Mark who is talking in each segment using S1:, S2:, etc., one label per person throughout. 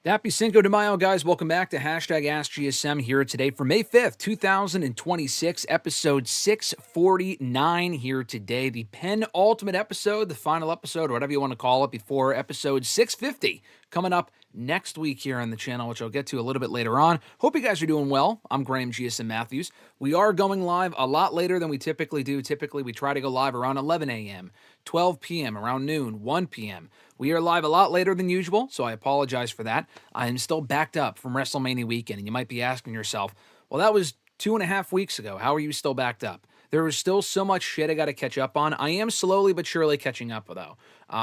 S1: Happy Cinco de Mayo, guys. Welcome back to #AskGSM here today for May 5th, 2026, episode 649 here today. The penultimate episode, the final episode, or whatever you want to call it, before episode 650 coming up next week here on the channel, which I'll get to a little bit later on. Hope you guys are doing well. I'm Graham GSM Matthews. We are going live a lot later than we typically do. Typically, we try to go live around 11 a.m., 12 p.m., around noon, 1 p.m. We are live a lot later than usual, so I apologize for that. I am still backed up from WrestleMania weekend, and you might be asking yourself, well, that was 2.5 weeks ago. How are you still backed up? There is still so much shit I got to catch up on. I am slowly but surely catching up, though.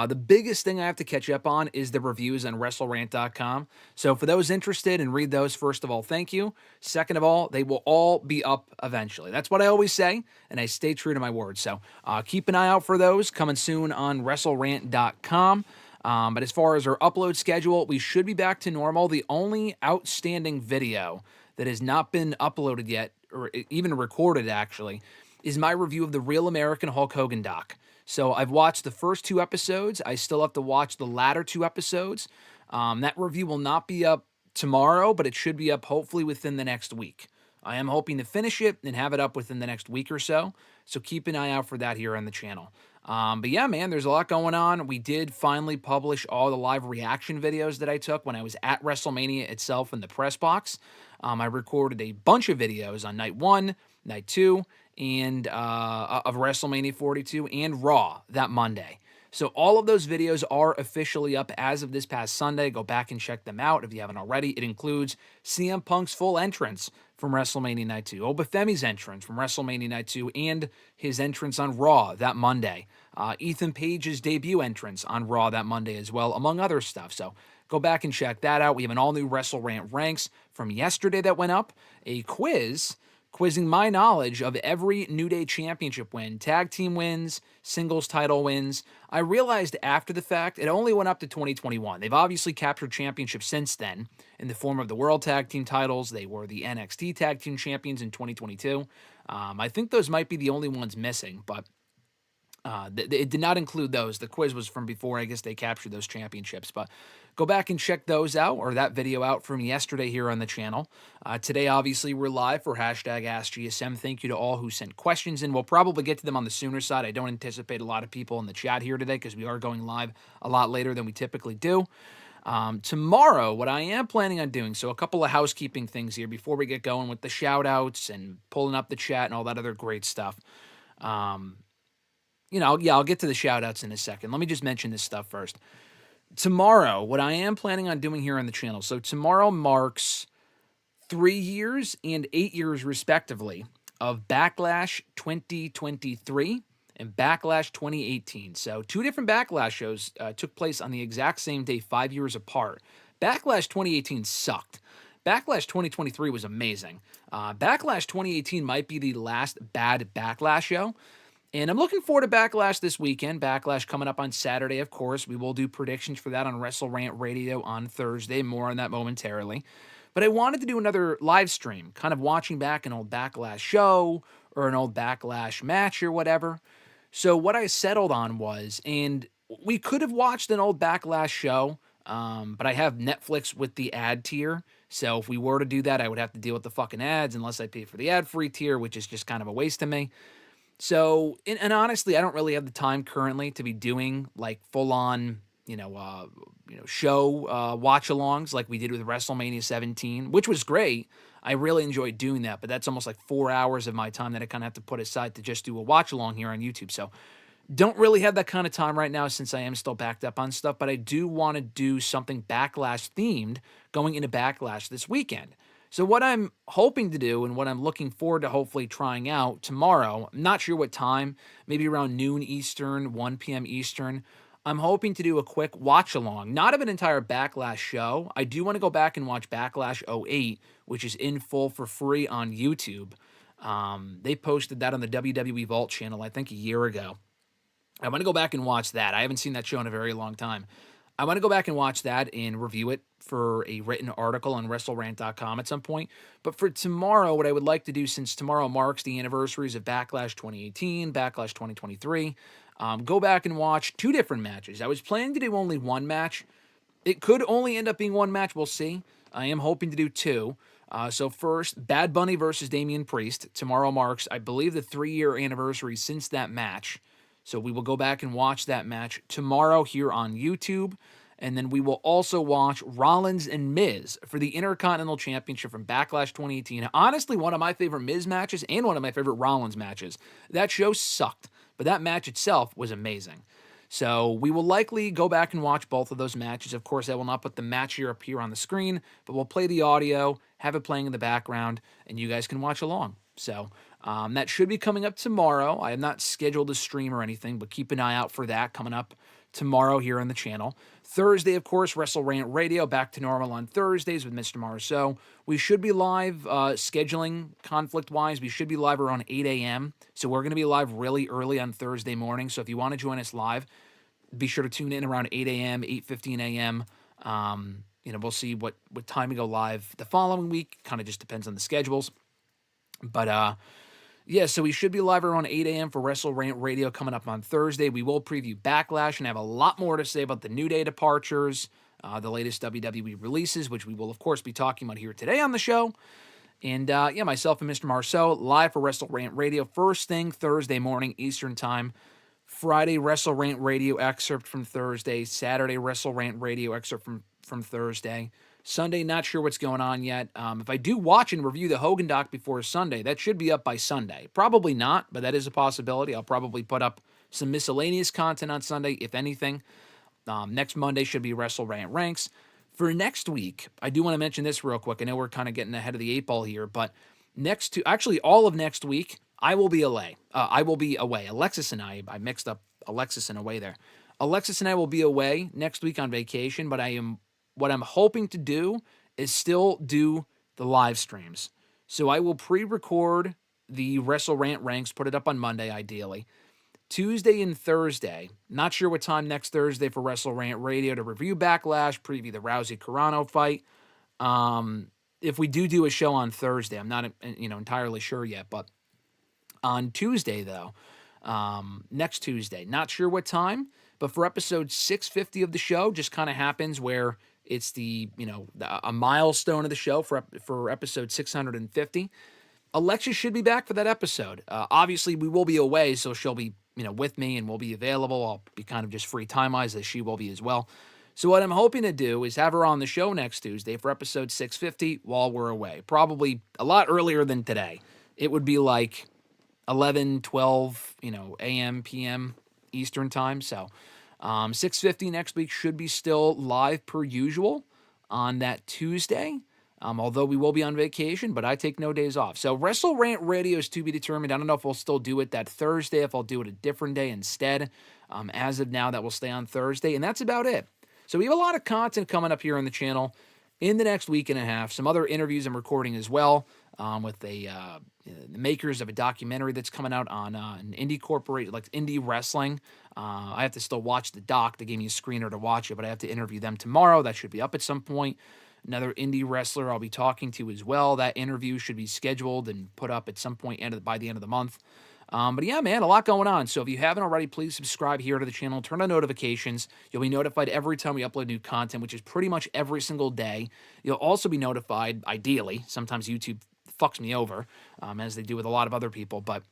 S1: The biggest thing I have to catch up on is the reviews on WrestleRant.com. So for those interested and read those, first of all, thank you. Second of all, they will all be up eventually. That's what I always say, and I stay true to my word. So keep an eye out for those coming soon on WrestleRant.com. But as far as our upload schedule, we should be back to normal. The only outstanding video that has not been uploaded yet, or even recorded actually, is my review of the Real American Hulk Hogan doc. So I've watched the first 2 episodes. I still have to watch the latter 2 episodes. That review will not be up tomorrow, but it should be up hopefully within the next week. I am hoping to finish it and have it up within the next week or so. So keep an eye out for that here on the channel. But yeah, man, there's a lot going on. We did finally publish all the live reaction videos that I took when I was at WrestleMania itself in the press box. I recorded a bunch of videos on night 1, night 2, and of WrestleMania 42 and Raw that Monday. So all of those videos are officially up as of this past Sunday. Go back and check them out if you haven't already. It includes CM Punk's full entrance from WrestleMania Night 2, Obafemi's entrance from WrestleMania Night 2, and his entrance on Raw that Monday. Ethan Page's debut entrance on Raw that Monday as well, among other stuff. So go back and check that out. We have an all-new WrestleRant ranks from yesterday that went up, a quiz quizzing my knowledge of every New Day Championship win, tag team wins, singles title wins. I realized after the fact it only went up to 2021. They've obviously captured championships since then in the form of the World Tag Team titles. They were the NXT Tag Team Champions in 2022. I think those might be the only ones missing, but it did not include those. The quiz was from before, I guess, they captured those championships. But go back and check those out, or that video out from yesterday here on the channel. Today, obviously, we're live for #AskGSM. Thank you to all who sent questions in. We'll probably get to them on the sooner side. I don't anticipate a lot of people in the chat here today because we are going live a lot later than we typically do. Tomorrow, what I am planning on doing, so a couple of housekeeping things here before we get going with the shout-outs and pulling up the chat and all that other great stuff. I'll get to the shout-outs in a second. Let me just mention this stuff first. Tomorrow, what I am planning on doing here on the channel, so tomorrow marks 3 years and 8 years, respectively, of Backlash 2023 and Backlash 2018. So 2 different Backlash shows took place on the exact same day, 5 years apart. Backlash 2018 sucked. Backlash 2023 was amazing. Backlash 2018 might be the last bad Backlash show. And I'm looking forward to Backlash this weekend. Backlash coming up on Saturday, of course. We will do predictions for that on WrestleRant Radio on Thursday. More on that momentarily. But I wanted to do another live stream, kind of watching back an old Backlash show or an old Backlash match or whatever. So what I settled on was, and we could have watched an old Backlash show, but I have Netflix with the ad tier. So if we were to do that, I would have to deal with the fucking ads unless I pay for the ad-free tier, which is just kind of a waste to me. So, and honestly, I don't really have the time currently to be doing like full-on, show watch-alongs like we did with WrestleMania 17, which was great. I really enjoyed doing that, but that's almost like 4 hours of my time that I kind of have to put aside to just do a watch-along here on YouTube. So, don't really have that kind of time right now since I am still backed up on stuff, but I do want to do something Backlash-themed going into Backlash this weekend. So what I'm hoping to do and what I'm looking forward to hopefully trying out tomorrow, I'm not sure what time, maybe around noon Eastern, 1 p.m. Eastern, I'm hoping to do a quick watch-along, not of an entire Backlash show. I do want to go back and watch Backlash 08, which is in full for free on YouTube. They posted that on the WWE Vault channel, I think, a year ago. I want to go back and watch that. I haven't seen that show in a very long time. I want to go back and watch that and review it for a written article on WrestleRant.com at some point. But for tomorrow, what I would like to do, since tomorrow marks the anniversaries of Backlash 2018, Backlash 2023, go back and watch 2 different matches. I was planning to do only one match, It could only end up being one match. We'll see. I am hoping to do two. So first, Bad Bunny versus Damian Priest. Tomorrow marks, I believe, the 3-year anniversary since that match. So we will go back and watch that match tomorrow here on YouTube. And then we will also watch Rollins and Miz for the Intercontinental Championship from Backlash 2018. Honestly, one of my favorite Miz matches and one of my favorite Rollins matches. That show sucked, but that match itself was amazing. So we will likely go back and watch both of those matches. Of course, I will not put the match here up here on the screen, but we'll play the audio, have it playing in the background, and you guys can watch along. So that should be coming up tomorrow. I have not scheduled a stream or anything, but keep an eye out for that coming up tomorrow here on the channel. Thursday, of course, WrestleRant Radio, back to normal on Thursdays with Mr. Marceau. We should be live, scheduling conflict-wise, we should be live around 8 a.m., so we're going to be live really early on Thursday morning, so if you want to join us live, be sure to tune in around 8 a.m., 8:15 a.m., we'll see what time we go live the following week, kind of just depends on the schedules, but, yeah, so we should be live around 8 a.m. for WrestleRant Radio coming up on Thursday. We will preview Backlash and have a lot more to say about the New Day departures, the latest WWE releases, which we will, of course, be talking about here today on the show. And, myself and Mr. Marceau live for WrestleRant Radio first thing Thursday morning Eastern Time. Friday, WrestleRant Radio excerpt from Thursday. Saturday, WrestleRant Radio excerpt from Thursday. Sunday, not sure what's going on yet. If I do watch and review the Hogan doc before Sunday, that should be up by Sunday. Probably not, but that is a possibility. I'll probably put up some miscellaneous content on Sunday, if anything. Next Monday should be WrestleRant Ranks. For next week, I do want to mention this real quick. I know we're kind of getting ahead of the 8 ball here, but all of next week, I will be away. Alexis and I mixed up Alexis and away there. Alexis and I will be away next week on vacation, but what I'm hoping to do is still do the live streams. So I will pre-record the WrestleRant Ranks, put it up on Monday, ideally. Tuesday and Thursday, not sure what time next Thursday for WrestleRant Radio to review Backlash, preview the Rousey-Carano fight. If we do a show on Thursday, I'm not entirely sure yet, but on Tuesday, though, next Tuesday, not sure what time, but for episode 650 of the show, just kind of happens where it's a milestone of the show for episode 650. Alexis should be back for that episode. Obviously, we will be away, so she'll be with me and we'll be available. I'll be kind of just free time-wise, as she will be as well. So what I'm hoping to do is have her on the show next Tuesday for episode 650 while we're away. Probably a lot earlier than today. It would be like 11, 12, a.m., p.m. Eastern time. So 650 next week should be still live per usual on that Tuesday, although we will be on vacation, but I take no days off. So WrestleRant Radio is to be determined. I don't know if we'll still do it that Thursday, if I'll do it a different day instead. As of now, that will stay on Thursday, and that's about it. So we have a lot of content coming up here on the channel in the next week and a half. Some other interviews I'm recording as well with the makers of a documentary that's coming out on an indie corporate, like indie wrestling. I have to still watch the doc. They gave me a screener to watch it, but I have to interview them tomorrow. That should be up at some point. Another indie wrestler I'll be talking to as well. That interview should be scheduled and put up at some point by the end of the month. But yeah, man, a lot going on. So if you haven't already, please subscribe here to the channel. Turn on notifications. You'll be notified every time we upload new content, which is pretty much every single day. You'll also be notified, ideally. Sometimes YouTube fucks me over, as they do with a lot of other people. But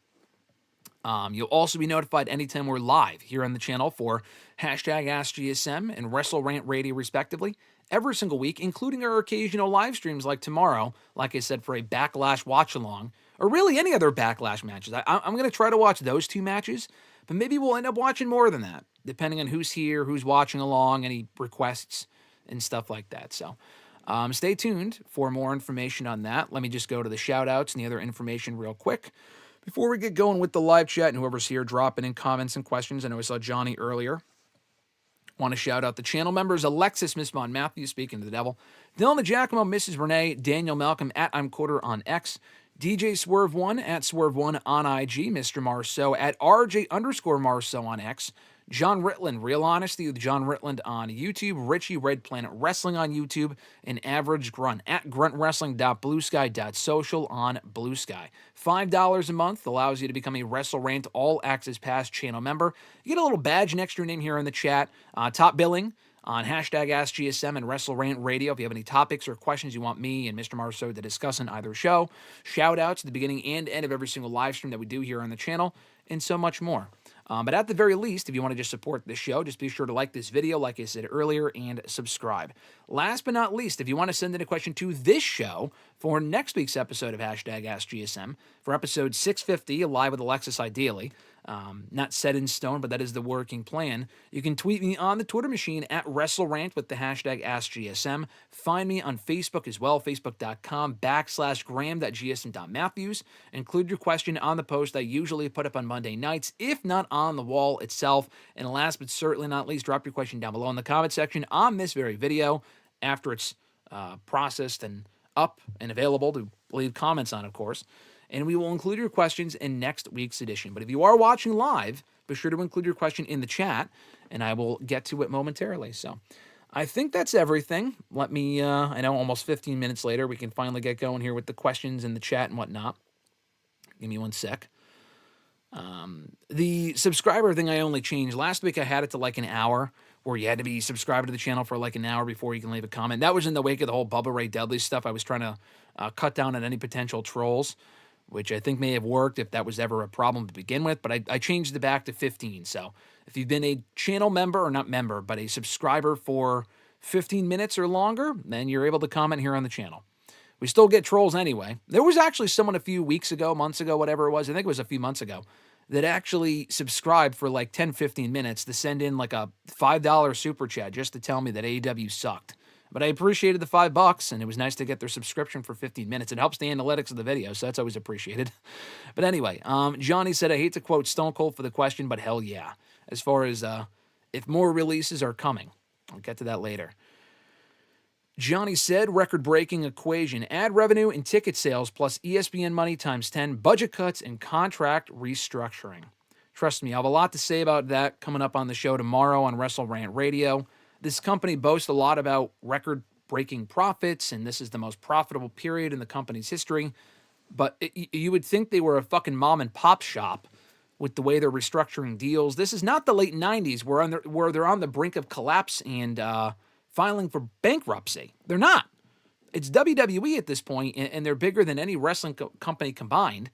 S1: you'll also be notified anytime we're live here on the channel for hashtag AskGSM and WrestleRant Radio, respectively, every single week, including our occasional live streams like tomorrow, like I said, for a Backlash watch-along, or really any other Backlash matches. I'm going to try to watch those two matches, but maybe we'll end up watching more than that, depending on who's here, who's watching along, any requests, and stuff like that. So stay tuned for more information on that. Let me just go to the shout-outs and the other information real quick. Before we get going with the live chat and whoever's here dropping in comments and questions, I know I saw Johnny earlier. Want to shout out the channel members: Alexis, Miss Von Matthews, speaking to the devil, Dillon, DiGiacomo, Mrs. Renee, Daniel Malcolm, at I'm Quarter on X, DJ Swerve1, at Swerve1 on IG, Mr. Marceau, at RJ_Marceau on X, John Ritland, Real Honesty with John Ritland on YouTube, Richie Red Planet Wrestling on YouTube, and Average Grunt at gruntwrestling.bluesky.social on Blue Sky. $5 a month allows you to become a WrestleRant All Access Pass channel member. You get a little badge next to your name here in the chat. Top billing on hashtag AskGSM and WrestleRant Radio. If you have any topics or questions you want me and Mr. Marceau to discuss on either show, shout outs at the beginning and end of every single live stream that we do here on the channel, and so much more. But at the very least, if you want to just support this show, just be sure to like this video, like I said earlier, and subscribe. Last but not least, if you want to send in a question to this show for next week's episode of hashtag AskGSM, for episode 650, live with Alexis ideally, not set in stone, but that is the working plan. You can tweet me on the Twitter machine at WrestleRant with the hashtag AskGSM. Find me on Facebook as well, facebook.com/gram.gsm.matthews. Include your question on the post I usually put up on Monday nights, if not on the wall itself. And last but certainly not least, drop your question down below in the comment section on this very video after it's processed and up and available to leave comments on, of course. And we will include your questions in next week's edition. But if you are watching live, be sure to include your question in the chat, and I will get to it momentarily. So I think that's everything. Let me, I know almost 15 minutes later, we can finally get going here with the questions in the chat and whatnot. Give me one sec. The subscriber thing I only changed. Last week I had it to like an hour, where you had to be subscribed to the channel for like an hour before you can leave a comment. That was in the wake of the whole Bubba Ray Dudley stuff. I was trying to cut down on any potential trolls, which I think may have worked if that was ever a problem to begin with, but I changed it back to 15. So if you've been a channel member, or not member, but a subscriber for 15 minutes or longer, then you're able to comment here on the channel. We still get trolls anyway. There was actually someone a few weeks ago, months ago, whatever it was, I think it was a few months ago, that actually subscribed for like 10, 15 minutes to send in like a $5 super chat just to tell me that AEW sucked. But I appreciated the $5, and it was nice to get their subscription for 15 minutes. It helps the analytics of the video, so that's always appreciated. But anyway, Johnny said, I hate to quote Stone Cold for the question, but hell yeah. As far as if more releases are coming. I'll get to that later. Johnny said, record-breaking equation. Ad revenue and ticket sales plus ESPN money times 10, budget cuts, and contract restructuring. Trust me, I have a lot to say about that coming up on the show tomorrow on WrestleRant Radio. This company boasts a lot about record-breaking profits, and this is the most profitable period in the company's history. But you would think they were a fucking mom-and-pop shop with the way they're restructuring deals. This is not the late 90s where they're on the brink of collapse and filing for bankruptcy. They're not. It's WWE at this point, and they're bigger than any wrestling company combined.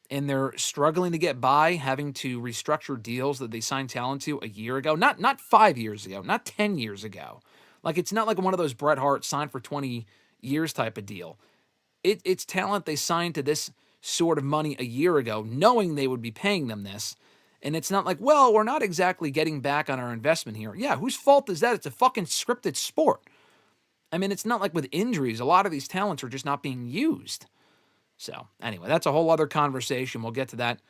S1: And they're struggling to get by, having to restructure deals that they signed talent to a year ago. Not 5 years ago, not 10 years ago. Like, it's not like one of those Bret Hart signed for 20 years type of deal. It's talent they signed to this sort of money a year ago, knowing they would be paying them this. And it's not like, well, we're not exactly getting back on our investment here. Yeah, whose fault is that? It's a fucking scripted sport. I mean, it's not like with injuries. A lot of these talents are just not being used. So, anyway, that's a whole other conversation. We'll get to that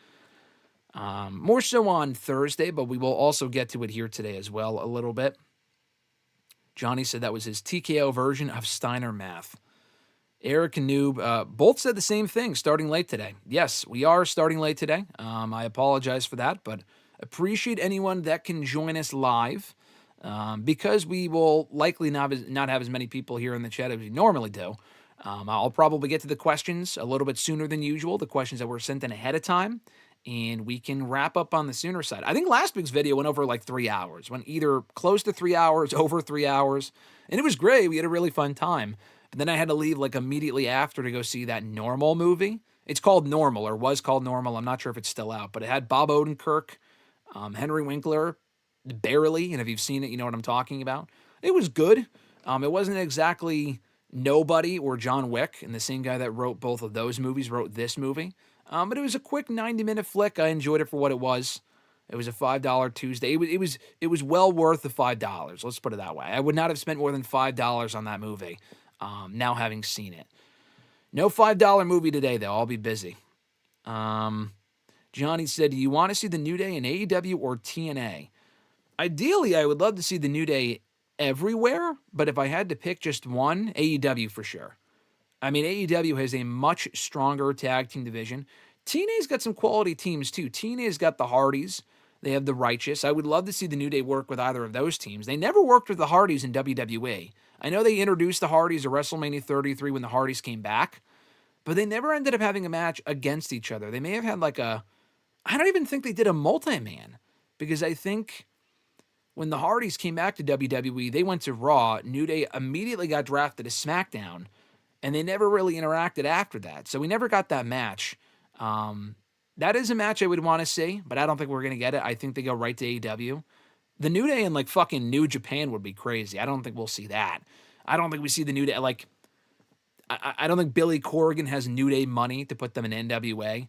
S1: more so on Thursday, but we will also get to it here today as well a little bit. Johnny said that was his TKO version of Steiner math. Eric and Noob both said the same thing, starting late today. Yes, we are starting late today. I apologize for that, but appreciate anyone that can join us live because we will likely not have as many people here in the chat as we normally do. I'll probably get to the questions a little bit sooner than usual, the questions that were sent in ahead of time, and we can wrap up on the sooner side. I think last week's video went over like 3 hours, went either close to 3 hours, over 3 hours, and it was great. We had a really fun time. But then I had to leave like immediately after to go see that Normal movie. It's called Normal, or was called Normal. I'm not sure if it's still out, but it had Bob Odenkirk, Henry Winkler, barely, and if you've seen it, you know what I'm talking about. It was good. It wasn't exactly Nobody or John Wick, and the same guy that wrote both of those movies wrote this movie. But it was a quick 90-minute flick. I enjoyed it for what it was. It was a $5 Tuesday. It was well worth the $5. Let's put it that way. I would not have spent more than $5 on that movie. Now having seen it. No $5 movie today, though. I'll be busy. Johnny said, do you want to see the New Day in AEW or TNA? Ideally, I would love to see the New Day everywhere, but if I had to pick just one, AEW for sure. I mean, AEW has a much stronger tag team division. TNA's got some quality teams, too. TNA's got the Hardys. They have the Righteous. I would love to see the New Day work with either of those teams. They never worked with the Hardys in WWE. I know they introduced the Hardys at WrestleMania 33 when the Hardys came back, but they never ended up having a match against each other. They may have had like I don't even think they did a multi-man, because I think When the Hardys came back to WWE, they went to Raw. New Day immediately got drafted to SmackDown, and they never really interacted after that. So we never got that match. That is a match I would want to see, but I don't think we're going to get it. I think they go right to AEW. The New Day in like fucking New Japan would be crazy. I don't think we'll see that. I don't think we see the New Day. Like, I don't think Billy Corgan has New Day money to put them in NWA.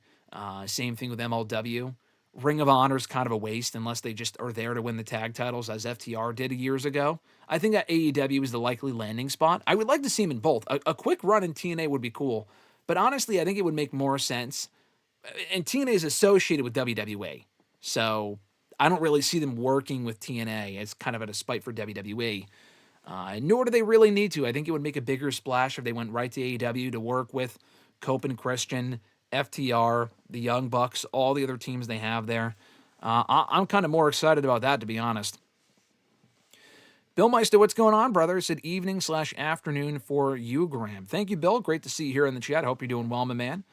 S1: Same thing with MLW. Ring of Honor is kind of a waste unless they just are there to win the tag titles as FTR did years ago. I think that AEW is the likely landing spot. I would like to see him in both. A quick run in TNA would be cool. But honestly, I think it would make more sense. And TNA is associated with WWE. So I don't really see them working with TNA as kind of at a spite for WWE. Nor do they really need to. I think it would make a bigger splash if they went right to AEW to work with Cope and Christian, FTR, the Young Bucks, all the other teams they have there. I'm kind of more excited about that, to be honest. Bill Meister, what's going on, brother? Said evening/afternoon for you, Graham. Thank you, Bill. Great to see you here in the chat. I hope you're doing well, my man.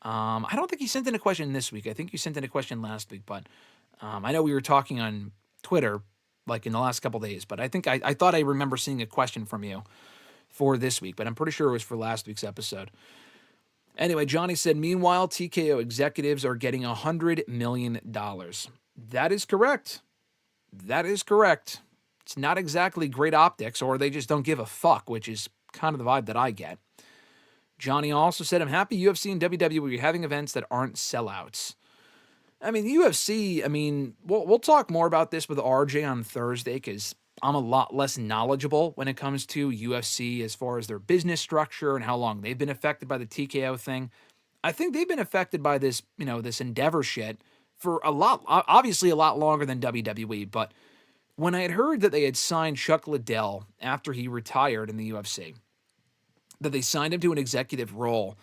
S1: I don't think he sent in a question this week. I think you sent in a question last week, but I know we were talking on Twitter like in the last couple days, but I think I thought I remember seeing a question from you for this week, but I'm pretty sure it was for last week's episode. Anyway, Johnny said, meanwhile, TKO executives are getting $100 million. That is correct. That is correct. It's not exactly great optics, or they just don't give a fuck, which is kind of the vibe that I get. Johnny also said, I'm happy UFC and WWE are having events that aren't sellouts. I mean, the UFC, we'll talk more about this with RJ on Thursday because I'm a lot less knowledgeable when it comes to UFC as far as their business structure and how long they've been affected by the TKO thing. I think they've been affected by this, this Endeavor shit for obviously a lot longer than WWE. But when I had heard that they had signed Chuck Liddell after he retired in the UFC, that they signed him to an executive role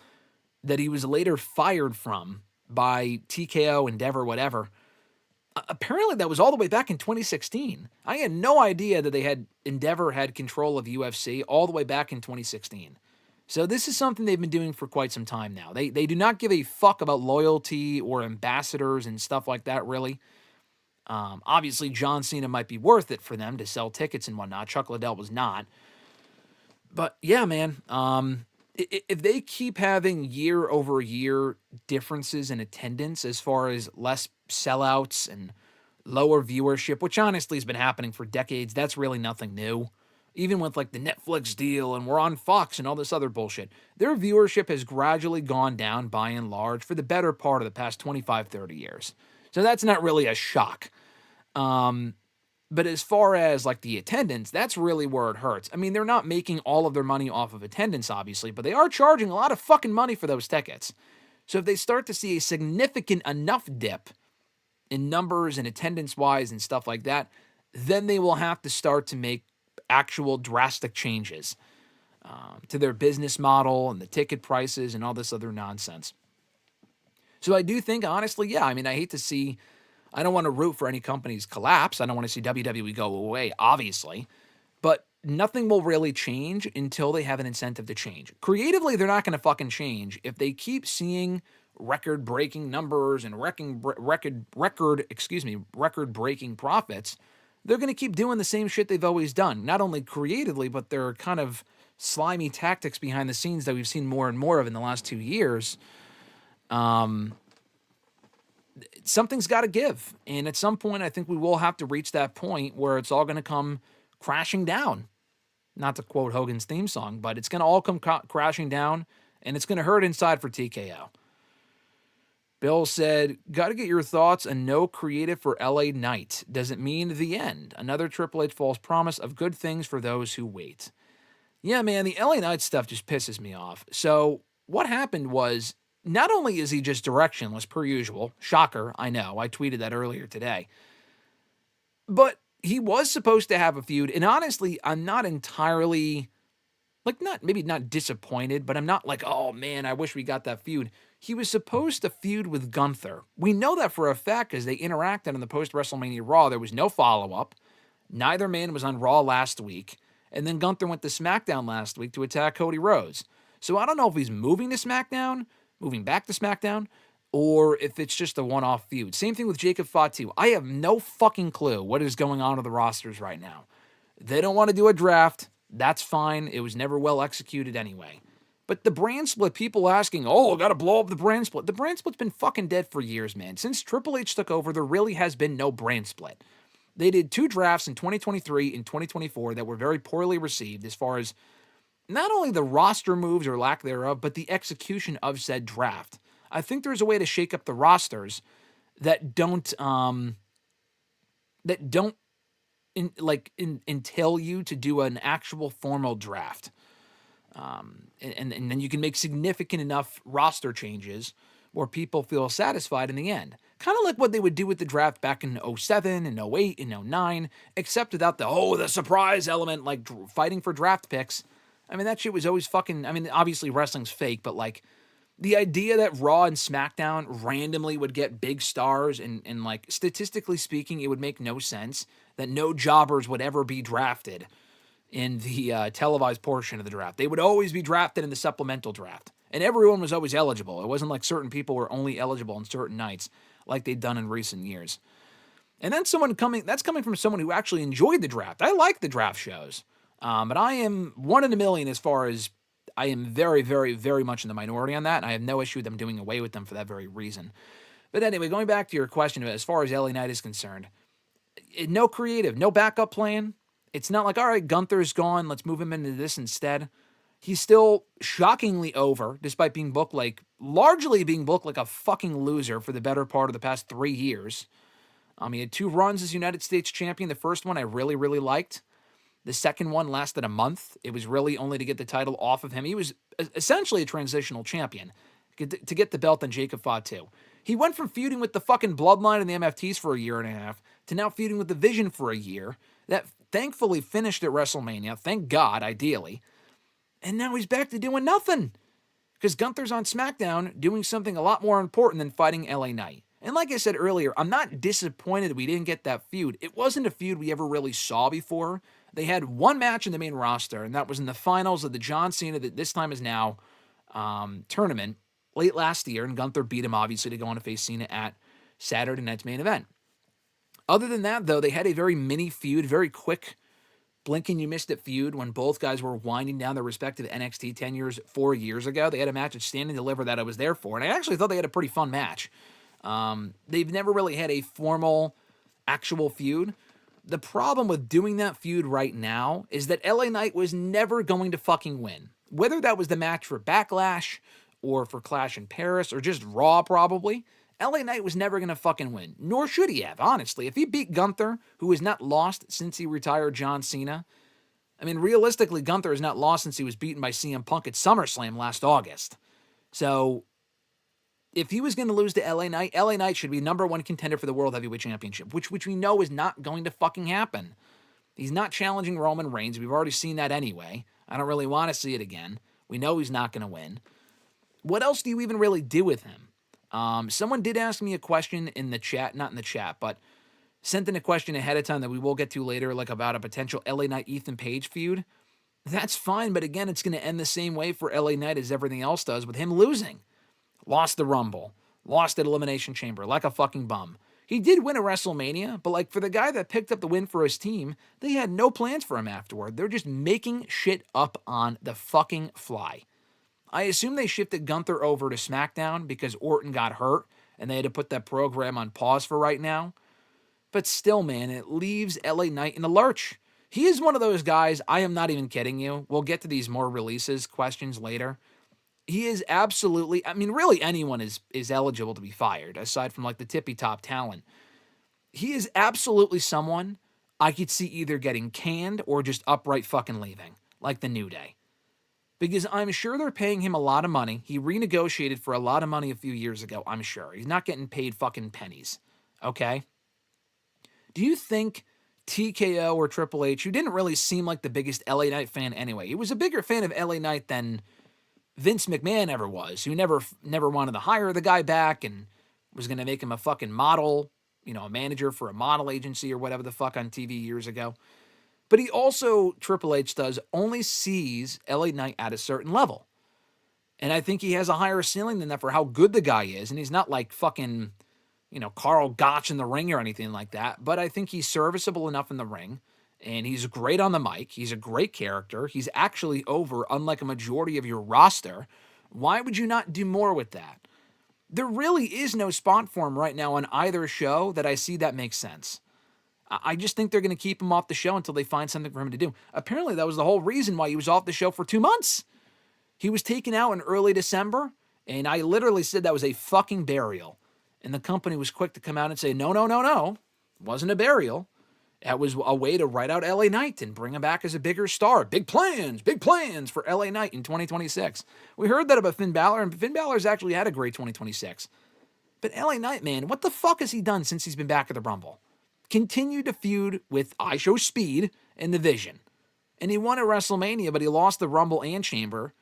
S1: that he was later fired from by TKO, Endeavor, whatever. Apparently that was all the way back in 2016. I had no idea that Endeavor had control of UFC all the way back in 2016. So this is something they've been doing for quite some time now. They do not give a fuck about loyalty or ambassadors and stuff like that, really. Obviously, John Cena might be worth it for them to sell tickets and whatnot. Chuck Liddell was not. But yeah, man, if they keep having year-over-year differences in attendance as far as less sellouts and lower viewership, which honestly has been happening for decades, that's really nothing new. Even with like the Netflix deal and we're on Fox and all this other bullshit, their viewership has gradually gone down by and large for the better part of the past 25, 30 years. So that's not really a shock. But as far as like the attendance, that's really where it hurts. I mean, they're not making all of their money off of attendance, obviously, but they are charging a lot of fucking money for those tickets. So if they start to see a significant enough dip in numbers and attendance-wise and stuff like that, then they will have to start to make actual drastic changes to their business model and the ticket prices and all this other nonsense. So I do think, honestly, yeah, I mean, I don't want to root for any company's collapse. I don't want to see WWE go away, obviously. But nothing will really change until they have an incentive to change. Creatively, they're not going to fucking change if they keep seeing record-breaking numbers and record-breaking profits. They're going to keep doing the same shit they've always done. Not only creatively, but their kind of slimy tactics behind the scenes that we've seen more and more of in the last 2 years. Something's got to give. And at some point, I think we will have to reach that point where it's all going to come crashing down. Not to quote Hogan's theme song, but it's going to all come crashing down, and it's going to hurt inside for TKO. Bill said, got to get your thoughts on no creative for LA Knight. Does it mean the end? Another Triple H false promise of good things for those who wait. Yeah, man, the LA Knight stuff just pisses me off. So what happened was, not only is he just directionless per usual, shocker, I know, I tweeted that earlier today, but he was supposed to have a feud, and honestly, I'm not entirely, maybe not disappointed, but I'm not like, oh man, I wish we got that feud. He was supposed to feud with Gunther. We know that for a fact because they interacted on the post-WrestleMania Raw. There was no follow-up. Neither man was on Raw last week, and then Gunther went to SmackDown last week to attack Cody Rhodes. So I don't know if he's moving to SmackDown, moving back to SmackDown, or if it's just a one-off feud. Same thing with Jacob Fatu. I have no fucking clue what is going on with the rosters right now. They don't want to do a draft. That's fine. It was never well executed anyway. But the brand split, people asking, oh, got to blow up the brand split. The brand split's been fucking dead for years, man. Since Triple H took over, there really has been no brand split. They did 2 drafts in 2023 and 2024 that were very poorly received as far as not only the roster moves or lack thereof, but the execution of said draft. I think there's a way to shake up the rosters that don't entail you to do an actual formal draft. And then you can make significant enough roster changes where people feel satisfied in the end. Kind of like what they would do with the draft back in 07 and 08 and 09, except without the surprise element, like fighting for draft picks. I mean, that shit was always fucking, I mean, obviously wrestling's fake, but like the idea that Raw and SmackDown randomly would get big stars and like statistically speaking, it would make no sense that no jobbers would ever be drafted in the televised portion of the draft. They would always be drafted in the supplemental draft. And everyone was always eligible. It wasn't like certain people were only eligible on certain nights like they'd done in recent years. And then that's coming from someone who actually enjoyed the draft. I like the draft shows. But I am one in a million as far as I am very, very, very much in the minority on that. And I have no issue with them doing away with them for that very reason. But anyway, going back to your question, as far as LA Knight is concerned, no creative, no backup plan. It's not like, all right, Gunther's gone, let's move him into this instead. He's still shockingly over, despite largely being booked like a fucking loser for the better part of the past 3 years. He had 2 runs as United States champion. The first one I really, really liked. The second one lasted a month. It was really only to get the title off of him. He was essentially a transitional champion to get the belt on Jacob Fatu. He went from feuding with the fucking Bloodline and the MFTs for a year and a half to now feuding with the Vision for a year. That thankfully finished at WrestleMania. Thank God, ideally. And now he's back to doing nothing. Because Gunther's on SmackDown doing something a lot more important than fighting LA Knight. And like I said earlier, I'm not disappointed we didn't get that feud. It wasn't a feud we ever really saw before. They had one match in the main roster, and that was in the finals of the John Cena, that this time is now, tournament, late last year, and Gunther beat him, obviously, to go on to face Cena at Saturday night's main event. Other than that, though, they had a very mini feud, very quick, blink and you missed it feud when both guys were winding down their respective NXT 4 years ago. They had a match at Stand and Deliver that I was there for, and I actually thought they had a pretty fun match. They've never really had a formal, actual feud. The problem with doing that feud right now is that LA Knight was never going to fucking win. Whether that was the match for Backlash or for Clash in Paris or just Raw probably, LA Knight was never going to fucking win. Nor should he have, honestly. If he beat Gunther, who has not lost since he retired John Cena, I mean, realistically, Gunther has not lost since he was beaten by CM Punk at SummerSlam last August. So, if he was going to lose to LA Knight should be number 1 contender for the World Heavyweight Championship, which we know is not going to fucking happen. He's not challenging Roman Reigns. We've already seen that anyway. I don't really want to see it again. We know he's not going to win. What else do you even really do with him? Someone did ask me a question in the chat, not in the chat, but sent in a question ahead of time that we will get to later, like about a potential LA Knight Ethan Page feud. That's fine, but again, it's going to end the same way for LA Knight as everything else does, with him losing. Lost the Rumble. Lost at Elimination Chamber like a fucking bum. He did win a WrestleMania, but like for the guy that picked up the win for his team, they had no plans for him afterward. They're just making shit up on the fucking fly. I assume they shifted Gunther over to SmackDown because Orton got hurt and they had to put that program on pause for right now. But still, man, it leaves LA Knight in a lurch. He is one of those guys, I am not even kidding you. We'll get to these more releases questions later. He is absolutely, I mean, really anyone is eligible to be fired, aside from like the tippy top talent. He is absolutely someone I could see either getting canned or just upright fucking leaving, like the New Day. Because I'm sure they're paying him a lot of money. He renegotiated for a lot of money a few years ago, I'm sure. He's not getting paid fucking pennies, okay? Do you think TKO or Triple H, who didn't really seem like the biggest LA Knight fan anyway, he was a bigger fan of LA Knight than Vince McMahon ever was, who never wanted to hire the guy back and was going to make him a fucking model, a manager for a model agency or whatever the fuck on TV years ago. But he also, Triple H does, only sees LA Knight at a certain level. And I think he has a higher ceiling than that for how good the guy is. And he's not like fucking, Carl Gotch in the ring or anything like that. But I think he's serviceable enough in the ring. And he's great on the mic. He's a great character. He's actually over, unlike a majority of your roster. Why would you not do more with that? There really is no spot for him right now on either show that I see that makes sense. I just think they're going to keep him off the show until they find something for him to do. Apparently, that was the whole reason why he was off the show for 2 months. He was taken out in early December, and I literally said that was a fucking burial. And the company was quick to come out and say, no, no, no, no. It wasn't a burial. That was a way to write out LA Knight and bring him back as a bigger star. Big plans for LA Knight in 2026. We heard that about Finn Balor, and Finn Balor's actually had a great 2026. But LA Knight, man, what the fuck has he done since he's been back at the Rumble? Continued to feud with I Show Speed and The Vision. And he won at WrestleMania, but he lost the Rumble and Chamber.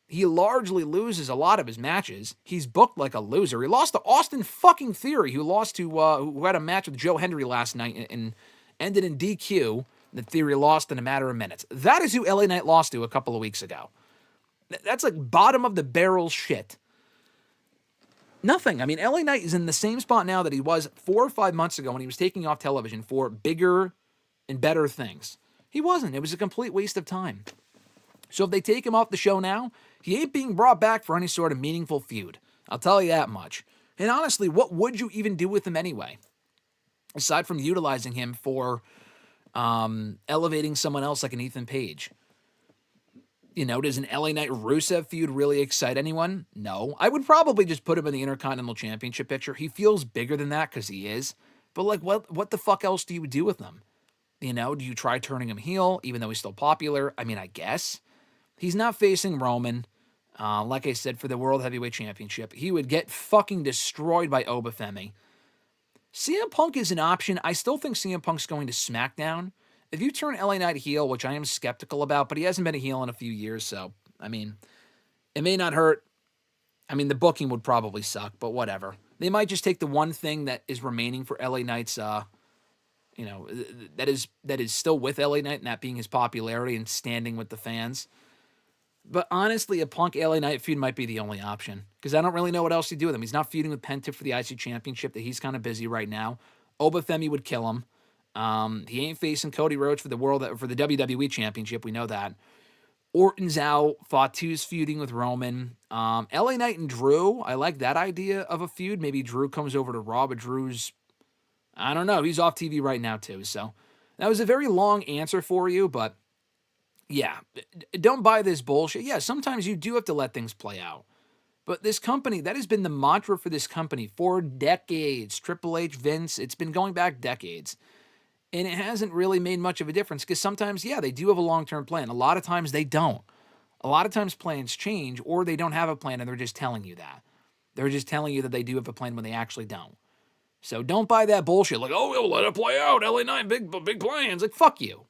S1: He largely loses a lot of his matches. He's booked like a loser. He lost to Austin fucking Theory, who had a match with Joe Hendry last night and ended in DQ. The Theory lost in a matter of minutes. That is who LA Knight lost to a couple of weeks ago. That's like bottom of the barrel shit. Nothing. I mean, LA Knight is in the same spot now that he was 4 or 5 months ago when he was taking off television for bigger and better things. He wasn't. It was a complete waste of time. So if they take him off the show now, he ain't being brought back for any sort of meaningful feud. I'll tell you that much. And honestly, what would you even do with him anyway? Aside from utilizing him for elevating someone else like an Ethan Page. Does an LA Knight Rusev feud really excite anyone? No. I would probably just put him in the Intercontinental Championship picture. He feels bigger than that because he is. But like, what the fuck else do you do with him? Do you try turning him heel, even though he's still popular? I mean, I guess. He's not facing Roman. Like I said, for the World Heavyweight Championship. He would get fucking destroyed by Obafemi. CM Punk is an option. I still think CM Punk's going to SmackDown. If you turn LA Knight heel, which I am skeptical about, but he hasn't been a heel in a few years, so, I mean, it may not hurt. I mean, the booking would probably suck, but whatever. They might just take the one thing that is remaining for LA Knight's, that is still with LA Knight, and that being his popularity and standing with the fans. But honestly, a Punk LA Knight feud might be the only option, because I don't really know what else to do with him. He's not feuding with Penta for the IC Championship, that he's kind of busy right now. Obafemi would kill him. He ain't facing Cody Rhodes for the WWE Championship. We know that. Orton's out. Fatu's feuding with Roman. LA Knight and Drew. I like that idea of a feud. Maybe Drew comes over to Raw, but Drew's, I don't know. He's off TV right now too. So that was a very long answer for you, but yeah, don't buy this bullshit. Yeah, sometimes you do have to let things play out. But this company, that has been the mantra for this company for decades. Triple H, Vince, it's been going back decades. And it hasn't really made much of a difference because sometimes, yeah, they do have a long-term plan. A lot of times they don't. A lot of times plans change or they don't have a plan and they're just telling you that. They're just telling you that they do have a plan when they actually don't. So don't buy that bullshit like, oh, we'll let it play out. LA Knight, big plans. Like, fuck you.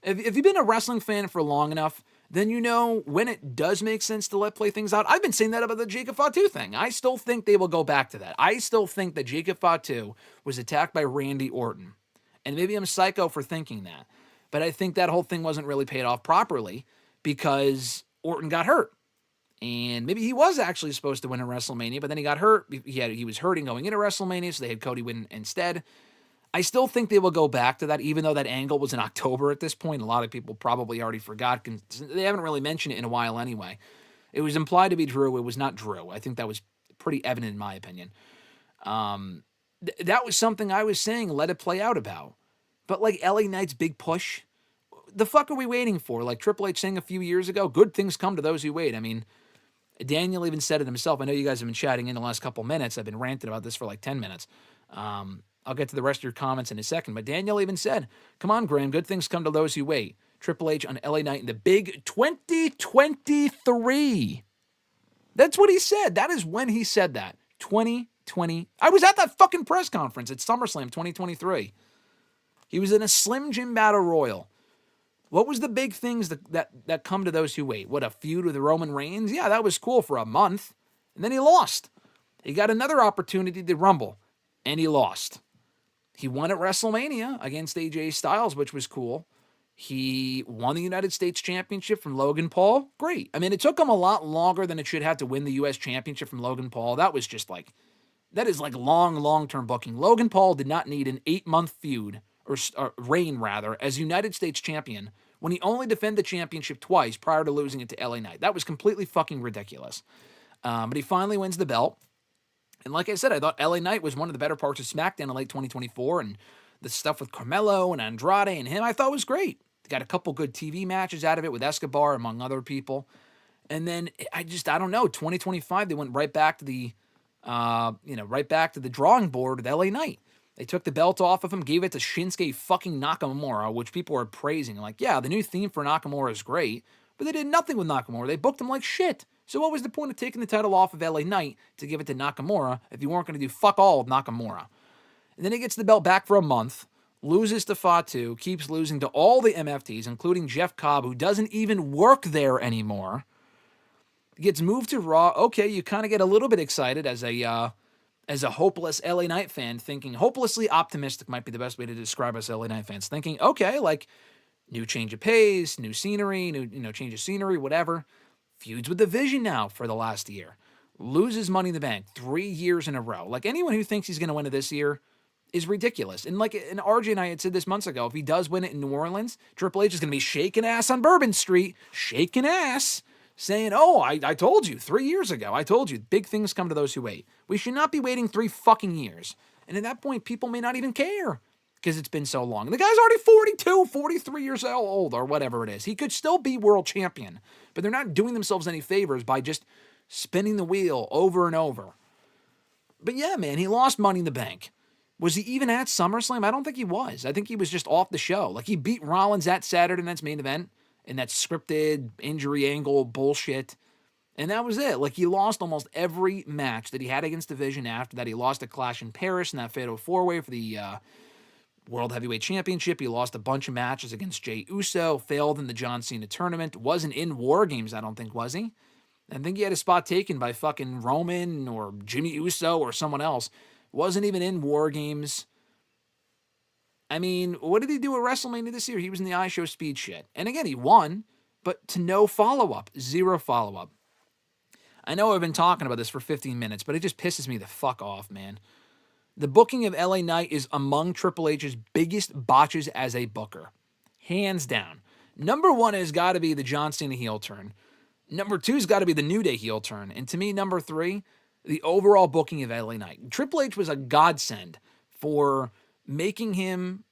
S1: If you've been a wrestling fan for long enough, then you know when it does make sense to play things out. I've been saying that about the Jacob Fatu thing. I still think they will go back to that. I still think that Jacob Fatu was attacked by Randy Orton. And maybe I'm psycho for thinking that. But I think that whole thing wasn't really paid off properly because Orton got hurt. And maybe he was actually supposed to win at WrestleMania, but then he got hurt. He was hurting going into WrestleMania, so they had Cody win instead. I still think they will go back to that, even though that angle was in October at this point. A lot of people probably already forgot. They haven't really mentioned it in a while anyway. It was implied to be Drew. It was not Drew. I think that was pretty evident in my opinion. That was something I was saying, let it play out about. But like LA Knight's big push, the fuck are we waiting for? Like Triple H saying a few years ago, good things come to those who wait. I mean, Daniel even said it himself. I know you guys have been chatting in the last couple minutes. I've been ranting about this for like 10 minutes. I'll get to the rest of your comments in a second. But Daniel even said, come on, Graham, good things come to those who wait. Triple H on LA Knight in the big 2023. That's what he said. That is when he said that. 2020. I was at that fucking press conference at SummerSlam 2023. He was in a Slim Jim Battle Royal. What was the big things that come to those who wait? What, a feud with Roman Reigns? Yeah, that was cool for a month. And then he lost. He got another opportunity to Rumble, and he lost. He won at WrestleMania against AJ Styles, which was cool. He won the United States Championship from Logan Paul. Great. I mean, it took him a lot longer than it should have to win the U.S. Championship from Logan Paul. That was just like, that is like long-term booking. Logan Paul did not need an 8-month feud, or reign rather, as United States champion when he only defended the championship twice prior to losing it to LA Knight. That was completely fucking ridiculous. But he finally wins the belt. And like I said, I thought LA Knight was one of the better parts of SmackDown in late 2024, and the stuff with Carmelo and Andrade and him I thought was great. Got a couple good TV matches out of it with Escobar, among other people. And then I don't know, 2025, they went right back to the, right back to the drawing board with LA Knight. They took the belt off of him, gave it to Shinsuke fucking Nakamura, which people are praising. Like, yeah, the new theme for Nakamura is great, but they did nothing with Nakamura. They booked him like shit. So what was the point of taking the title off of LA Knight to give it to Nakamura if you weren't going to do fuck all with Nakamura? And then he gets the belt back for a month, loses to Fatu, keeps losing to all the MFTs, including Jeff Cobb, who doesn't even work there anymore. Gets moved to Raw. Okay, you kind of get a little bit excited as a hopeless LA Knight fan, thinking, hopelessly optimistic might be the best way to describe us LA Knight fans, thinking, okay, like, new change of pace, new scenery, new change of scenery, whatever. Feuds with the Vision now for the last year. Loses Money in the Bank 3 years in a row. Like, anyone who thinks he's going to win it this year is ridiculous. And RJ and I had said this months ago, if he does win it in New Orleans, Triple H is going to be shaking ass on Bourbon Street, shaking ass, saying, oh, I told you 3 years ago. I told you, big things come to those who wait. We should not be waiting 3 fucking years. And at that point, people may not even care because it's been so long. The guy's already 42, 43 years old or whatever it is. He could still be world champion, but they're not doing themselves any favors by just spinning the wheel over and over. But yeah, man, he lost Money in the Bank. Was he even at SummerSlam? I don't think he was. I think he was just off the show. Like, he beat Rollins at Saturday Night's Main Event in that scripted injury angle bullshit. And that was it. Like, he lost almost every match that he had against the Vision after that. He lost a Clash in Paris in that Fatal 4-Way for the World Heavyweight Championship. He lost a bunch of matches against Jey Uso. Failed in the John Cena tournament. Wasn't in War Games, I don't think, was he? I think he had a spot taken by fucking Roman or Jimmy Uso or someone else. Wasn't even in War Games. I mean, what did he do at WrestleMania this year? He was in the iShow Speed shit. And again, he won, but to no follow-up. 0 follow-up. I know I've been talking about this for 15 minutes, but it just pisses me the fuck off, man. The booking of LA Knight is among Triple H's biggest botches as a booker. Hands down. Number 1 has got to be the John Cena heel turn. Number 2 has got to be the New Day heel turn. And to me, number 3, the overall booking of LA Knight. Triple H was a godsend for making him,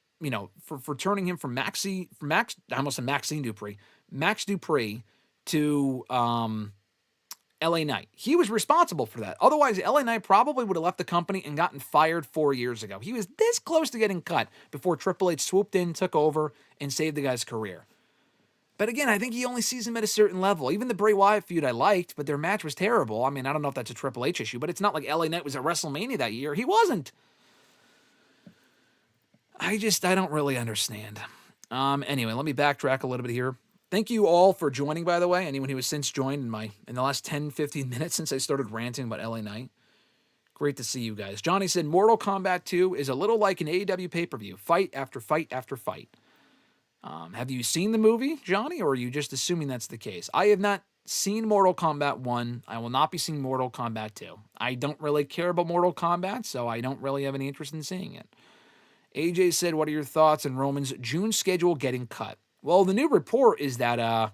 S1: for turning him from Max Dupree to LA Knight. He was responsible for that. Otherwise, LA Knight probably would have left the company and gotten fired 4 years ago. He was this close to getting cut before Triple H swooped in, took over, and saved the guy's career. But again, I think he only sees him at a certain level. Even the Bray Wyatt feud I liked, but their match was terrible. I mean, I don't know if that's a Triple H issue, but it's not like LA Knight was at WrestleMania that year. He wasn't. I don't really understand. Anyway, let me backtrack a little bit here. Thank you all for joining, by the way. Anyone who has since joined in the last 10, 15 minutes since I started ranting about LA Knight. Great to see you guys. Johnny said, Mortal Kombat 2 is a little like an AEW pay-per-view. Fight after fight after fight. Have you seen the movie, Johnny, or are you just assuming that's the case? I have not seen Mortal Kombat 1. I will not be seeing Mortal Kombat 2. I don't really care about Mortal Kombat, so I don't really have any interest in seeing it. AJ said, what are your thoughts on Roman's June schedule getting cut? Well, the new report is that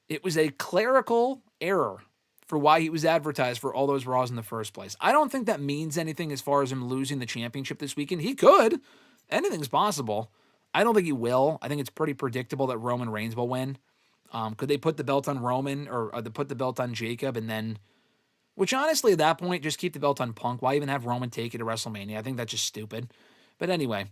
S1: it was a clerical error for why he was advertised for all those Raws in the first place. I don't think that means anything as far as him losing the championship this weekend. He could. Anything's possible. I don't think he will. I think it's pretty predictable that Roman Reigns will win. Could they put the belt on Roman or they put the belt on Jacob and then, which honestly at that point, just keep the belt on Punk. Why even have Roman take it to WrestleMania? I think that's just stupid. But anyway,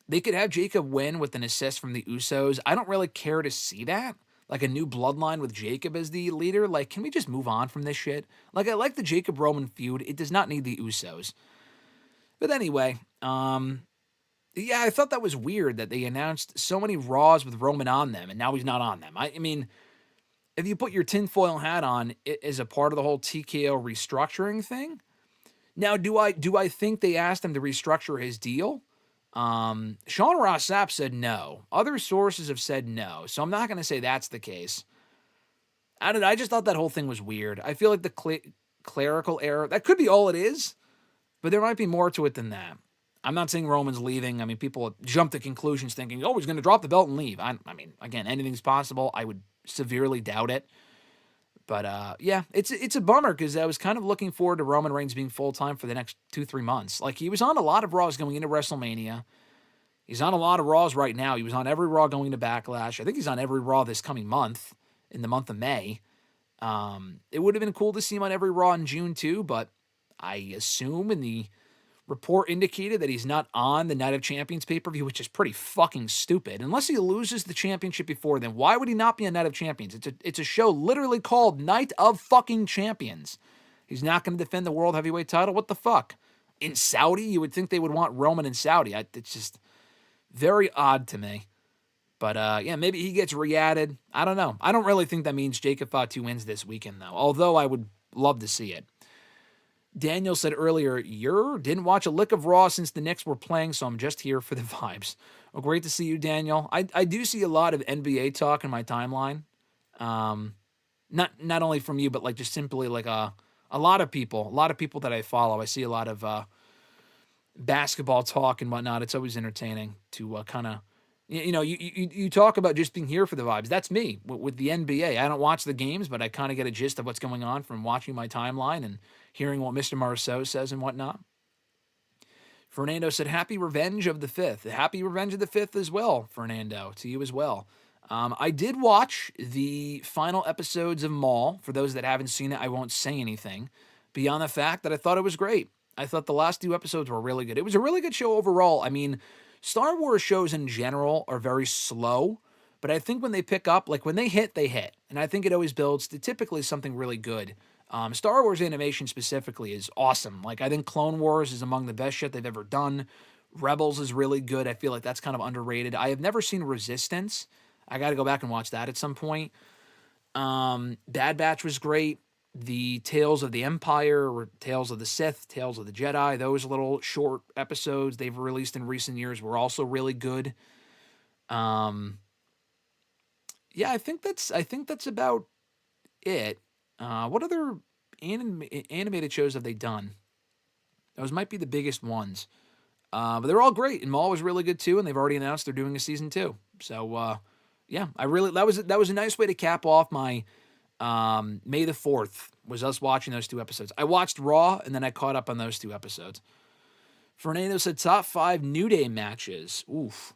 S1: they could have Jacob win with an assist from the Usos. I don't really care to see that. Like a new bloodline with Jacob as the leader. Like, can we just move on from this shit? Like, I like the Jacob-Roman feud. It does not need the Usos. But anyway, yeah, I thought that was weird that they announced so many Raws with Roman on them, and now he's not on them. I mean, if you put your tinfoil hat on as a part of the whole TKO restructuring thing, now do I think they asked him to restructure his deal? Sean Ross Sapp said no. Other sources have said no, so I'm not going to say that's the case. I just thought that whole thing was weird. I feel like the clerical error, that could be all it is, but there might be more to it than that. I'm not saying Roman's leaving. I mean, people jump to conclusions thinking, oh, he's going to drop the belt and leave. I mean, again, anything's possible. I would severely doubt it. But yeah, it's a bummer because I was kind of looking forward to Roman Reigns being full-time for the next 2-3 months. Like, he was on a lot of Raws going into WrestleMania. He's on a lot of Raws right now. He was on every Raw going to Backlash. I think he's on every Raw this coming month, in the month of May. It would have been cool to see him on every Raw in June too, but I assume in the report indicated that he's not on the Night of Champions pay-per-view, which is pretty fucking stupid. Unless he loses the championship before then, why would he not be on Night of Champions? It's a show literally called Night of fucking Champions. He's not going to defend the World Heavyweight title? What the fuck? In Saudi? You would think they would want Roman in Saudi. It's just very odd to me. But yeah, maybe he gets re-added. I don't know. I don't really think that means Jacob Fatu wins this weekend, though, although I would love to see it. Daniel said earlier, you didn't watch a lick of Raw since the Knicks were playing, so I'm just here for the vibes. Well, great to see you, Daniel. I do see a lot of NBA talk in my timeline. Not only from you, but like just simply like a lot of people that I follow. I see a lot of basketball talk and whatnot. It's always entertaining to kind of, you talk about just being here for the vibes. That's me with the NBA. I don't watch the games, but I kind of get a gist of what's going on from watching my timeline and hearing what Mr. Marceau says and whatnot. Fernando said, happy Revenge of the 5th. Happy Revenge of the 5th as well, Fernando, to you as well. I did watch the final episodes of Maul. For those that haven't seen it, I won't say anything beyond the fact that I thought it was great. I thought the last 2 episodes were really good. It was a really good show overall. I mean, Star Wars shows in general are very slow, but I think when they pick up, like when they hit, they hit. And I think it always builds to typically something really good. Star Wars animation specifically is awesome. Like, I think Clone Wars is among the best shit they've ever done. Rebels is really good. I feel like that's kind of underrated. I have never seen Resistance. I got to go back and watch that at some point. Bad Batch was great. The Tales of the Empire, or Tales of the Sith, Tales of the Jedi, those little short episodes they've released in recent years were also really good. Yeah, I think that's about it. What other animated shows have they done? Those might be the biggest ones. But they're all great, and Maul was really good too, and they've already announced they're doing a season 2. So yeah, that was a nice way to cap off my May the 4th was us watching those 2 episodes. I watched Raw, and then I caught up on those 2 episodes. Fernando said top 5 New Day matches. Oof.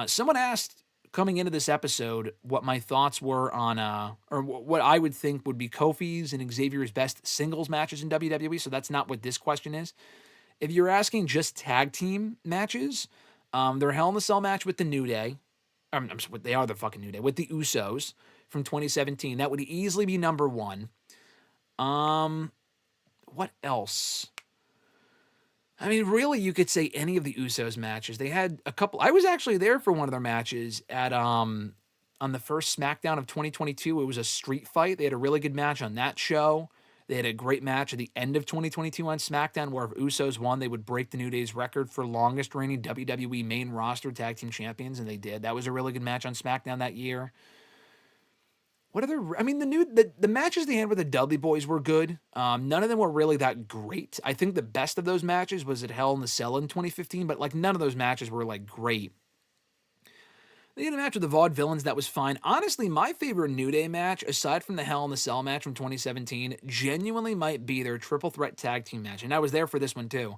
S1: Someone asked coming into this episode what my thoughts were on, or what I would think would be Kofi's and Xavier's best singles matches in WWE, so that's not what this question is. If you're asking just tag team matches, their Hell in a Cell match with the New Day, they are the fucking New Day, with the Usos from 2017. That would easily be number 1. What else? I mean, really, you could say any of the Usos matches. They had a couple. I was actually there for one of their matches at on the first SmackDown of 2022. It was a street fight. They had a really good match on that show. They had a great match at the end of 2022 on SmackDown, where if Usos won, they would break the New Day's record for longest reigning WWE main roster tag team champions, and they did. That was a really good match on SmackDown that year. What other? I mean, the matches they had with the Dudley Boys were good. None of them were really that great. I think the best of those matches was at Hell in the Cell in 2015, but like none of those matches were like great. They had a match with the Vaudevillains that was fine. Honestly, my favorite New Day match, aside from the Hell in the Cell match from 2017, genuinely might be their triple threat tag team match, and I was there for this one too,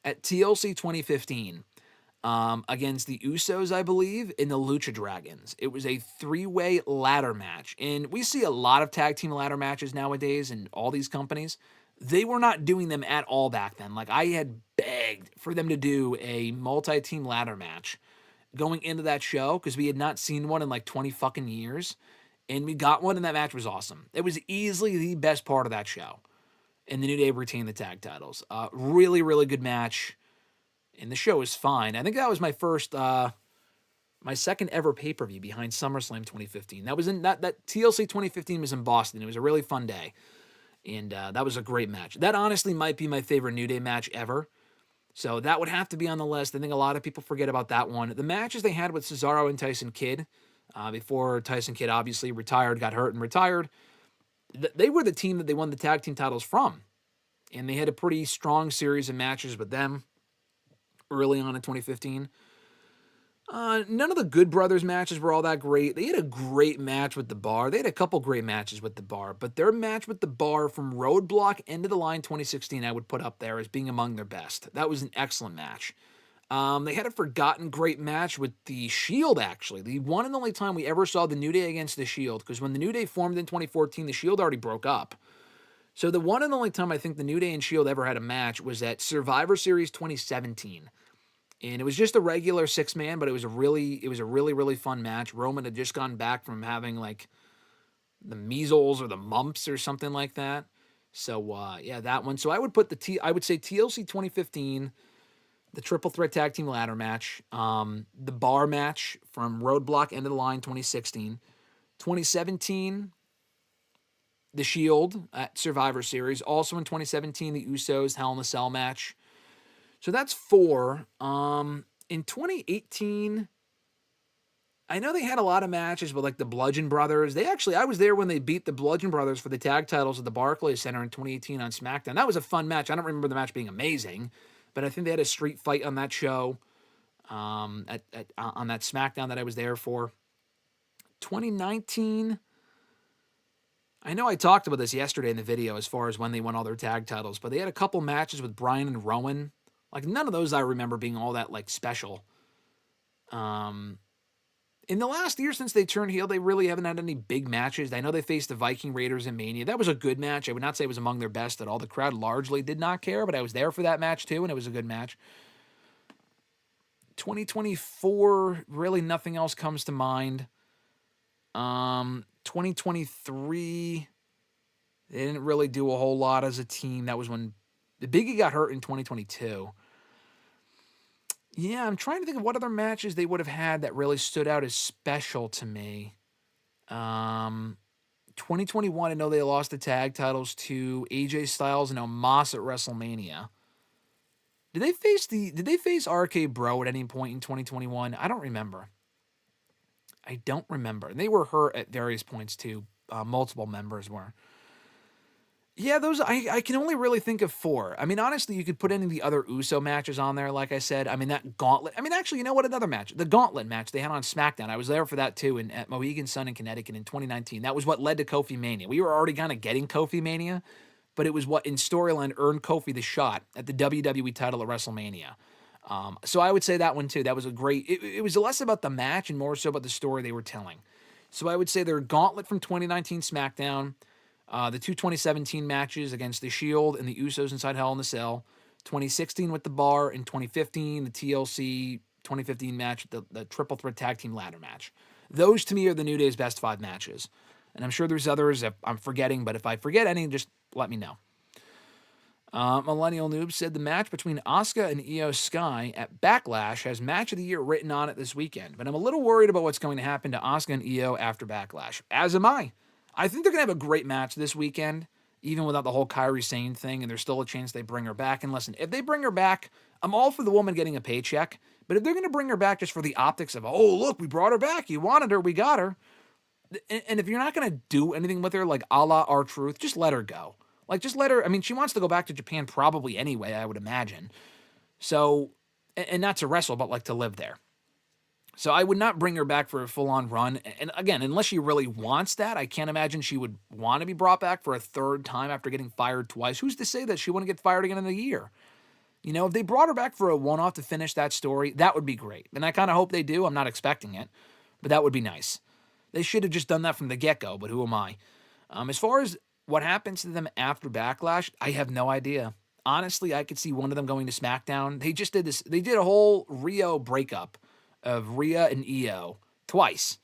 S1: at TLC 2015. Against the Usos, I believe, in the Lucha Dragons. It was a 3-way ladder match. And we see a lot of tag team ladder matches nowadays in all these companies. They were not doing them at all back then. Like, I had begged for them to do a multi-team ladder match going into that show because we had not seen one in like 20 fucking years. And we got one, and that match was awesome. It was easily the best part of that show. And the New Day retained the tag titles. Really, really good match. And the show is fine. I think that was my my second ever pay-per-view behind SummerSlam 2015. That was in that TLC 2015 was in Boston. It was a really fun day, and that was a great match. That honestly might be my favorite New Day match ever. So that would have to be on the list. I think a lot of people forget about that one. The matches they had with Cesaro and Tyson Kidd, before Tyson Kidd obviously retired, got hurt and retired, they were the team that they won the tag team titles from. And they had a pretty strong series of matches with them early on in 2015. None of the Good Brothers matches were all that great. They had a great match with The Bar. They had a couple great matches with The Bar, but their match with The Bar from Roadblock End of the Line 2016, I would put up there as being among their best. That was an excellent match. They had a forgotten great match with The Shield, actually. The one and only time we ever saw the New Day against The Shield, because when the New Day formed in 2014, The Shield already broke up. So the one and only time I think the New Day and Shield ever had a match was at Survivor Series 2017. And it was just a regular 6-man, but it was a really fun match. Roman had just gone back from having like the measles or the mumps or something like that. So yeah, that one. So I would put I would say TLC 2015, the Triple Threat Tag Team Ladder match, the Bar match from Roadblock End of the Line 2016, 2017, the Shield at Survivor Series, also in 2017, the Usos Hell in a Cell match. So that's 4. In 2018, I know they had a lot of matches with like the Bludgeon Brothers. I was there when they beat the Bludgeon Brothers for the tag titles at the Barclays Center in 2018 on SmackDown. That was a fun match. I don't remember the match being amazing, but I think they had a street fight on that show, on that SmackDown that I was there for. 2019, I know I talked about this yesterday in the video as far as when they won all their tag titles, but they had a couple matches with Bryan and Rowan. Like, none of those I remember being all that, like, special. In the last year since they turned heel, they really haven't had any big matches. I know they faced the Viking Raiders in Mania. That was a good match. I would not say it was among their best at all. The crowd largely did not care, but I was there for that match, too, and it was a good match. 2024, really nothing else comes to mind. 2023, they didn't really do a whole lot as a team. That was when the Biggie got hurt in 2022. Yeah, I'm trying to think of what other matches they would have had that really stood out as special to me. 2021, I know they lost the tag titles to AJ Styles and Omos at WrestleMania. Did they face RK Bro at any point in 2021? I don't remember. And they were hurt at various points too. Multiple members were. Yeah, those I can only really think of 4. I mean, honestly, you could put any of the other Uso matches on there, like I said. I mean, that Gauntlet. I mean, actually, you know what? Another match. The Gauntlet match they had on SmackDown. I was there for that, too, at Mohegan Sun in Connecticut in 2019. That was what led to Kofi Mania. We were already kind of getting Kofi Mania, but it was what, in storyline, earned Kofi the shot at the WWE title at WrestleMania. So I would say that one, too. That was a great... It was less about the match and more so about the story they were telling. So I would say their Gauntlet from 2019 SmackDown... the two 2017 matches against The Shield and the Usos inside Hell in a Cell. 2016 with The Bar. And 2015, the TLC 2015 match, the Triple Threat Tag Team Ladder match. Those, to me, are the New Day's best 5 matches. And I'm sure there's others if I'm forgetting, but if I forget any, just let me know. Millennial Noob said the match between Asuka and Io Sky at Backlash has Match of the Year written on it this weekend. But I'm a little worried about what's going to happen to Asuka and Io after Backlash. As am I. I think they're going to have a great match this weekend, even without the whole Kairi Sane thing, and there's still a chance they bring her back. And listen, if they bring her back, I'm all for the woman getting a paycheck, but if they're going to bring her back just for the optics of, oh, look, we brought her back, you wanted her, we got her, and if you're not going to do anything with her, like a la R-Truth, just let her go. Like, just let her, I mean, she wants to go back to Japan probably anyway, I would imagine. So, and not to wrestle, but like to live there. So I would not bring her back for a full-on run. And again, unless she really wants that, I can't imagine she would want to be brought back for a 3rd time after getting fired twice. Who's to say that she wouldn't get fired again in a year? You know, if they brought her back for a one-off to finish that story, that would be great. And I kind of hope they do. I'm not expecting it, but that would be nice. They should have just done that from the get-go, but who am I? As far as what happens to them after Backlash, I have no idea. Honestly, I could see one of them going to SmackDown. They just did this. They did a whole Rio breakup of Rhea and Io twice.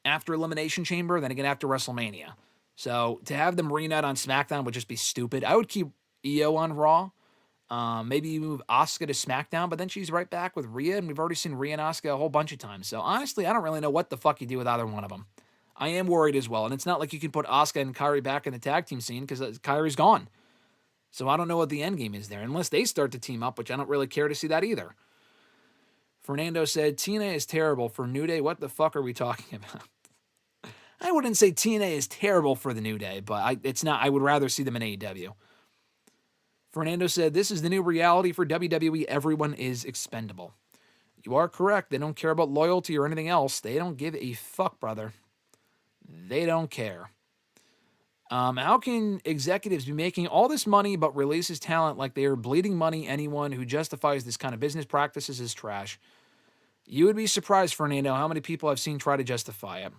S1: After Elimination Chamber, then again after WrestleMania. So to have them reunite on SmackDown would just be stupid. I would keep Io on Raw. Maybe you move Asuka to SmackDown, but then she's right back with Rhea, and we've already seen Rhea and Asuka a whole bunch of times. So honestly, I don't really know what the fuck you do with either one of them. I am worried as well, and it's not like you can put Asuka and Kairi back in the tag team scene because Kairi's gone. So I don't know what the end game is there, unless they start to team up, which I don't really care to see that either. Fernando said, TNA is terrible. For New Day, what the fuck are we talking about? I wouldn't say TNA is terrible for the New Day, but it's not. I would rather see them in AEW. Fernando said, this is the new reality for WWE. Everyone is expendable. You are correct. They don't care about loyalty or anything else. They don't give a fuck, brother. They don't care. How can executives be making all this money but releases talent like they are bleeding money? Anyone who justifies this kind of business practices is trash. You would be surprised, Fernando, how many people I've seen try to justify it.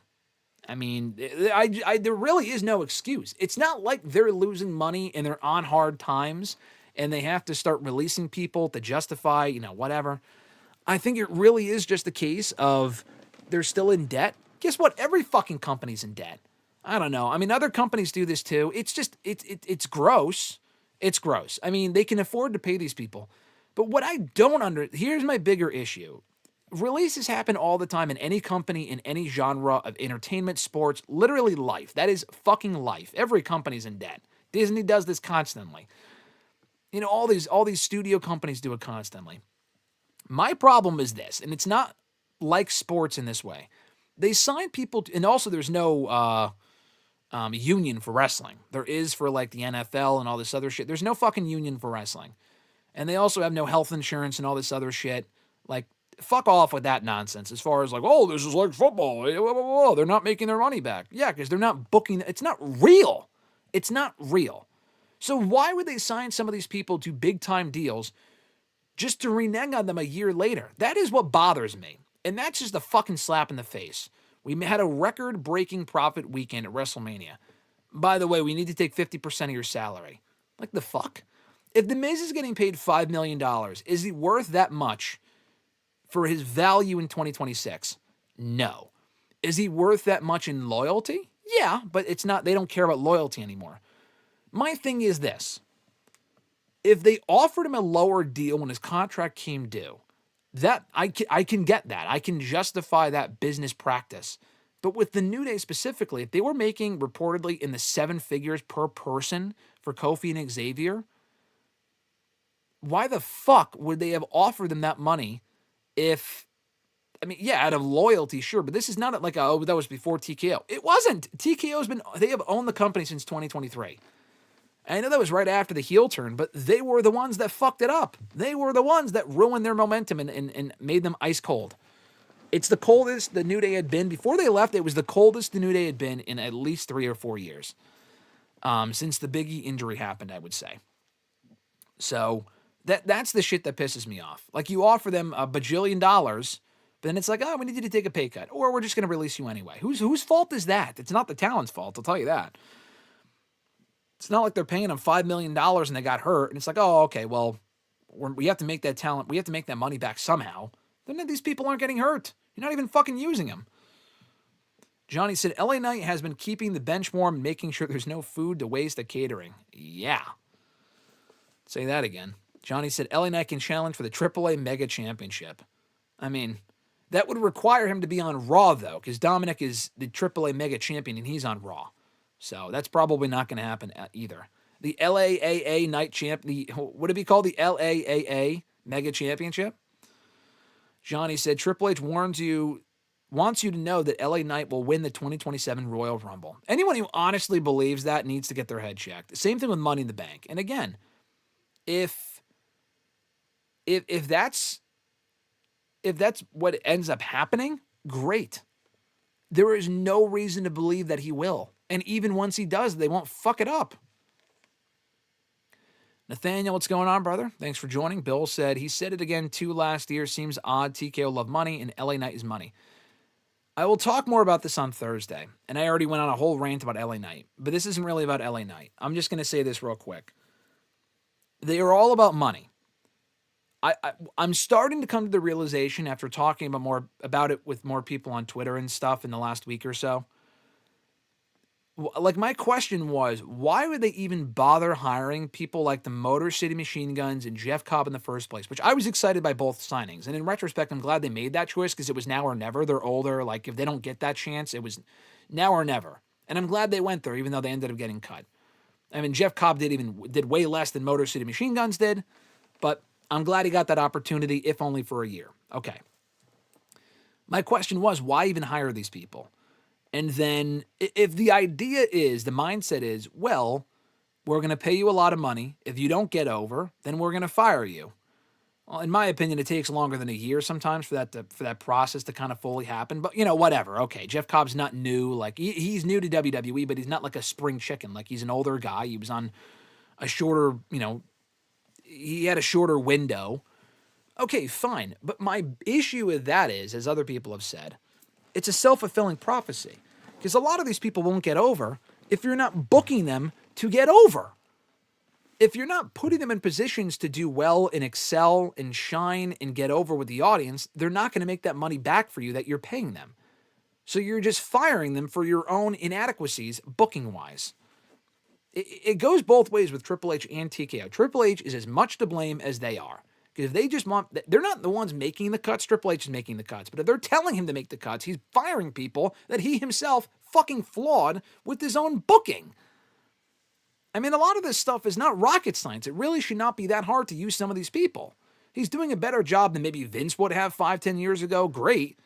S1: I mean, there really is no excuse. It's not like they're losing money and they're on hard times and they have to start releasing people to justify, whatever. I think it really is just a case of they're still in debt. Guess what? Every fucking company's in debt. I don't know. I mean, other companies do this too. It's just, it's gross. It's gross. I mean, they can afford to pay these people. But what I don't here's my bigger issue. Releases happen all the time in any company, in any genre of entertainment, sports, literally life. That is fucking life. Every company's in debt. Disney does this constantly. All these studio companies do it constantly. My problem is this, and it's not like sports in this way. They sign people, and also there's no union for wrestling. There is for like the NFL and all this other shit. There's no fucking union for wrestling. And they also have no health insurance and all this other shit. Like, fuck off with that nonsense as far as like, oh, this is like football. They're not making their money back. Yeah, because they're not booking. It's not real. It's not real. So why would they sign some of these people to big-time deals just to renege on them a year later? That is what bothers me. And that's just a fucking slap in the face. We had a record-breaking profit weekend at WrestleMania. By the way, we need to take 50% of your salary. Like the fuck? If The Miz is getting paid $5 million, is he worth that much for his value in 2026? No. Is he worth that much in loyalty? Yeah, but it's not. They don't care about loyalty anymore. My thing is this. If they offered him a lower deal when his contract came due, that I can get that. I can justify that business practice. But with the New Day specifically, if they were making reportedly in the 7 figures per person for Kofi and Xavier, why the fuck would they have offered them that money if, out of loyalty, sure, but this is not like, that was before TKO. It wasn't. They have owned the company since 2023. I know that was right after the heel turn, but they were the ones that fucked it up. They were the ones that ruined their momentum and made them ice cold. It's the coldest the New Day had been. Before they left, it was the coldest the New Day had been in at least 3 or 4 years. Since the Big E injury happened, I would say. So that's the shit that pisses me off. Like, you offer them $1 bajillion, but then it's like, oh, we need you to take a pay cut, or we're just going to release you anyway. Whose fault is that? It's not the talent's fault, I'll tell you that. It's not like they're paying them $5 million and they got hurt, and it's like, oh, okay, well, we have to make that talent, we have to make that money back somehow. Then these people aren't getting hurt. You're not even fucking using them. Johnny said, LA Knight has been keeping the bench warm, making sure there's no food to waste at catering. Yeah. Say that again. Johnny said, LA Knight can challenge for the AAA Mega Championship. I mean, that would require him to be on Raw, though, because Dominic is the AAA Mega Champion and he's on Raw. So that's probably not going to happen either. The LAAA Night Champ, would it be called the LAAA Mega Championship? Johnny said, Triple H wants you to know that LA Knight will win the 2027 Royal Rumble. Anyone who honestly believes that needs to get their head checked. Same thing with Money in the Bank. And again, if that's what ends up happening, great. There is no reason to believe that he will. And even once he does, they won't fuck it up. Nathaniel, what's going on, brother? Thanks for joining. Bill said, he said it again too last year. Seems odd. TKO love money and LA Knight is money. I will talk more about this on Thursday. And I already went on a whole rant about LA Knight. But this isn't really about LA Knight. I'm just going to say this real quick. They are all about money. I'm starting to come to the realization after talking about it with more people on Twitter and stuff in the last week or so. Like, my question was, why would they even bother hiring people like the Motor City Machine Guns and Jeff Cobb in the first place? Which I was excited by both signings. And in retrospect, I'm glad they made that choice because it was now or never. They're older. Like, if they don't get that chance, it was now or never. And I'm glad they went there, even though they ended up getting cut. I mean, Jeff Cobb did way less than Motor City Machine Guns did, but I'm glad he got that opportunity, if only for a year. Okay. My question was, why even hire these people? And then if the idea is, the mindset is, well, we're going to pay you a lot of money. If you don't get over, then we're going to fire you. Well, in my opinion, it takes longer than a year sometimes for that process to kind of fully happen. But, whatever. Okay, Jeff Cobb's not new. Like, he's new to WWE, but he's not like a spring chicken. Like, he's an older guy. He was on a shorter, he had a shorter window. Okay, fine. But my issue with that is, as other people have said, it's a self-fulfilling prophecy. Because a lot of these people won't get over if you're not booking them to get over. If you're not putting them in positions to do well and excel and shine and get over with the audience, they're not going to make that money back for you that you're paying them. So you're just firing them for your own inadequacies booking-wise. It goes both ways with Triple H and TKO. Triple H is as much to blame as they are. Because if they just want, they're not the ones making the cuts, Triple H is making the cuts. But if they're telling him to make the cuts, he's firing people that he himself fucking flawed with his own booking. I mean, a lot of this stuff is not rocket science. It really should not be that hard to use some of these people. He's doing a better job than maybe Vince would have 5-10 years ago. Great.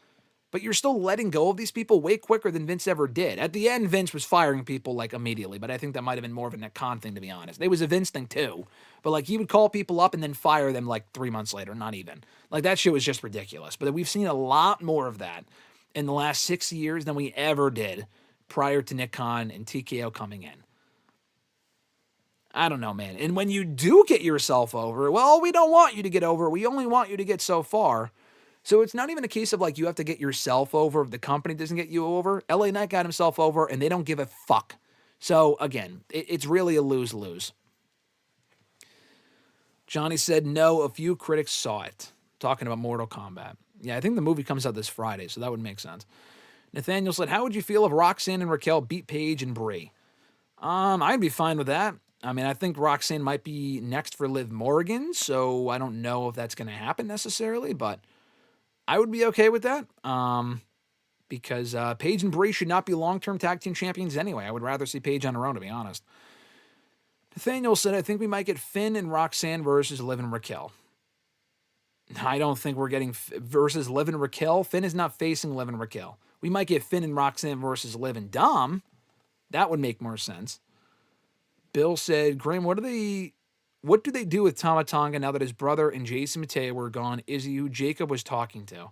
S1: But you're still letting go of these people way quicker than Vince ever did. At the end, Vince was firing people like immediately, but I think that might have been more of a Nick Khan thing, to be honest. It was a Vince thing too. But like, he would call people up and then fire them like 3 months later, not even. Like, that shit was just ridiculous. But we've seen a lot more of that in the last 6 years than we ever did prior to Nick Khan and TKO coming in. I don't know, man. And when you do get yourself over, well, we don't want you to get over. We only want you to get so far. So it's not even a case of like you have to get yourself over if the company doesn't get you over. LA Knight got himself over, and they don't give a fuck. So, again, it's really a lose-lose. Johnny said, no, a few critics saw it. Talking about Mortal Kombat. Yeah, I think the movie comes out this Friday, so that would make sense. Nathaniel said, how would you feel if Roxanne and Raquel beat Paige and Brie? I'd be fine with that. I mean, I think Roxanne might be next for Liv Morgan, so I don't know if that's going to happen necessarily, but I would be okay with that. Because Paige and Brie should not be long-term tag team champions anyway. I would rather see Paige on her own, to be honest. Nathaniel said, I think we might get Finn and Roxanne versus Liv and Raquel. I don't think we're getting versus Liv and Raquel. Finn is not facing Liv and Raquel. We might get Finn and Roxanne versus Liv and Dom. That would make more sense. Bill said, Graham, what do they do with Tama Tonga now that his brother and Jason Mateo were gone? Is he who Jacob was talking to?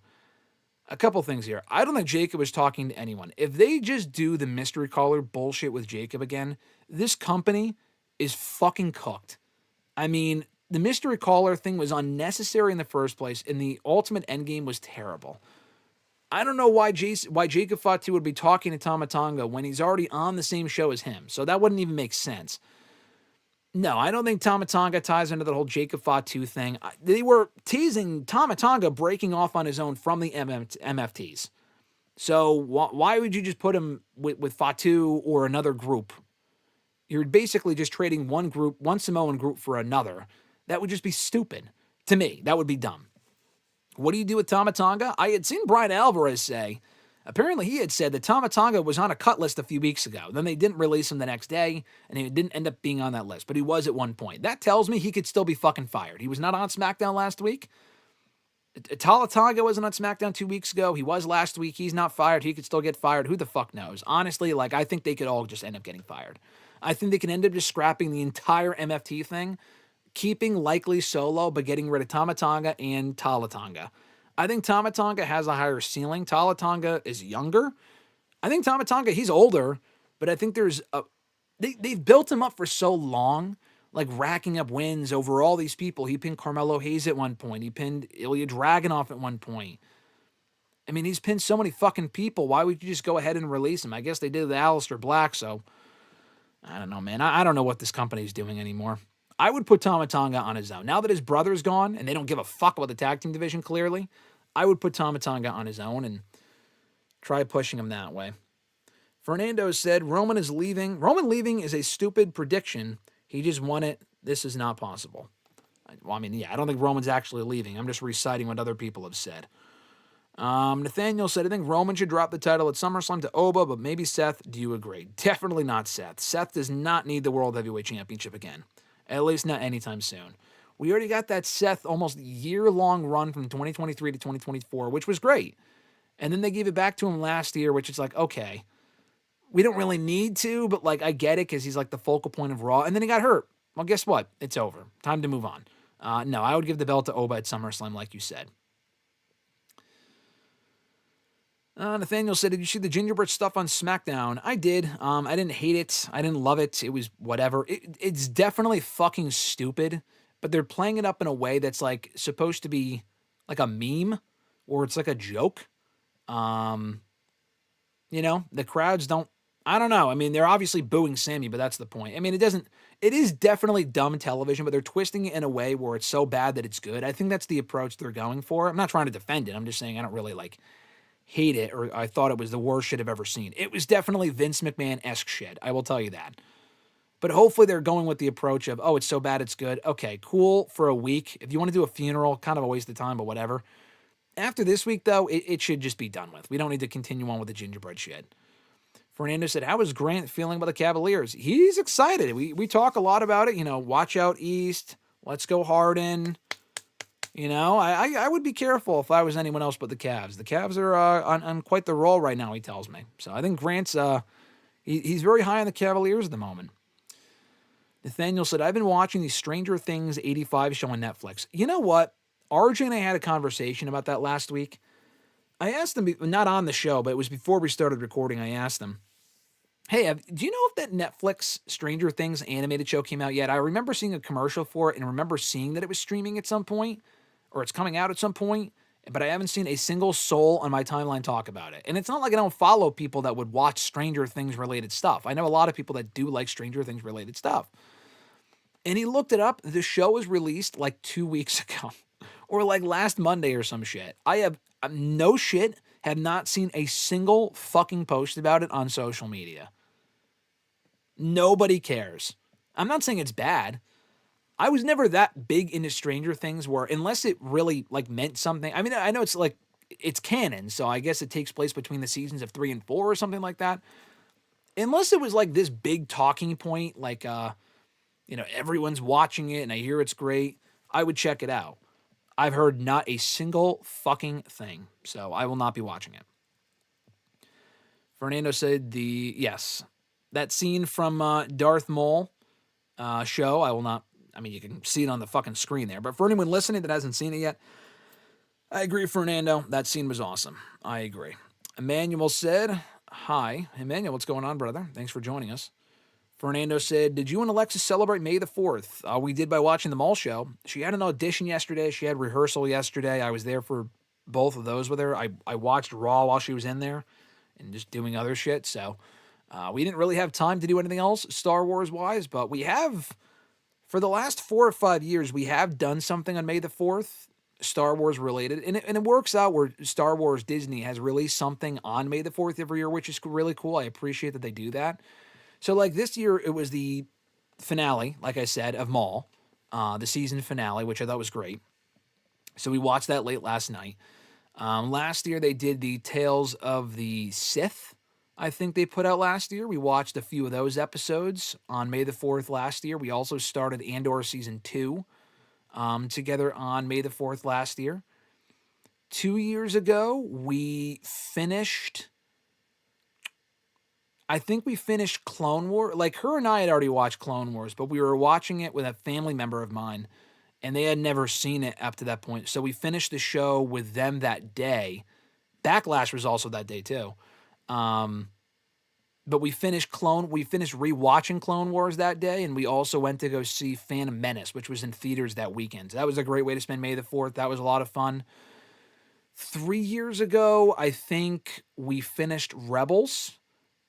S1: A couple things here. I don't think Jacob was talking to anyone. If they just do the mystery caller bullshit with Jacob again, this company is fucking cooked. I mean, the mystery caller thing was unnecessary in the first place, and the ultimate endgame was terrible. I don't know why Jacob Fatu would be talking to Tama Tonga when he's already on the same show as him. So that wouldn't even make sense. No, I don't think Tama Tonga ties into the whole Jacob Fatu thing. They were teasing Tama Tonga breaking off on his own from the MFTs. So why would you just put him with Fatu or another group? You're basically just trading one Samoan group for another. That would just be stupid. To me, that would be dumb. What do you do with Tama Tonga? I had seen Brian Alvarez say, apparently he had said that Tama Tonga was on a cut list a few weeks ago. Then they didn't release him the next day, and he didn't end up being on that list. But he was at one point. That tells me he could still be fucking fired. He was not on SmackDown last week. Tama Tonga wasn't on SmackDown 2 weeks ago. He was last week. He's not fired. He could still get fired. Who the fuck knows? Honestly, I think they could all just end up getting fired. I think they can end up just scrapping the entire MFT thing, keeping likely Solo, but getting rid of Tama Tonga and Tala Tonga. I think Tama Tonga has a higher ceiling. Tala Tonga is younger. I think Tama Tonga, he's older, but I think they've built him up for so long, racking up wins over all these people. He pinned Carmelo Hayes at one point. He pinned Ilya Dragunov at one point. I mean, he's pinned so many fucking people. Why would you just go ahead and release him? I guess they did with Aleister Black, so I don't know, man. I don't know what this company's doing anymore. I would put Tama Tonga on his own. Now that his brother's gone and they don't give a fuck about the tag team division, clearly, I would put Tama Tonga on his own and try pushing him that way. Fernando said, Roman is leaving. Roman leaving is a stupid prediction. He just won it. This is not possible. Well, I mean, yeah, I don't think Roman's actually leaving. I'm just reciting what other people have said. Nathaniel said, I think Roman should drop the title at SummerSlam to Oba, but maybe Seth. Do you agree? Definitely not Seth. Seth does not need the World Heavyweight Championship again. At least not anytime soon. We already got that Seth almost year-long run from 2023 to 2024, which was great. And then they gave it back to him last year, which is like, okay, we don't really need to, but like I get it because he's like the focal point of Raw. And then he got hurt. Well, guess what? It's over. Time to move on. No, I would give the belt to Oba at SummerSlam, like you said. Nathaniel said, did you see the gingerbread stuff on SmackDown? I did. I didn't hate it. I didn't love it. It was whatever. It's definitely fucking stupid, but they're playing it up in a way that's like supposed to be like a meme or it's like a joke. The crowds don't, I don't know. I mean, they're obviously booing Sammy, but that's the point. I mean, it is definitely dumb television, but they're twisting it in a way where it's so bad that it's good. I think that's the approach they're going for. I'm not trying to defend it. I'm just saying I don't really hate it, or I thought it was the worst shit I've ever seen. It was definitely Vince McMahon-esque shit. I will tell you that. But hopefully they're going with the approach of, oh, it's so bad it's good. Okay, cool for a week. If you want to do a funeral, kind of a waste of time, but whatever. After this week, though, it should just be done with. We don't need to continue on with the gingerbread shit. Fernando said, how is Grant feeling about the Cavaliers? He's excited. We talk a lot about it. Watch out East. Let's go Harden. I would be careful if I was anyone else but the Cavs. The Cavs are on quite the roll right now, he tells me. So I think Grant's he's very high on the Cavaliers at the moment. Nathaniel said, I've been watching the Stranger Things 85 show on Netflix. You know what? RJ and I had a conversation about that last week. I asked him, not on the show, but it was before we started recording, I asked him, hey, do you know if that Netflix Stranger Things animated show came out yet? I remember seeing a commercial for it and remember seeing that it was streaming at some point. Or it's coming out at some point, but I haven't seen a single soul on my timeline talk about it. And it's not like I don't follow people that would watch Stranger Things related stuff. I know a lot of people that do like Stranger Things related stuff. And he looked it up. The show was released like 2 weeks ago or like last Monday or some shit. I have no shit, have not seen a single fucking post about it on social media. Nobody cares. I'm not saying it's bad. I was never that big into Stranger Things where, unless it really meant something. I mean, I know it's canon, so I guess it takes place between the seasons of 3 and 4 or something like that. Unless it was this big talking point, everyone's watching it and I hear it's great, I would check it out. I've heard not a single fucking thing, so I will not be watching it. Fernando said that scene from Darth Maul show, I will not. I mean, you can see it on the fucking screen there. But for anyone listening that hasn't seen it yet, I agree, Fernando. That scene was awesome. I agree. Emmanuel said, hi. Emmanuel, what's going on, brother? Thanks for joining us. Fernando said, did you and Alexis celebrate May the 4th? We did by watching the Mall show. She had an audition yesterday. She had rehearsal yesterday. I was there for both of those with her. I watched Raw while she was in there and just doing other shit. So we didn't really have time to do anything else Star Wars-wise, but we have... For the last 4 or 5 years, we have done something on May the 4th, Star Wars related, and it works out where Star Wars Disney has released something on May the 4th every year, which is really cool. I appreciate that they do that. So this year, it was the finale, like I said, of Maul, the season finale, which I thought was great. So we watched that late last night. Last year, they did the Tales of the Sith, I think they put out last year. We watched a few of those episodes on May the 4th last year. We also started Andor Season 2 together on May the 4th last year. 2 years ago, we finished... I think we finished Clone Wars. Her and I had already watched Clone Wars, but we were watching it with a family member of mine, and they had never seen it up to that point. So we finished the show with them that day. Backlash was also that day, too. But we finished rewatching Clone Wars that day, and we also went to go see Phantom Menace, which was in theaters that weekend. So that was a great way to spend May the 4th. That was a lot of fun. 3 years ago, I think we finished Rebels,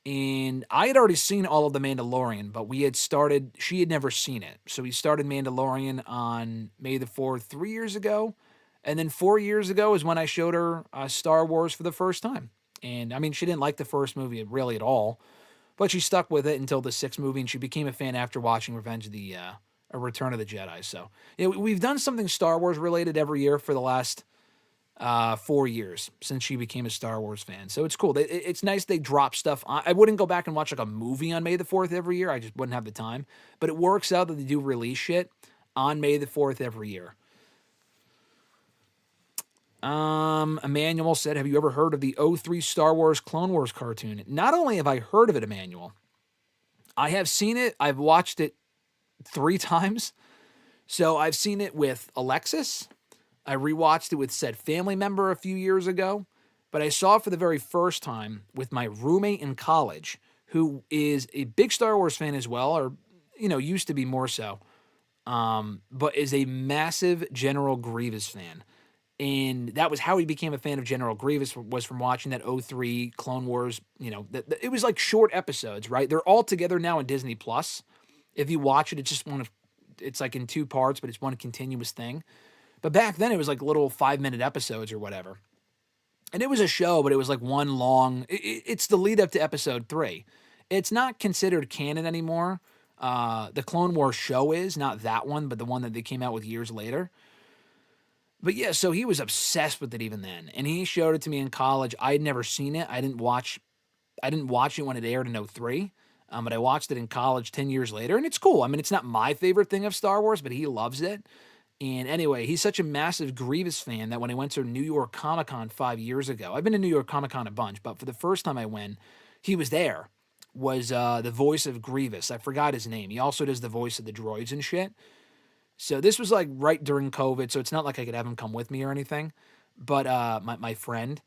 S1: and I had already seen all of The Mandalorian, but she had never seen it. So we started Mandalorian on May the 4th 3 years ago, and then 4 years ago is when I showed her Star Wars for the first time. And, I mean, she didn't like the first movie really at all, but she stuck with it until the 6th movie, and she became a fan after watching Return of the Jedi. So, we've done something Star Wars related every year for the last 4 years since she became a Star Wars fan. So it's cool. It's nice they drop stuff. I wouldn't go back and watch like a movie on May the 4th every year. I just wouldn't have the time. But it works out that they do release shit on May the 4th every year. Emmanuel said, have you ever heard of the 03 Star Wars Clone Wars cartoon? Not only have I heard of it, Emmanuel, I have seen it. I've watched it 3 times. So I've seen it with Alexis. I rewatched it with said family member a few years ago, but I saw it for the very first time with my roommate in college, who is a big Star Wars fan as well, or, used to be more so, but is a massive General Grievous fan. And that was how he became a fan of General Grievous, was from watching that 03 Clone Wars. It was like short episodes, right? They're all together now on Disney Plus. If you watch it, it's like in 2 parts, but it's one continuous thing. But back then, it was like little 5-minute episodes or whatever. And it was a show, but it was like one long. It's the lead up to episode 3. It's not considered canon anymore. The Clone Wars show is, not that one, but the one that they came out with years later. But yeah, so he was obsessed with it even then. And he showed it to me in college. I had never seen it. I didn't watch it when it aired in 03. But I watched it in college 10 years later, and it's cool. I mean, it's not my favorite thing of Star Wars, but he loves it. And anyway, he's such a massive Grievous fan that when I went to New York Comic-Con 5 years ago, I've been to New York Comic-Con a bunch, but for the first time I went, he was there, was the voice of Grievous. I forgot his name. He also does the voice of the droids and shit. So this was like right during COVID, so it's not like I could have him come with me or anything. But my friend,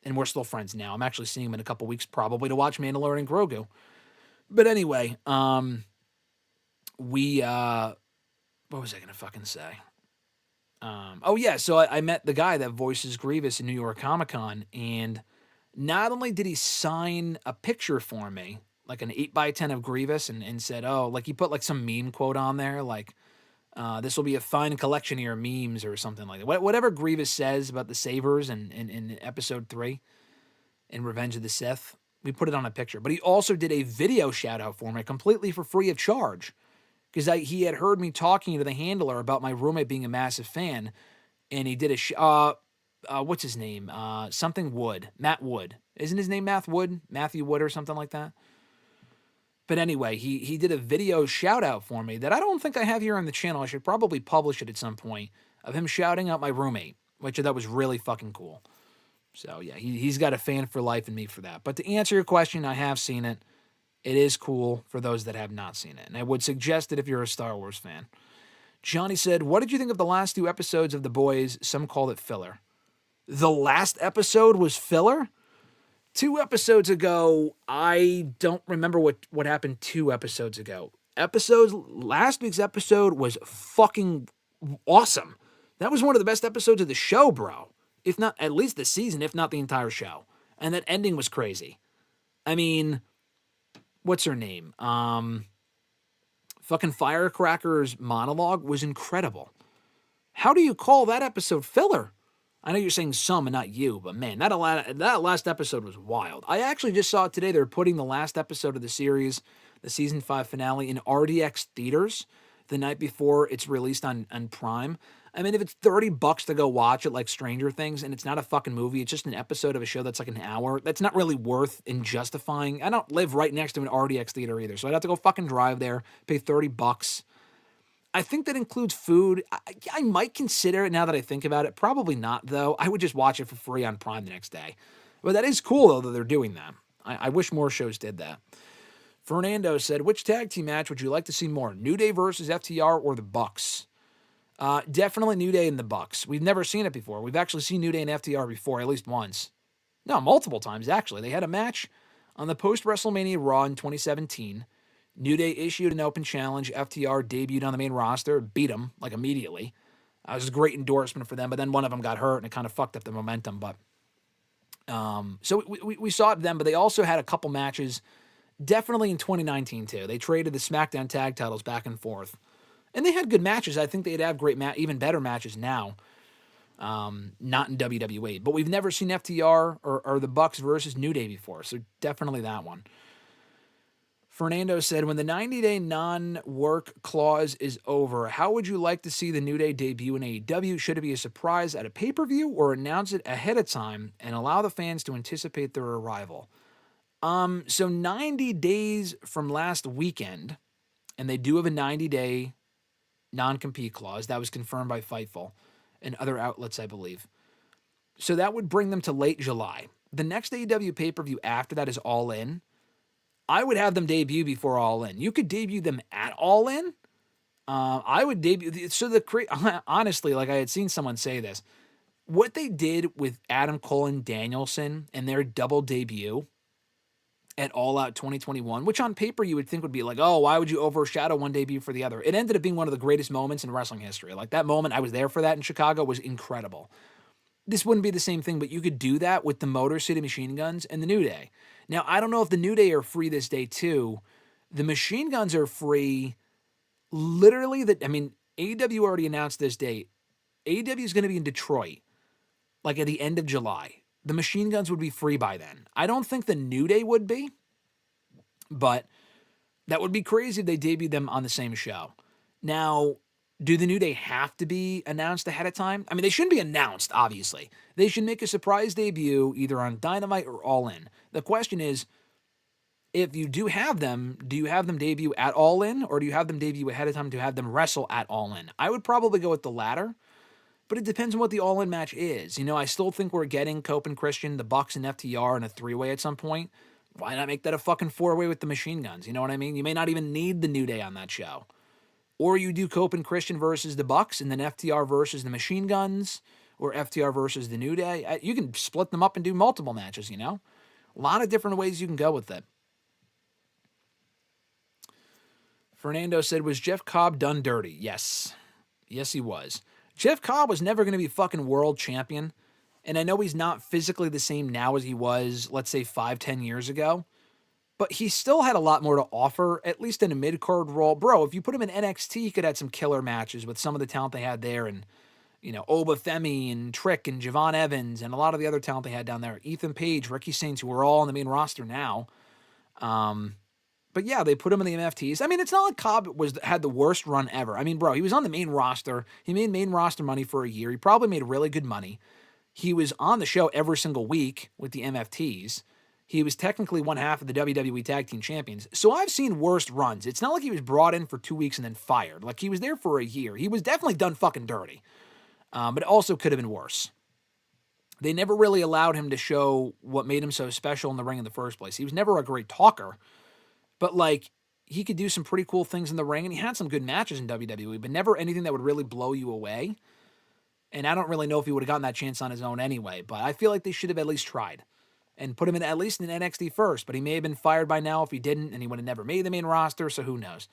S1: and we're still friends now. I'm actually seeing him in a couple weeks probably to watch Mandalorian and Grogu. But anyway, what was I going to fucking say? So I met the guy that voices Grievous in New York Comic-Con, and not only did he sign a picture for me, like an 8x10 of Grievous, and said, like he put like some meme quote on there, like, this will be a fine collection of your memes or something like that. Whatever Grievous says about the Sabers in episode 3 in Revenge of the Sith, we put it on a picture. But he also did a video shout-out for me completely for free of charge, because he had heard me talking to the handler about my roommate being a massive fan, and he did what's his name? Something Wood. Matt Wood. Isn't his name Matt Wood? Matthew Wood or something like that? But anyway, he did a video shout-out for me that I don't think I have here on the channel. I should probably publish it at some point, of him shouting out my roommate, which I thought was really fucking cool. So yeah, he's got a fan for life in me for that. But to answer your question, I have seen it. It is cool for those that have not seen it. And I would suggest it if you're a Star Wars fan. Johnny said, what did you think of the last 2 episodes of The Boys? Some called it filler. The last episode was filler? 2 episodes ago, I don't remember what happened 2 episodes ago. Last week's episode was fucking awesome. That was one of the best episodes of the show, bro. If not, at least the season, if not the entire show. And that ending was crazy. I mean, what's her name? Fucking Firecracker's monologue was incredible. How do you call that episode filler? I know you're saying some and not you, but man, that last episode was wild. I actually just saw it today. They're putting the last episode of the series, the season 5 finale, in RDX theaters the night before it's released on Prime. I mean, if it's $30 to go watch it like Stranger Things, and it's not a fucking movie, it's just an episode of a show that's like an hour, that's not really worth in justifying. I don't live right next to an RDX theater either, so I'd have to go fucking drive there, pay $30. I think that includes food. I might consider it now that I think about it. Probably not, though. I would just watch it for free on Prime the next day. But that is cool, though, that they're doing that. I wish more shows did that. Fernando said, which tag team match would you like to see more? New Day versus FTR or the Bucks? Definitely New Day and the Bucks. We've never seen it before. We've actually seen New Day and FTR before, at least once. No, multiple times, actually. They had a match on the post-WrestleMania Raw in 2017. New Day issued an open challenge. FTR debuted on the main roster, beat them, like, immediately. It was a great endorsement for them, but then one of them got hurt, and it kind of fucked up the momentum. But so we saw it then, but they also had a couple matches, definitely in 2019, too. They traded the SmackDown tag titles back and forth. And they had good matches. I think they'd have great, even better matches now. Not in WWE. But we've never seen FTR or the Bucks versus New Day before, so definitely that one. Fernando said, when the 90-day non-work clause is over, how would you like to see the New Day debut in AEW? Should it be a surprise at a pay-per-view or announce it ahead of time and allow the fans to anticipate their arrival? So 90 days from last weekend, and they do have a 90-day non-compete clause. That was confirmed by Fightful and other outlets, I believe. So that would bring them to late July. The next AEW pay-per-view after that is All In. I would have them debut before All In. You could debut them at All In. I would debut. So honestly, like I had seen someone say this, what they did with Adam Cole and Danielson and their double debut at All Out 2021, which on paper you would think would be like, oh, why would you overshadow one debut for the other? It ended up being one of the greatest moments in wrestling history. Like that moment, I was there for that in Chicago, was incredible. This wouldn't be the same thing, but you could do that with the Motor City Machine Guns and the New Day. Now, I don't know if the New Day are free this day too. The Machine Guns are free literally. AEW already announced this date. AEW is going to be in Detroit, like at the end of July. The Machine Guns would be free by then. I don't think the New Day would be, but that would be crazy if they debuted them on the same show. Now, do the New Day have to be announced ahead of time? I mean, they shouldn't be announced, obviously. They should make a surprise debut either on Dynamite or All In. The question is, if you do have them, do you have them debut at All In, or do you have them debut ahead of time to have them wrestle at All In? I would probably go with the latter, but it depends on what the All In match is. You know, I still think we're getting Cope and Christian, the Bucks and FTR in a three-way at some point. Why not make that a fucking four-way with the Machine Guns? You know what I mean? You may not even need the New Day on that show. Or you do Cope and Christian versus the Bucks, and then FTR versus the Machine Guns, or FTR versus the New Day. You can split them up and do multiple matches, you know? A lot of different ways you can go with it. Fernando said, was Jeff Cobb done dirty? Yes. Yes, he was. Jeff Cobb was never going to be fucking world champion. And I know he's not physically the same now as he was, let's say, 5-10 years ago. But he still had a lot more to offer, at least in a mid-card role. Bro, if you put him in NXT, he could have some killer matches with some of the talent they had there. And, you know, Oba Femi and Trick and Javon Evans and a lot of the other talent they had down there. Ethan Page, Ricky Saints, who are all on the main roster now. But yeah, they put him in the MFTs. I mean, it's not like Cobb had the worst run ever. I mean, bro, he was on the main roster. He made main roster money for a year. He probably made really good money. He was on the show every single week with the MFTs. He was technically one half of the WWE Tag Team Champions. So I've seen worst runs. It's not like he was brought in for 2 weeks and then fired. Like, he was there for a year. He was definitely done fucking dirty. But it also could have been worse. They never really allowed him to show what made him so special in the ring in the first place. He was never a great talker. But, like, he could do some pretty cool things in the ring, and he had some good matches in WWE, but never anything that would really blow you away. And I don't really know if he would have gotten that chance on his own anyway, but I feel like they should have at least tried and put him in at least in NXT first, but he may have been fired by now if he didn't, and he would have never made the main roster, so who knows.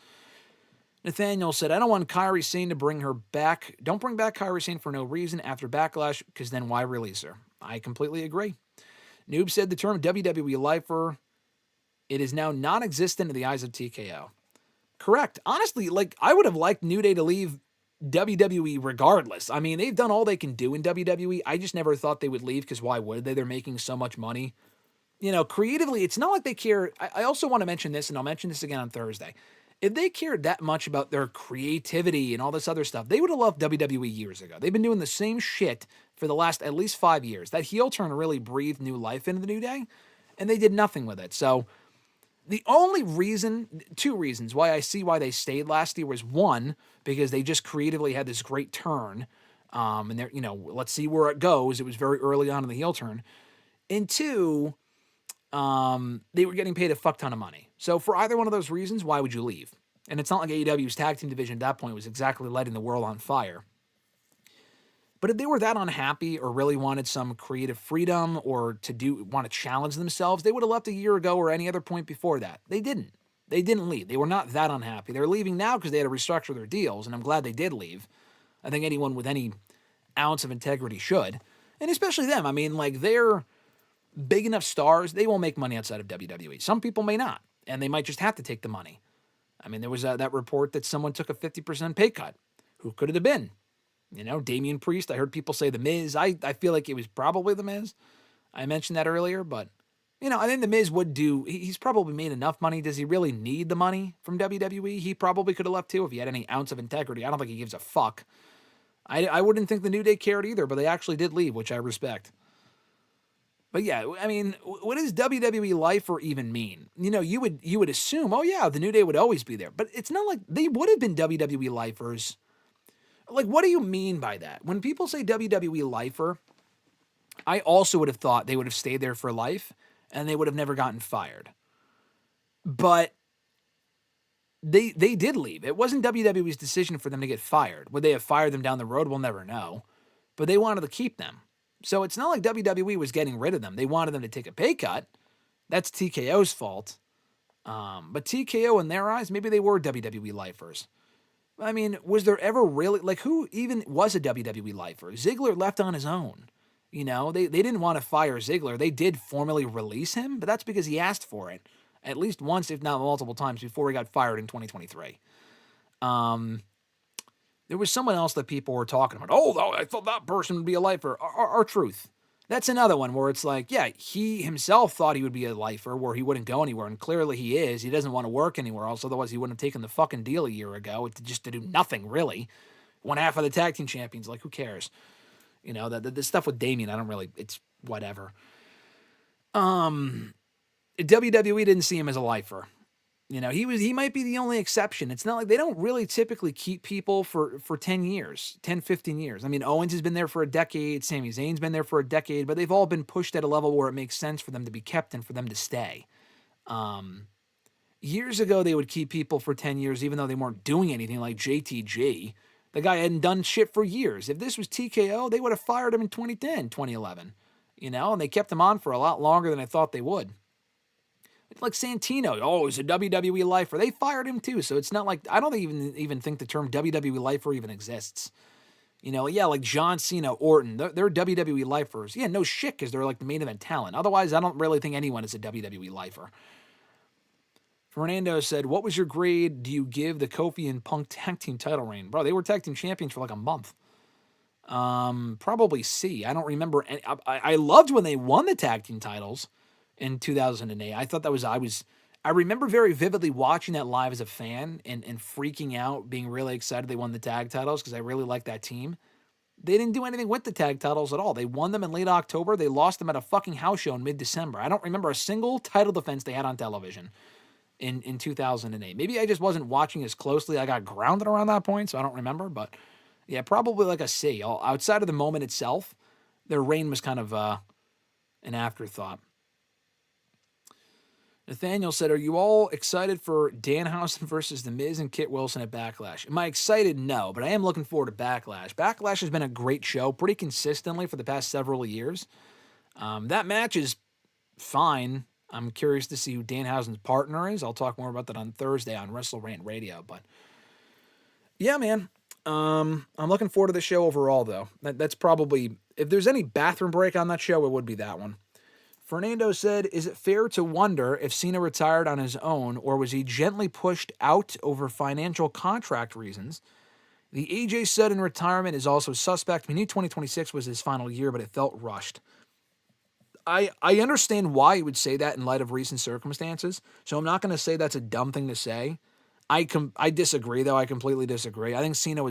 S1: Nathaniel said, I don't want Kairi Sane to bring her back. Don't bring back Kairi Sane for no reason after Backlash, because then why release her? I completely agree. Noob said the term WWE lifer, it is now non-existent in the eyes of TKO. Correct. Honestly, like, I would have liked New Day to leave WWE regardless. I mean, they've done all they can do in WWE. I just never thought they would leave, because why would they? They're making so much money. You know, creatively, it's not like they care. I also want to mention this, and I'll mention this again on Thursday. If they cared that much about their creativity and all this other stuff, they would have left WWE years ago. They've been doing the same shit for the last at least 5 years. That heel turn really breathed new life into the New Day, and they did nothing with it. So the only reason, two reasons why I see why they stayed last year was, one, because they just creatively had this great turn. And they're, you know, let's see where it goes. It was very early on in the heel turn. And two, they were getting paid a fuck ton of money. So for either one of those reasons, why would you leave? And it's not like AEW's tag team division at that point was exactly lighting the world on fire. But if they were that unhappy or really wanted some creative freedom or want to challenge themselves, they would have left a year ago or any other point before that. They didn't. They didn't leave. They were not that unhappy. They're leaving now because they had to restructure their deals, and I'm glad they did leave. I think anyone with any ounce of integrity should. And especially them. I mean, like, they're big enough stars, they won't make money outside of WWE. Some people may not, and they might just have to take the money. I mean, there was that report that someone took a 50% pay cut. Who could it have been? You know, Damian Priest. I heard people say The Miz. I feel like it was probably The Miz. I mentioned that earlier, but I think The Miz would do, he's probably made enough money. Does he really need the money from WWE? He probably could have left too if he had any ounce of integrity. I don't think he gives a fuck. I wouldn't think the New Day cared either, but they actually did leave, which I respect. But yeah, I mean, what does WWE lifer even mean? You would assume, oh yeah, the New Day would always be there. But it's not like they would have been WWE lifers. Like, what do you mean by that? When people say WWE lifer, I also would have thought they would have stayed there for life and they would have never gotten fired. But they did leave. It wasn't WWE's decision for them to get fired. Would they have fired them down the road? We'll never know. But they wanted to keep them. So it's not like WWE was getting rid of them. They wanted them to take a pay cut. That's TKO's fault. But TKO, in their eyes, maybe they were WWE lifers. I mean, was there ever really, like, who even was a WWE lifer? Ziggler left on his own. They didn't want to fire Ziggler. They did formally release him, but that's because he asked for it at least once, if not multiple times, before he got fired in 2023. There was someone else that people were talking about. Oh, I thought that person would be a lifer. R-Truth. That's another one where it's like, yeah, he himself thought he would be a lifer where he wouldn't go anywhere, and clearly he is. He doesn't want to work anywhere else, otherwise he wouldn't have taken the fucking deal a year ago just to do nothing, really. One half of the tag team champions, like, who cares? The stuff with Damien, it's whatever. WWE didn't see him as a lifer. He might be the only exception. It's not like they don't really typically keep people for 10 years, 10, 15 years. I mean, Owens has been there for a decade. Sami Zayn's been there for a decade, but they've all been pushed at a level where it makes sense for them to be kept and for them to stay. Years ago, they would keep people for 10 years, even though they weren't doing anything, like JTG. The guy hadn't done shit for years. If this was TKO, they would have fired him in 2010, 2011. And they kept him on for a lot longer than I thought they would. Like Santino, he's a WWE lifer. They fired him too, so it's not like, I don't even think the term WWE lifer even exists. Like John Cena, Orton, they're WWE lifers. Yeah, no shit, because they're like the main event talent. Otherwise, I don't really think anyone is a WWE lifer. Fernando said, what was your grade do you give the Kofi and Punk tag team title reign? Bro, they were tag team champions for like a month. Probably C. I don't remember. I loved when they won the tag team titles in 2008. I thought I remember very vividly watching that live as a fan and freaking out, being really excited they won the tag titles because I really liked that team. They didn't do anything with the tag titles at all. They won them in late October. They lost them at a fucking house show in mid-December. I don't remember a single title defense they had on television in 2008. Maybe I just wasn't watching as closely. I got grounded around that point, so I don't remember. But yeah, probably like a C. Outside of the moment itself, their reign was kind of an afterthought. Nathaniel said, are you all excited for Danhausen versus The Miz and Kit Wilson at Backlash? Am I excited? No, but I am looking forward to Backlash. Backlash has been a great show pretty consistently for the past several years. That match is fine. I'm curious to see who Danhausen's partner is. I'll talk more about that on Thursday on WrestleRant Radio. But yeah, man, I'm looking forward to the show overall, though. That's probably, if there's any bathroom break on that show, it would be that one. Fernando said, is it fair to wonder if Cena retired on his own or was he gently pushed out over financial contract reasons? The AJ Sudden retirement is also suspect. We knew 2026 was his final year, but it felt rushed. I understand why you would say that in light of recent circumstances, so I'm not going to say that's a dumb thing to say. I disagree, though. I completely disagree. I think Cena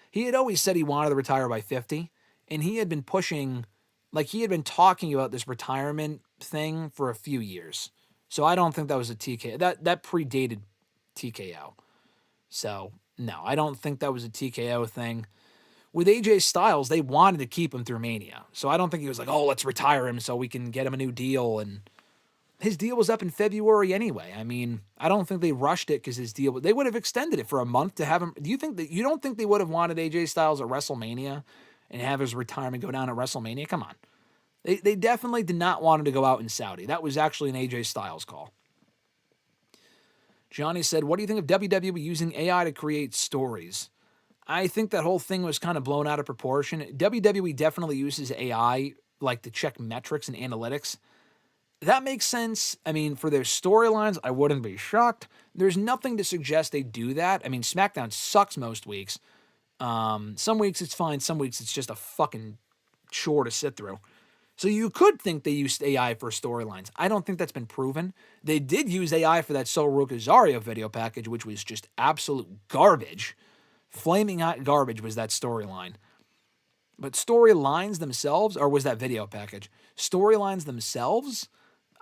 S1: he had always said he wanted to retire by 50, and he had been pushing... Like, he had been talking about this retirement thing for a few years. So I don't think that was a TKO. That predated TKO. So, no, I don't think that was a TKO thing. With AJ Styles, they wanted to keep him through Mania. So I don't think he was like, let's retire him so we can get him a new deal. And his deal was up in February anyway. I mean, I don't think they rushed it because his deal... They would have extended it for a month to have him... You don't think they would have wanted AJ Styles at WrestleMania and have his retirement go down at WrestleMania? Come on. They definitely did not want him to go out in Saudi. That was actually an AJ Styles call. Johnny said, what do you think of WWE using AI to create stories? I think that whole thing was kind of blown out of proportion. WWE definitely uses AI like to check metrics and analytics. That makes sense. I mean, for their storylines, I wouldn't be shocked. There's nothing to suggest they do that. I mean, SmackDown sucks most weeks. Some weeks it's fine. Some weeks it's just a fucking chore to sit through. So you could think they used AI for storylines. I don't think that's been proven. They did use AI for that Sol Rosario video package, which was just absolute garbage. Flaming hot garbage was that storyline. But storylines themselves, or was that video package? Storylines themselves,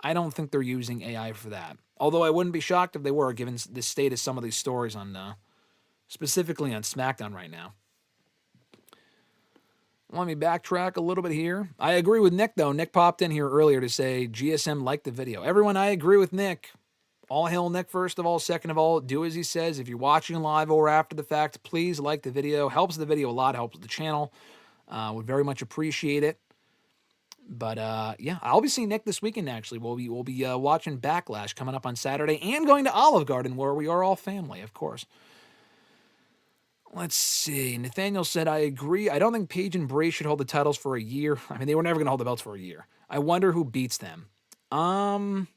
S1: I don't think they're using AI for that. Although I wouldn't be shocked if they were, given the state of some of these stories on, specifically on SmackDown right now. Let me backtrack a little bit here. I agree with Nick, though. Nick popped in here earlier to say GSM liked the video. Everyone, I agree with Nick. All hail Nick, first of all. Second of all, do as he says. If you're watching live or after the fact, please like the video. Helps the video a lot. Helps the channel. Would very much appreciate it. But yeah, I'll be seeing Nick this weekend. Actually, we'll be watching Backlash coming up on Saturday, and going to Olive Garden, where we are all family, of course. Let's see. Nathaniel said, I agree. I don't think Paige and Bray should hold the titles for a year. I mean, they were never going to hold the belts for a year. I wonder who beats them. Bayley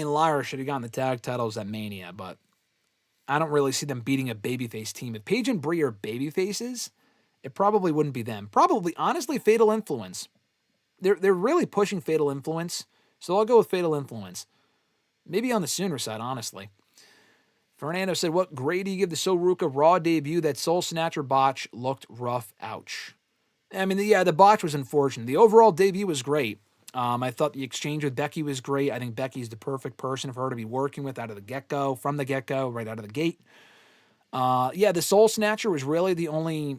S1: and Lyra should have gotten the tag titles at Mania, but I don't really see them beating a babyface team. If Paige and Bray are babyfaces, it probably wouldn't be them. Probably, honestly, Fatal Influence. They're really pushing Fatal Influence, so I'll go with Fatal Influence. Maybe on the sooner side, honestly. Fernando said, what grade do you give the Soruka Raw debut? That Soul Snatcher botch looked rough. Ouch. I mean, yeah, the botch was unfortunate. The overall debut was great. I thought the exchange with Becky was great. I think Becky's the perfect person for her to be working with out of the get-go, from the get-go, right out of the gate. Yeah, the Soul Snatcher was really the only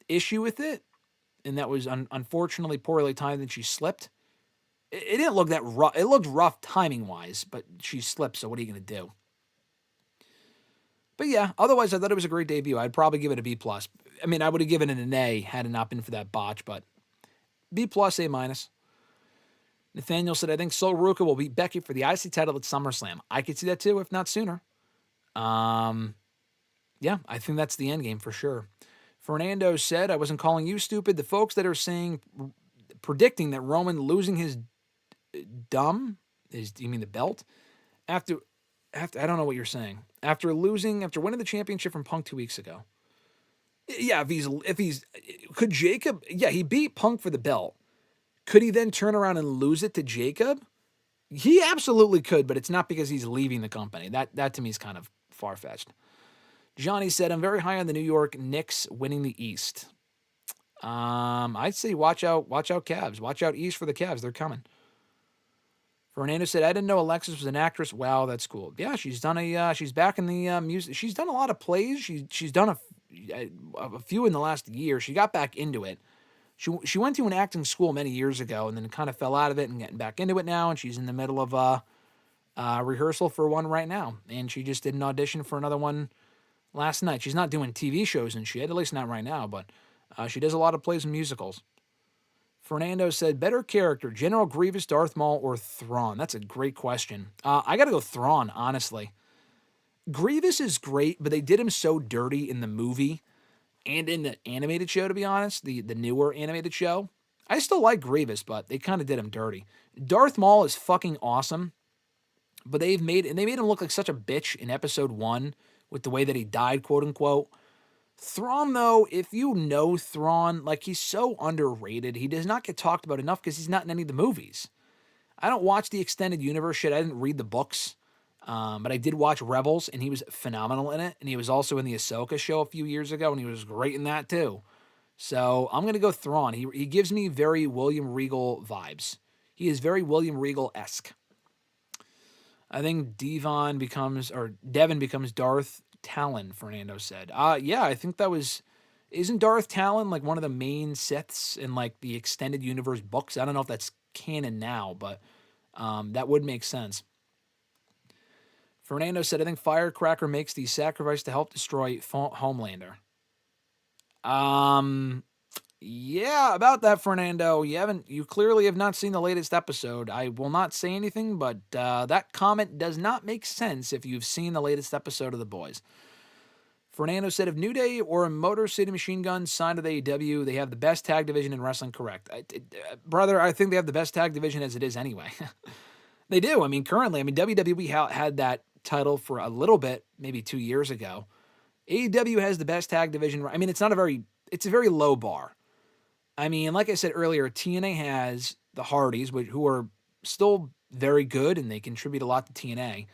S1: issue with it, and that was unfortunately poorly timed, and she slipped. It didn't look that rough. It looked rough timing-wise, but she slipped, so what are you going to do? But yeah, otherwise I thought it was a great debut. I'd probably give it a B+. I mean, I would have given it an A had it not been for that botch, but B+, A-. Nathaniel said, I think Sol Ruka will beat Becky for the IC title at SummerSlam. I could see that too, if not sooner. Yeah, I think that's the end game for sure. Fernando said, I wasn't calling you stupid. The folks that are predicting that Roman losing his you mean the belt? After I don't know what you're saying. After winning the championship from Punk 2 weeks ago. Yeah, could Jacob, yeah, he beat Punk for the belt. Could he then turn around and lose it to Jacob? He absolutely could, but it's not because he's leaving the company. That to me is kind of far-fetched. Johnny said, I'm very high on the New York Knicks winning the East. I'd say watch out Cavs. Watch out East for the Cavs. They're coming. Fernando said, I didn't know Alexis was an actress. Wow, that's cool. Yeah, she's back in the music. She's done a lot of plays. She's done a few in the last year. She got back into it. She went to an acting school many years ago and then kind of fell out of it and getting back into it now. And she's in the middle of rehearsal for one right now. And she just did an audition for another one last night. She's not doing TV shows and shit, at least not right now, but she does a lot of plays and musicals. Fernando said, better character, General Grievous, Darth Maul, or Thrawn? That's a great question. I got to go Thrawn, honestly. Grievous is great, but they did him so dirty in the movie and in the animated show, to be honest, the newer animated show. I still like Grievous, but they kind of did him dirty. Darth Maul is fucking awesome, but they made him look like such a bitch in episode 1 with the way that he died, quote unquote. Thrawn, though, if you know Thrawn, like, he's so underrated. He does not get talked about enough because he's not in any of the movies. I don't watch the extended universe shit. I didn't read the books, but I did watch Rebels, and he was phenomenal in it. And he was also in the Ahsoka show a few years ago, and he was great in that too. So I'm going to go Thrawn. He gives me very William Regal vibes. He is very William Regal-esque. I think Devon becomes Darth Talon, Fernando said. Yeah, I think that was... Isn't Darth Talon like one of the main Siths in like the extended universe books? I don't know if that's canon now, but that would make sense. Fernando said, I think Firecracker makes the sacrifice to help destroy Homelander. Yeah, about that, Fernando. You clearly have not seen the latest episode. I will not say anything, but that comment does not make sense if you've seen the latest episode of The Boys. Fernando said, if New Day or Motor City Machine Guns signed to the AEW, they have the best tag division in wrestling, correct? Brother, I think they have the best tag division as it is anyway. They do. I mean, currently, WWE had that title for a little bit, maybe 2 years ago. AEW has the best tag division. I mean, it's a very low bar. I mean, like I said earlier, TNA has the Hardys, who are still very good and they contribute a lot to TNA.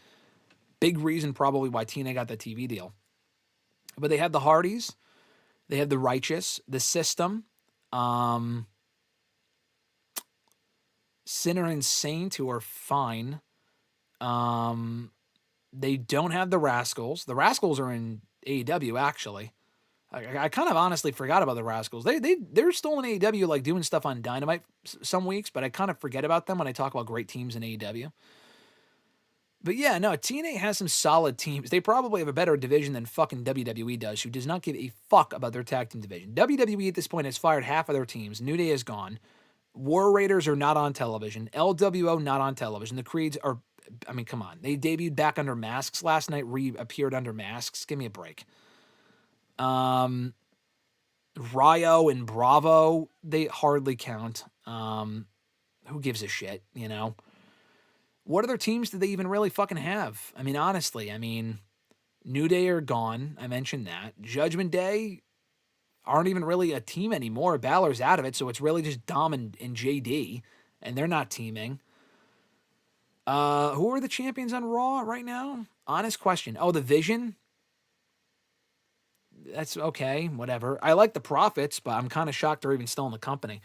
S1: Big reason probably why TNA got that TV deal. But they have the Hardys, they have the Righteous, the System, um, Sinner and Saint, who are fine. They don't have the Rascals. The Rascals are in AEW actually. I kind of honestly forgot about the Rascals. They're still in AEW, like doing stuff on Dynamite some weeks, but I kind of forget about them when I talk about great teams in AEW. But yeah, no, TNA has some solid teams. They probably have a better division than fucking WWE does, who does not give a fuck about their tag team division. WWE at this point has fired half of their teams. New Day is gone. War Raiders are not on television. LWO not on television. The Creeds are, I mean, come on. They debuted back under masks last night, reappeared under masks. Give me a break. Ryo and Bravo, they hardly count. Who gives a shit, you know? What other teams do they even really fucking have? I mean, honestly, New Day are gone. I mentioned that. Judgment Day aren't even really a team anymore. Balor's out of it, so it's really just Dom and JD, and they're not teaming. Who are the champions on Raw right now? Honest question. Oh, the Vision? That's okay, whatever. I like the Profits, but I'm kind of shocked they're even still in the company.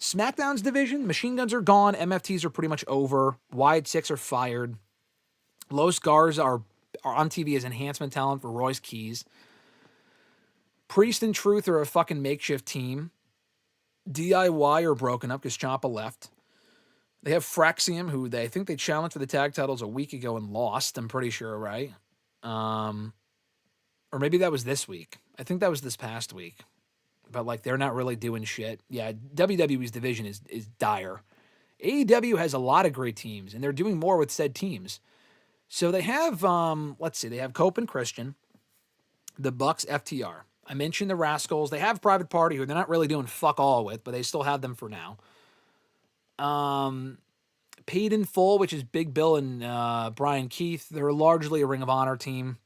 S1: SmackDown's division, Machine Guns are gone. MFTs are pretty much over. Wide Six are fired. Los Gars are on TV as enhancement talent for Royce Keys. Priest and Truth are a fucking makeshift team. DIY are broken up because Ciampa left. They have Fraxium, who I think they challenged for the tag titles a week ago and lost, I'm pretty sure, right? Or maybe that was this week. I think that was this past week. But, like, they're not really doing shit. Yeah, WWE's division is dire. AEW has a lot of great teams, and they're doing more with said teams. So they have, let's see, they have Cope and Christian, the Bucks, FTR. I mentioned the Rascals. They have Private Party, who they're not really doing fuck all with, but they still have them for now. Paid in Full, which is Big Bill and Brian Keith, they're largely a Ring of Honor team.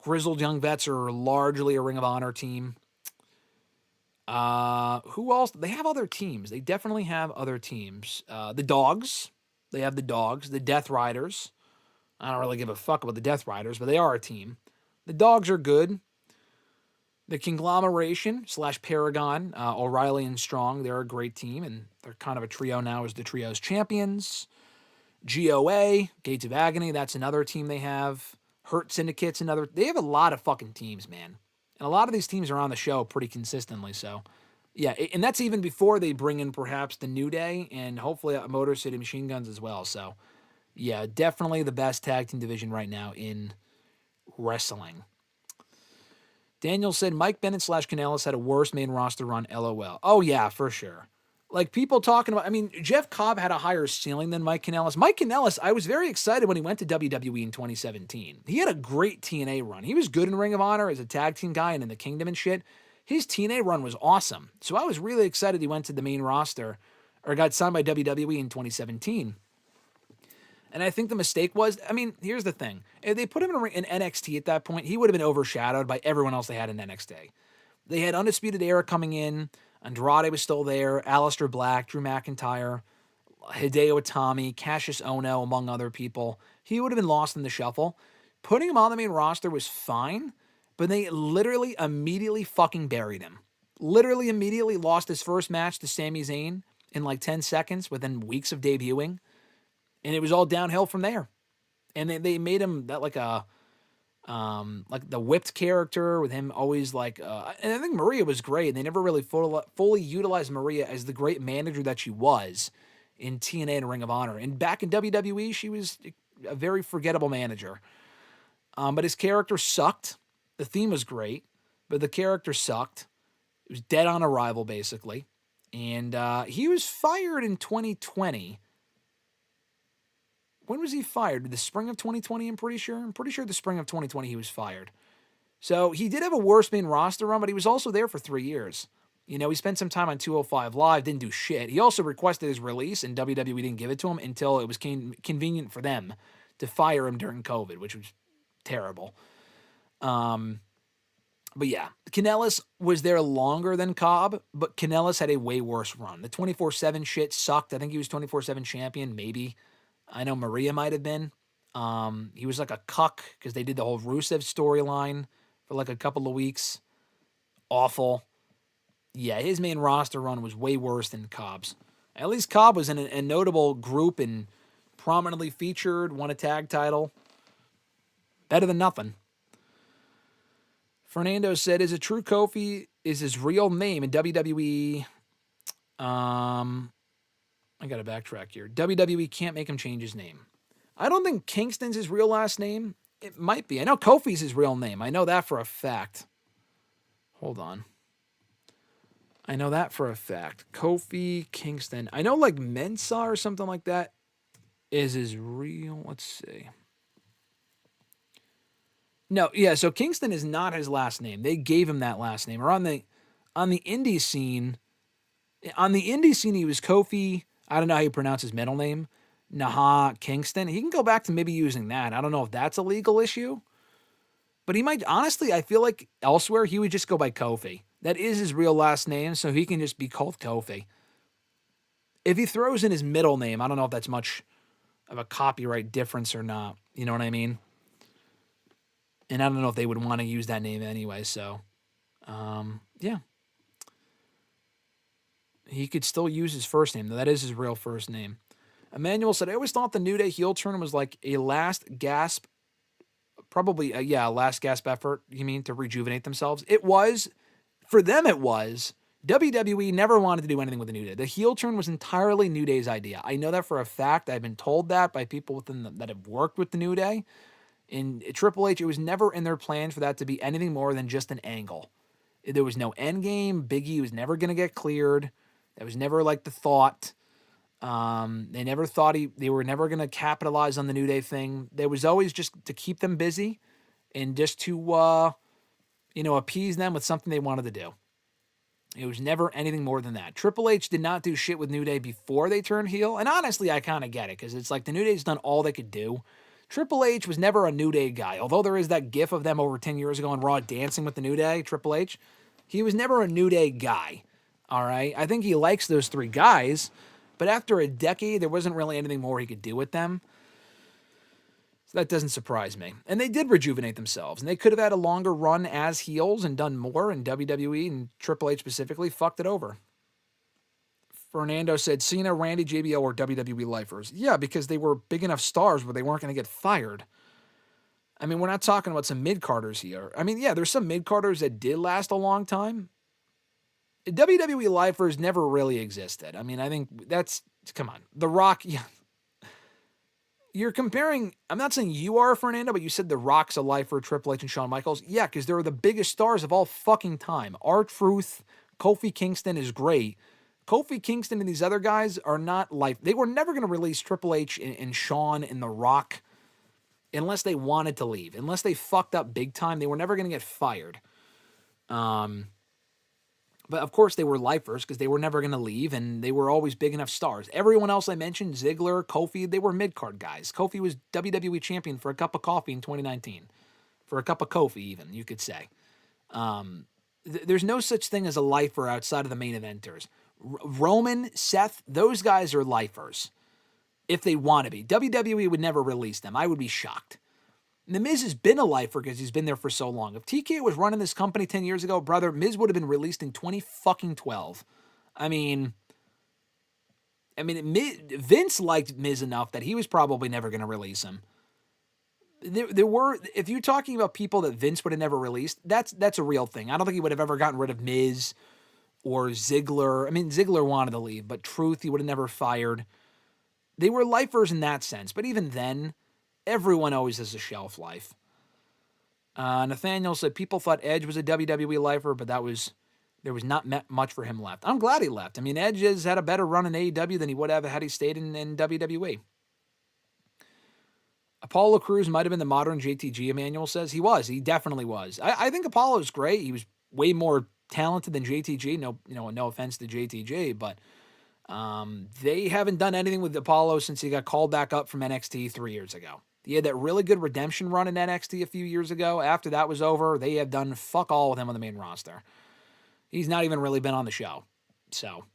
S1: Grizzled Young Vets are largely a Ring of Honor team. Who else? They have other teams. They definitely have other teams. The Dogs. They have the Dogs. The Death Riders. I don't really give a fuck about the Death Riders, but they are a team. The Dogs are good. The Conglomeration / Paragon, O'Reilly and Strong, they're a great team, and they're kind of a trio now as the trio's champions. GOA, Gates of Agony, that's another team they have. Hurt Syndicate's another. They have a lot of fucking teams, man. And a lot of these teams are on the show pretty consistently, so yeah, and that's even before they bring in perhaps the New Day and hopefully Motor City Machine Guns as well. So yeah, definitely the best tag team division right now in wrestling. Daniel said Mike Bennett / Kanellis had a worse main roster run, LOL. Oh yeah, for sure. Like people talking about, Jeff Cobb had a higher ceiling than Mike Kanellis. Mike Kanellis, I was very excited when he went to WWE in 2017. He had a great TNA run. He was good in Ring of Honor as a tag team guy and in the Kingdom and shit. His TNA run was awesome. So I was really excited he went to the main roster or got signed by WWE in 2017. And I think the mistake was, here's the thing. If they put him in NXT at that point, he would have been overshadowed by everyone else they had in NXT. They had Undisputed Era coming in. Andrade was still there. Aleister Black, Drew McIntyre, Hideo Itami, Cassius Ohno, among other people. He would have been lost in the shuffle. Putting him on the main roster was fine, but they literally immediately fucking buried him. Literally immediately lost his first match to Sami Zayn in like 10 seconds within weeks of debuting. And it was all downhill from there. And they made him that like the whipped character with him always and I think Maria was great. They never really fully utilized Maria as the great manager that she was in TNA and Ring of Honor. And back in WWE, she was a very forgettable manager. But his character sucked. The theme was great, but the character sucked. It was dead on arrival, basically. And he was fired in 2020. When was he fired? The spring of 2020, I'm pretty sure. I'm pretty sure the spring of 2020 he was fired. So he did have a worse main roster run, but he was also there for 3 years. He spent some time on 205 Live, didn't do shit. He also requested his release, and WWE didn't give it to him until it was convenient for them to fire him during COVID, which was terrible. But yeah, Kanellis was there longer than Cobb, but Kanellis had a way worse run. The 24/7 shit sucked. I think he was 24/7 champion, maybe. I know Maria might have been. He was like a cuck because they did the whole Rusev storyline for like a couple of weeks. Awful. Yeah, his main roster run was way worse than Cobb's. At least Cobb was in a notable group and prominently featured, won a tag title. Better than nothing. Fernando said, "Is it true Kofi is his real name in WWE?" I got to backtrack here. WWE can't make him change his name. I don't think Kingston's his real last name. It might be. I know Kofi's his real name. I know that for a fact. Hold on. I know that for a fact. Kofi Kingston. I know like Mensa or something like that is his real. Let's see. No, yeah, so Kingston is not his last name. They gave him that last name. Or on the indie scene, he was Kofi. I don't know how you pronounce his middle name. Naha Kingston. He can go back to maybe using that. I don't know if that's a legal issue. But he might, honestly, I feel like elsewhere he would just go by Kofi. That is his real last name, so he can just be called Kofi. If he throws in his middle name, I don't know if that's much of a copyright difference or not. You know what I mean? And I don't know if they would want to use that name anyway, so yeah. He could still use his first name, though. That is his real first name. Emmanuel said, "I always thought the New Day heel turn was like a last gasp, probably, a last gasp effort, you mean, to rejuvenate themselves?" It was. For them, it was. WWE never wanted to do anything with the New Day. The heel turn was entirely New Day's idea. I know that for a fact. I've been told that by people that have worked with the New Day. In Triple H, it was never in their plan for that to be anything more than just an angle. There was no end game. Big E was never going to get cleared. That was never like the thought. They never thought they were never going to capitalize on the New Day thing. There was always just to keep them busy and just to, appease them with something they wanted to do. It was never anything more than that. Triple H did not do shit with New Day before they turned heel. And honestly, I kind of get it because it's like the New Day's done all they could do. Triple H was never a New Day guy. Although there is that gif of them over 10 years ago on Raw dancing with the New Day, Triple H, he was never a New Day guy. All right? I think he likes those three guys, but after a decade, there wasn't really anything more he could do with them. So that doesn't surprise me. And they did rejuvenate themselves, and they could have had a longer run as heels and done more, and WWE and Triple H specifically fucked it over. Fernando said, Cena, Randy, JBL, or WWE lifers. Yeah, because they were big enough stars where they weren't going to get fired. I mean, we're not talking about some mid-carders here. I mean, yeah, there's some mid-carders that did last a long time. WWE lifers never really existed. I mean, I think that's, come on. The Rock, yeah. You're comparing, I'm not saying you are, Fernando, but you said The Rock's a lifer, Triple H and Shawn Michaels. Yeah, because they're the biggest stars of all fucking time. R-Truth, Kofi Kingston is great. Kofi Kingston and these other guys are not life. They were never going to release Triple H and Shawn and The Rock unless they wanted to leave. Unless they fucked up big time, they were never going to get fired. But of course they were lifers because they were never going to leave and they were always big enough stars. Everyone else I mentioned, Ziggler, Kofi, they were mid-card guys. Kofi was WWE champion for a cup of coffee in 2019. For a cup of Kofi even, you could say. There's no such thing as a lifer outside of the main eventers. Roman, Seth, those guys are lifers. If they want to be. WWE would never release them. I would be shocked. And the Miz has been a lifer because he's been there for so long. If TK was running this company 10 years ago, brother, Miz would have been released in 2012. I mean, Vince liked Miz enough that he was probably never going to release him. There were, if you're talking about people that Vince would have never released, that's a real thing. I don't think he would have ever gotten rid of Miz or Ziggler. I mean, Ziggler wanted to leave, but Truth, he would have never fired. They were lifers in that sense, but even then, everyone always has a shelf life. Nathaniel said people thought Edge was a WWE lifer, but there was not much for him left. I'm glad he left. I mean, Edge has had a better run in AEW than he would have had he stayed in WWE. Apollo Crews might have been the modern JTG, Emmanuel says. He was. He definitely was. I think Apollo's great. He was way more talented than JTG. No offense to JTG, but they haven't done anything with Apollo since he got called back up from NXT 3 years ago. He had that really good redemption run in NXT a few years ago. After that was over, they have done fuck all with him on the main roster. He's not even really been on the show. So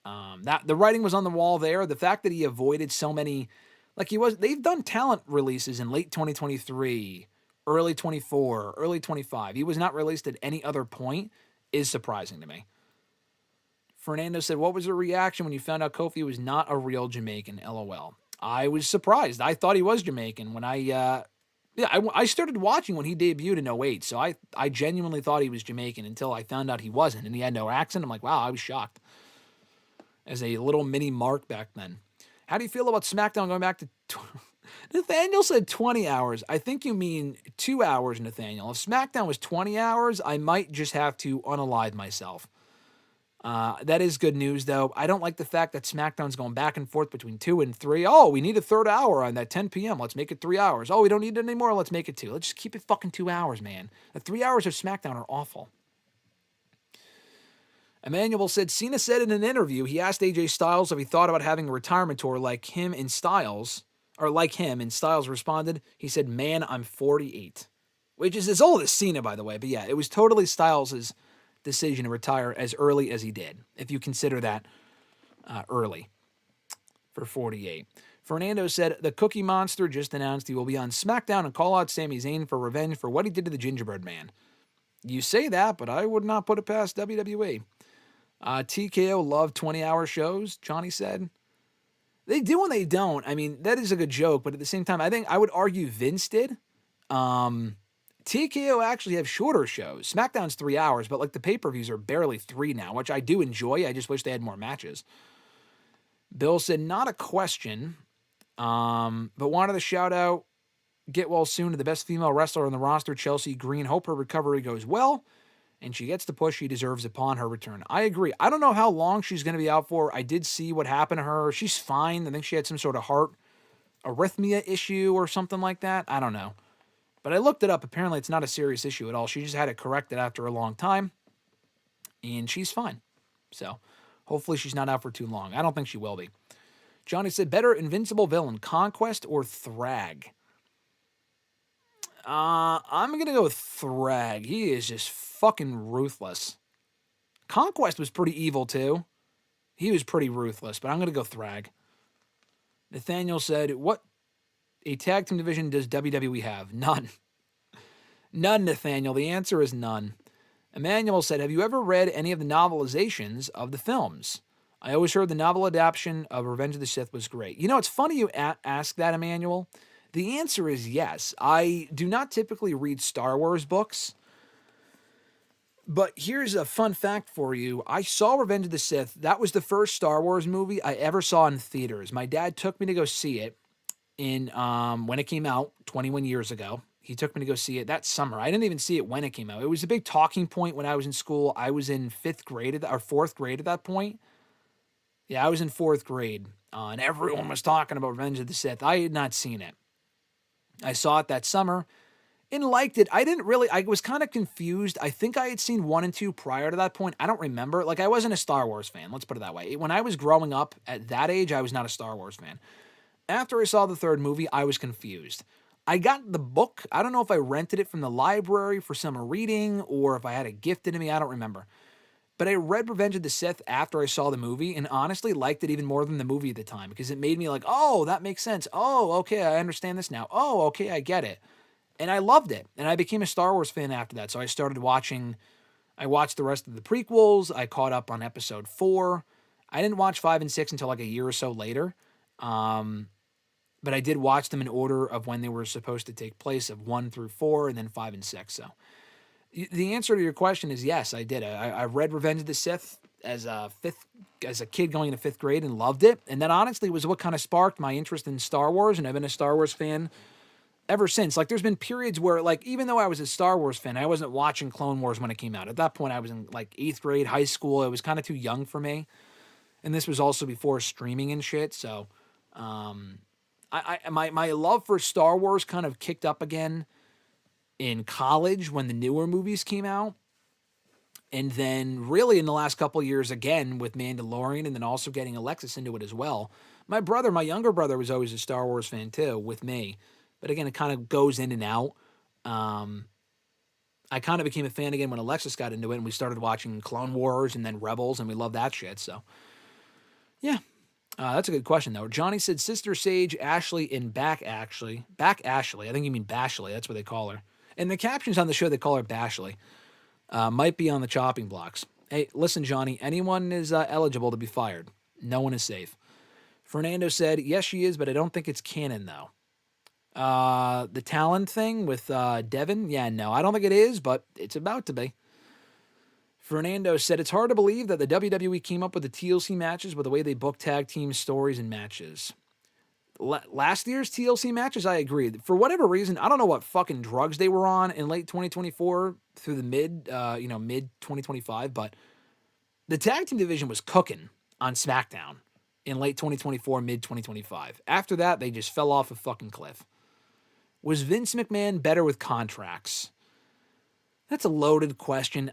S1: that the writing was on the wall there. The fact that he avoided so many, they've done talent releases in late 2023, early 24, early 25. He was not released at any other point is surprising to me. Fernando said, what was your reaction when you found out Kofi was not a real Jamaican? LOL. I was surprised. I thought he was Jamaican when I started watching when he debuted in 08, so I genuinely thought he was Jamaican until I found out he wasn't, and he had no accent. I'm like, wow, I was shocked. As a little mini Mark back then. How do you feel about SmackDown going back to... Nathaniel said 20 hours. I think you mean 2 hours, Nathaniel. If SmackDown was 20 hours, I might just have to unalive myself. That is good news, though. I don't like the fact that SmackDown's going back and forth between 2 and 3. Oh, we need a third hour on that 10 p.m. Let's make it 3 hours. Oh, we don't need it anymore. Let's make it 2. Let's just keep it fucking 2 hours, man. The 3 hours of SmackDown are awful. Emmanuel said, Cena said in an interview, he asked AJ Styles if he thought about having a retirement tour like him, and Styles responded, he said, man, I'm 48. Which is as old as Cena, by the way. But yeah, it was totally Styles' decision to retire as early as he did, if you consider that early for 48. Fernando said, the Cookie Monster just announced he will be on SmackDown and call out Sami Zayn for revenge for what he did to the Gingerbread Man. You say that, but I would not put it past WWE. TKO loved 20-hour shows, Johnny said. They do and they don't. I mean, that is a good joke, but at the same time, I think I would argue Vince did. TKO actually have shorter shows. SmackDown's 3 hours, but the pay-per-views are barely 3 now, which I do enjoy. I just wish they had more matches. Bill said, not a question, but wanted to shout out, get well soon to the best female wrestler on the roster, Chelsea Green. Hope her recovery goes well, and she gets the push she deserves upon her return. I agree. I don't know how long she's going to be out for. I did see what happened to her. She's fine. I think she had some sort of heart arrhythmia issue or something like that. I don't know. But I looked it up. Apparently, it's not a serious issue at all. She just had it corrected after a long time, and she's fine. So, hopefully she's not out for too long. I don't think she will be. Johnny said, better invincible villain, Conquest or Thrag? I'm going to go with Thrag. He is just fucking ruthless. Conquest was pretty evil, too. He was pretty ruthless, but I'm going to go Thrag. Nathaniel said, what a tag team division does WWE have? None. None, Nathaniel. The answer is none. Emmanuel said, have you ever read any of the novelizations of the films? I always heard the novel adaptation of Revenge of the Sith was great. You know, it's funny you ask that, Emmanuel. The answer is yes. I do not typically read Star Wars books, but here's a fun fact for you. I saw Revenge of the Sith. That was the first Star Wars movie I ever saw in theaters. My dad took me to go see it in when it came out 21 years ago. He took me to go see it that summer. I didn't even see it when it came out. It was a big talking point when I was in school. I was in 4th grade at that point. Yeah, I was in 4th grade, and everyone was talking about Revenge of the Sith. I had not seen it. I saw it that summer and liked it. I was kind of confused. I think I had seen 1 and 2 prior to that point. I don't remember. I wasn't a Star Wars fan. Let's put it that way. When I was growing up at that age, I was not a Star Wars fan. After I saw the 3rd movie, I was confused. I got the book. I don't know if I rented it from the library for summer reading or if I had it gifted to me. I don't remember. But I read Revenge of the Sith after I saw the movie and honestly liked it even more than the movie at the time because it made me oh, that makes sense. Oh, okay, I understand this now. Oh, okay, I get it. And I loved it. And I became a Star Wars fan after that. So I started watching, I watched the rest of the prequels. I caught up on episode 4. I didn't watch 5 and 6 until a year or so later. But I did watch them in order of when they were supposed to take place of 1 through 4 and then 5 and 6. So the answer to your question is yes, I did. I read Revenge of the Sith as a kid going into 5th grade and loved it. And that honestly was what kind of sparked my interest in Star Wars. And I've been a Star Wars fan ever since. There's been periods where even though I was a Star Wars fan, I wasn't watching Clone Wars when it came out. At that point, I was in 8th grade, high school. It was kind of too young for me. And this was also before streaming and shit. So, my love for Star Wars kind of kicked up again in college when the newer movies came out. And then really in the last couple of years again with Mandalorian and then also getting Alexis into it as well. My younger brother was always a Star Wars fan too with me. But again, it kind of goes in and out. I kind of became a fan again when Alexis got into it, and we started watching Clone Wars and then Rebels, and we love that shit. So, yeah. That's a good question, though. Johnny said Sister Sage, Ashley, and Back Ashley. Back Ashley. I think you mean Bashley. That's what they call her. And the captions on the show, they call her Bashley. Might be on the chopping blocks. Hey, listen, Johnny. Anyone is eligible to be fired. No one is safe. Fernando said, yes, she is, but I don't think it's canon, though. The talent thing with Devin? Yeah, no, I don't think it is, but it's about to be. Fernando said, it's hard to believe that the WWE came up with the TLC matches with the way they book tag team stories and matches. Last year's TLC matches, I agree. For whatever reason, I don't know what fucking drugs they were on in late 2024 through the mid 2025, but the tag team division was cooking on SmackDown in late 2024, mid 2025. After that, they just fell off a fucking cliff. Was Vince McMahon better with contracts? That's a loaded question.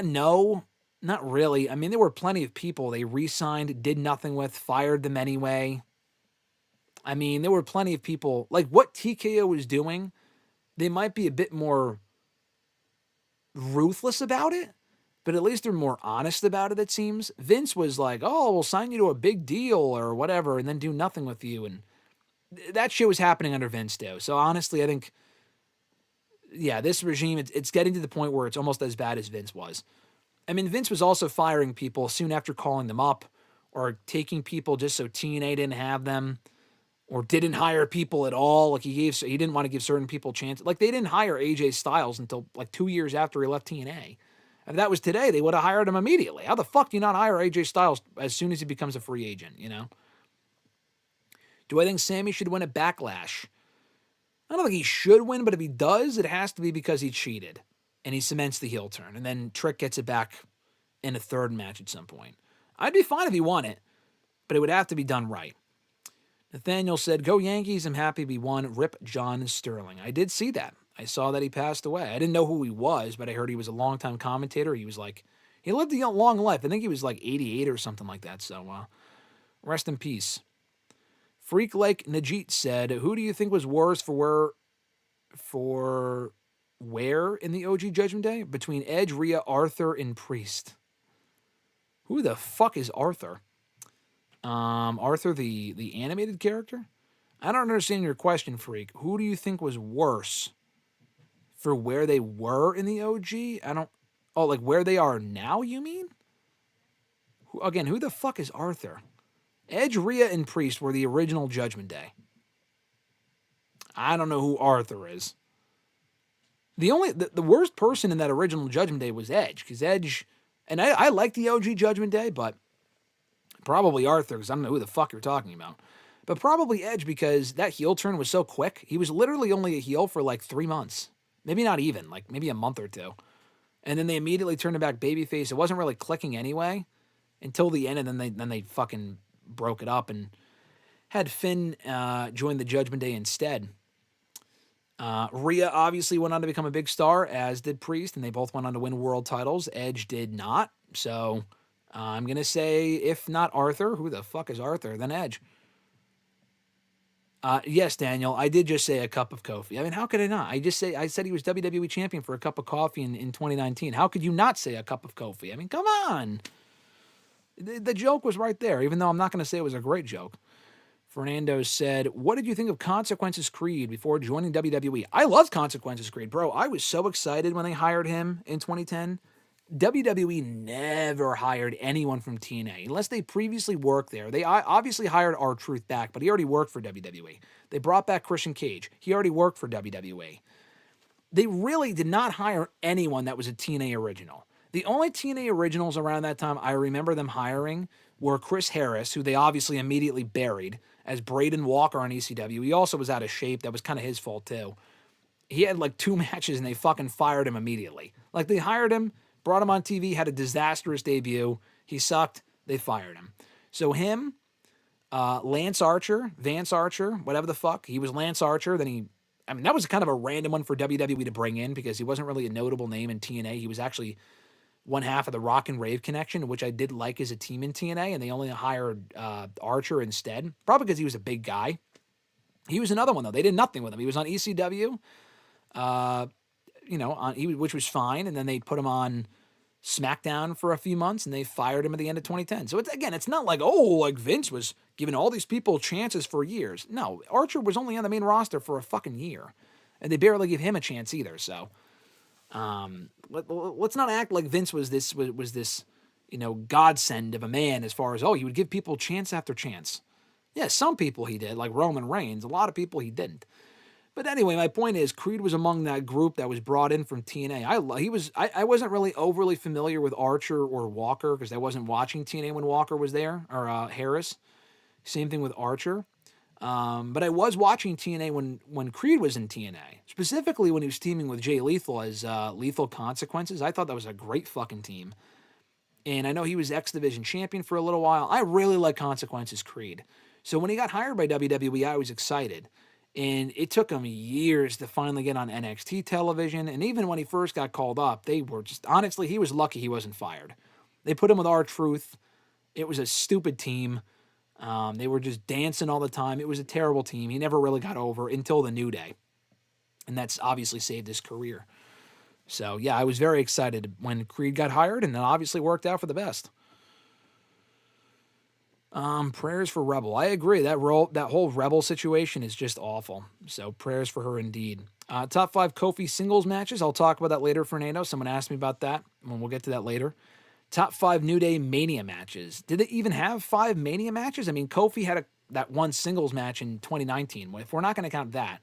S1: No, not really. I mean, there were plenty of people they re-signed, did nothing with, fired them anyway. I mean, there were plenty of people, like what TKO was doing, they might be a bit more ruthless about it, but at least they're more honest about it, it seems. Vince was like, oh, we'll sign you to a big deal or whatever, and then do nothing with you. And that shit was happening under Vince, too. So honestly, I think, yeah, this regime, it's getting to the point where it's almost as bad as Vince was. I mean, Vince was also firing people soon after calling them up or taking people just so TNA didn't have them or didn't hire people at all. Like he didn't want to give certain people chances. Like they didn't hire AJ Styles until like 2 years after he left TNA. If that was today, they would have hired him immediately. How the fuck do you not hire AJ Styles as soon as he becomes a free agent, you know? Do I think Sammy should win a Backlash? I don't think he should win, but if he does, it has to be because he cheated and he cements the heel turn. And then Trick gets it back in a third match at some point. I'd be fine if he won it, but it would have to be done right. Nathaniel said, go Yankees, I'm happy we won. Rip John Sterling. I did see that. I saw that he passed away. I didn't know who he was, but I heard he was a longtime commentator. He lived a long life. I think he was like 88 or something like that. So rest in peace. Freak Lake Najit said, who do you think was worse for where in the OG Judgment Day? Between Edge, Rhea, Arthur, and Priest. Who the fuck is Arthur? Arthur, the animated character? I don't understand your question, Freak. Who do you think was worse for where they were in the OG? Like where they are now, you mean? Who the fuck is Arthur? Edge, Rhea, and Priest were the original Judgment Day. I don't know who Arthur is. The worst person in that original Judgment Day was Edge, because Edge, and I like the OG Judgment Day, but probably Arthur, because I don't know who the fuck you're talking about. But probably Edge, because that heel turn was so quick. He was literally only a heel for like 3 months. Maybe not even, like maybe a month or two. And then they immediately turned him back babyface. It wasn't really clicking anyway until the end, and then they fucking broke it up and had Finn join the Judgment Day instead. Rhea obviously went on to become a big star, as did Priest, and they both went on to win world titles. Edge did not. So I'm going to say, if not Arthur, who the fuck is Arthur, then Edge. Yes, Daniel, I did just say a cup of coffee. I mean, how could I not? I said he was WWE champion for a cup of coffee in 2019. How could you not say a cup of coffee? I mean, come on. The joke was right there, even though I'm not going to say it was a great joke. Fernando said, what did you think of Consequences Creed before joining WWE? I loved Consequences Creed, bro. I was so excited when they hired him in 2010. WWE never hired anyone from TNA unless they previously worked there. They obviously hired R-Truth back, but he already worked for WWE. They brought back Christian Cage. He already worked for WWE. They really did not hire anyone that was a TNA original. The only TNA originals around that time I remember them hiring were Chris Harris, who they obviously immediately buried as Braden Walker on ECW. He also was out of shape. That was kind of his fault, too. He had like 2 matches, and they fucking fired him immediately. Like, they hired him, brought him on TV, had a disastrous debut. He sucked. They fired him. So him, Vance Archer, whatever the fuck. He was Lance Archer. That was kind of a random one for WWE to bring in because he wasn't really a notable name in TNA. He was actually one half of the Rock and Rave connection, which I did like as a team in TNA, and they only hired Archer instead, probably because he was a big guy. He was another one, though. They did nothing with him. He was on ECW, which was fine, and then they put him on SmackDown for a few months, and they fired him at the end of 2010. So, it's not like Vince was giving all these people chances for years. No, Archer was only on the main roster for a fucking year, and they barely give him a chance either. So, let's not act like Vince was this godsend of a man as far as, he would give people chance after chance. Yeah, some people he did, like Roman Reigns. A lot of people he didn't. But anyway, my point is, Creed was among that group that was brought in from TNA. I wasn't really overly familiar with Archer or Walker because I wasn't watching TNA when Walker was there, or Harris. Same thing with Archer. But I was watching TNA when Creed was in TNA, specifically when he was teaming with Jay Lethal as Lethal Consequences. I thought that was a great fucking team. And I know he was X Division champion for a little while. I really like Consequences Creed. So when he got hired by WWE, I was excited. And it took him years to finally get on NXT television. And even when he first got called up, they were just, honestly, he was lucky he wasn't fired. They put him with R-Truth. It was a stupid team. They were just dancing all the time. It was a terrible team. He never really got over until the New Day. And that's obviously saved his career. So, yeah, I was very excited when Creed got hired, and it obviously worked out for the best. Prayers for Rebel. I agree. That whole Rebel situation is just awful. So prayers for her indeed. Top 5 Kofi singles matches. I'll talk about that later, Fernando. Someone asked me about that, and we'll get to that later. Top 5 New Day Mania matches. Did they even have 5 Mania matches? I mean, Kofi had that one singles match in 2019. If we're not going to count that,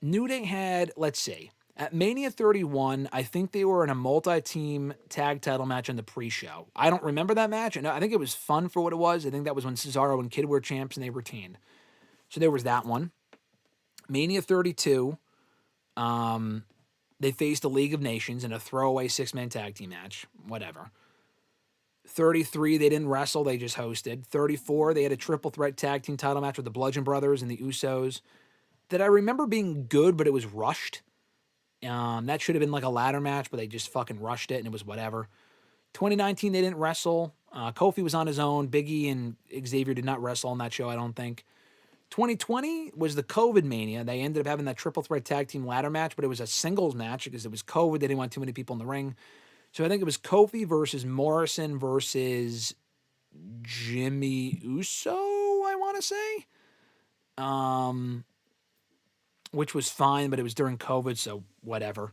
S1: New Day had, let's see, at Mania 31, I think they were in a multi-team tag title match in the pre-show. I don't remember that match. I think it was fun for what it was. I think that was when Cesaro and Kid were champs and they retained. So there was that one. Mania 32, they faced the League of Nations in a throwaway 6-man tag team match. Whatever. 33, they didn't wrestle. They just hosted. 34, they had a triple threat tag team title match with the Bludgeon Brothers and the Usos that I remember being good, but it was rushed. That should have been like a ladder match, but they just fucking rushed it, and it was whatever. 2019, they didn't wrestle. Kofi was on his own. Big E and Xavier did not wrestle on that show, I don't think. 2020 was the COVID Mania. They ended up having that triple threat tag team ladder match, but it was a singles match because it was COVID. They didn't want too many people in the ring. So I think it was Kofi versus Morrison versus Jimmy Uso, I want to say. Which was fine, but it was during COVID, so whatever.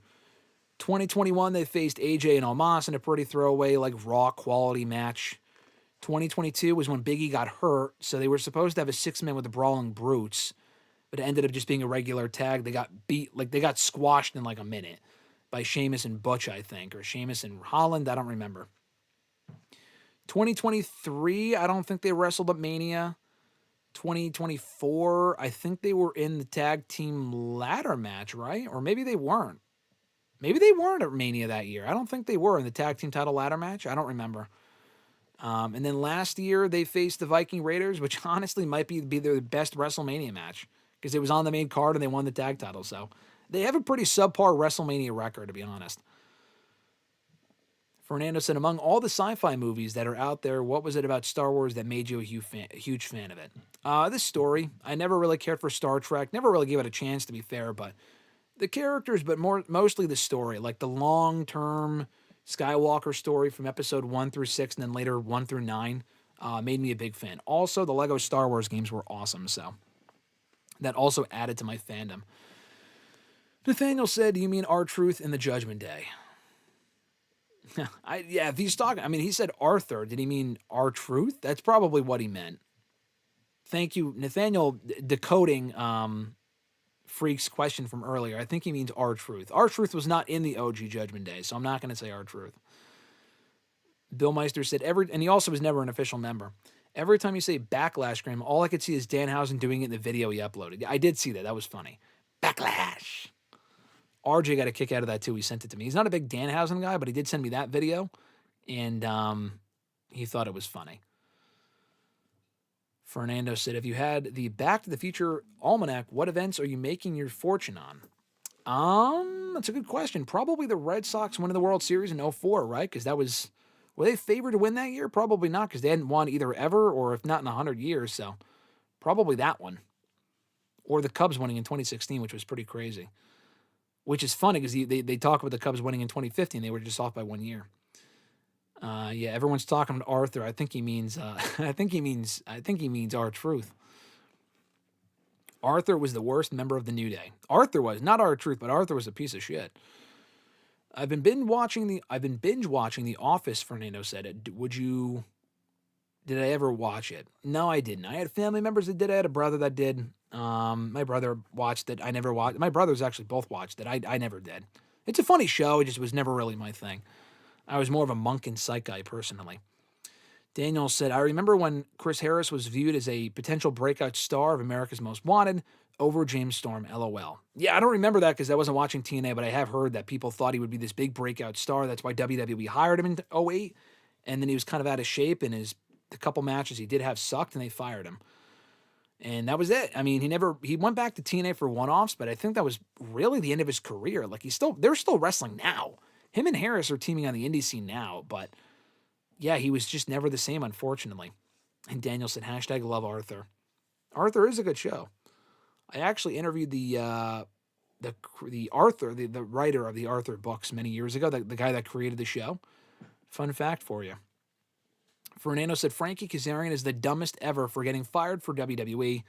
S1: 2021, they faced AJ and Omos in a pretty throwaway, raw quality match. 2022 was when Big E got hurt, so they were supposed to have a 6-man with the Brawling Brutes, but it ended up just being a regular tag. They got beat, they got squashed in a minute by Sheamus and Butch, I think, or Sheamus and Holland, I don't remember. 2023, I don't think they wrestled at Mania. 2024, I think they were in the tag team ladder match, right? Or maybe they weren't. Maybe they weren't at Mania that year. I don't think they were in the tag team title ladder match. I don't remember. And then last year, they faced the Viking Raiders, which honestly might be their best WrestleMania match because it was on the main card and they won the tag title. So they have a pretty subpar WrestleMania record, to be honest. Fernando said, among all the sci-fi movies that are out there, what was it about Star Wars that made you a huge fan of it? This story. I never really cared for Star Trek. Never really gave it a chance, to be fair, but the characters, but mostly the story, like the long-term Skywalker story from episode 1 through 6 and then later 1 through 9 made me a big fan. Also, the Lego Star Wars games were awesome, so that also added to my fandom. Nathaniel said, do you mean R-Truth in the Judgment Day? If he's talking, he said Arthur. Did he mean R-Truth? That's probably what he meant. Thank you, Nathaniel, decoding Freak's question from earlier. I think he means R-Truth. R-Truth was not in the OG Judgment Day, so I'm not going to say R-Truth. Bill Meister said, and he also was never an official member. Every time you say Backlash, Graham, all I could see is Danhausen doing it in the video he uploaded. I did see that. That was funny. Backlash. RJ got a kick out of that, too. He sent it to me. He's not a big Danhausen guy, but he did send me that video, and he thought it was funny. Fernando said, if you had the Back to the Future Almanac, what events are you making your fortune on? That's a good question. Probably the Red Sox winning the World Series in 2004, right? Because were they favored to win that year? Probably not, because they hadn't won either ever or if not in 100 years, so probably that one. or the Cubs winning in 2016, which was pretty crazy. Which is funny because they talk about the Cubs winning in 2015. They were just off by 1 year. Yeah, everyone's talking about Arthur. I think he means R-Truth. Arthur was the worst member of the New Day. Arthur was not R-Truth, but Arthur was a piece of shit. I've been binge watching The Office. Fernando said, did I ever watch it? No, I didn't. I had family members that did. I had a brother that did. My brother watched it. I never watched. My brothers actually both watched it. I never did. It's a funny show. It just was never really my thing. I was more of a Monk and Psych guy personally. Daniel said, I remember when Chris Harris was viewed as a potential breakout star of America's Most Wanted over James Storm, LOL. Yeah, I don't remember that because I wasn't watching TNA, but I have heard that people thought he would be this big breakout star. That's why WWE hired him in 2008, and then he was kind of out of shape, and the couple matches he did have sucked, and they fired him. And that was it. I mean, he went back to TNA for one-offs, but I think that was really the end of his career. Like they're still wrestling now. Him and Harris are teaming on the indie scene now, but yeah, he was just never the same, unfortunately. And Daniel said, #love Arthur. Arthur is a good show. I actually interviewed the Arthur, the writer of the Arthur books many years ago, the guy that created the show. Fun fact for you. Fernando said, Frankie Kazarian is the dumbest ever for getting fired from WWE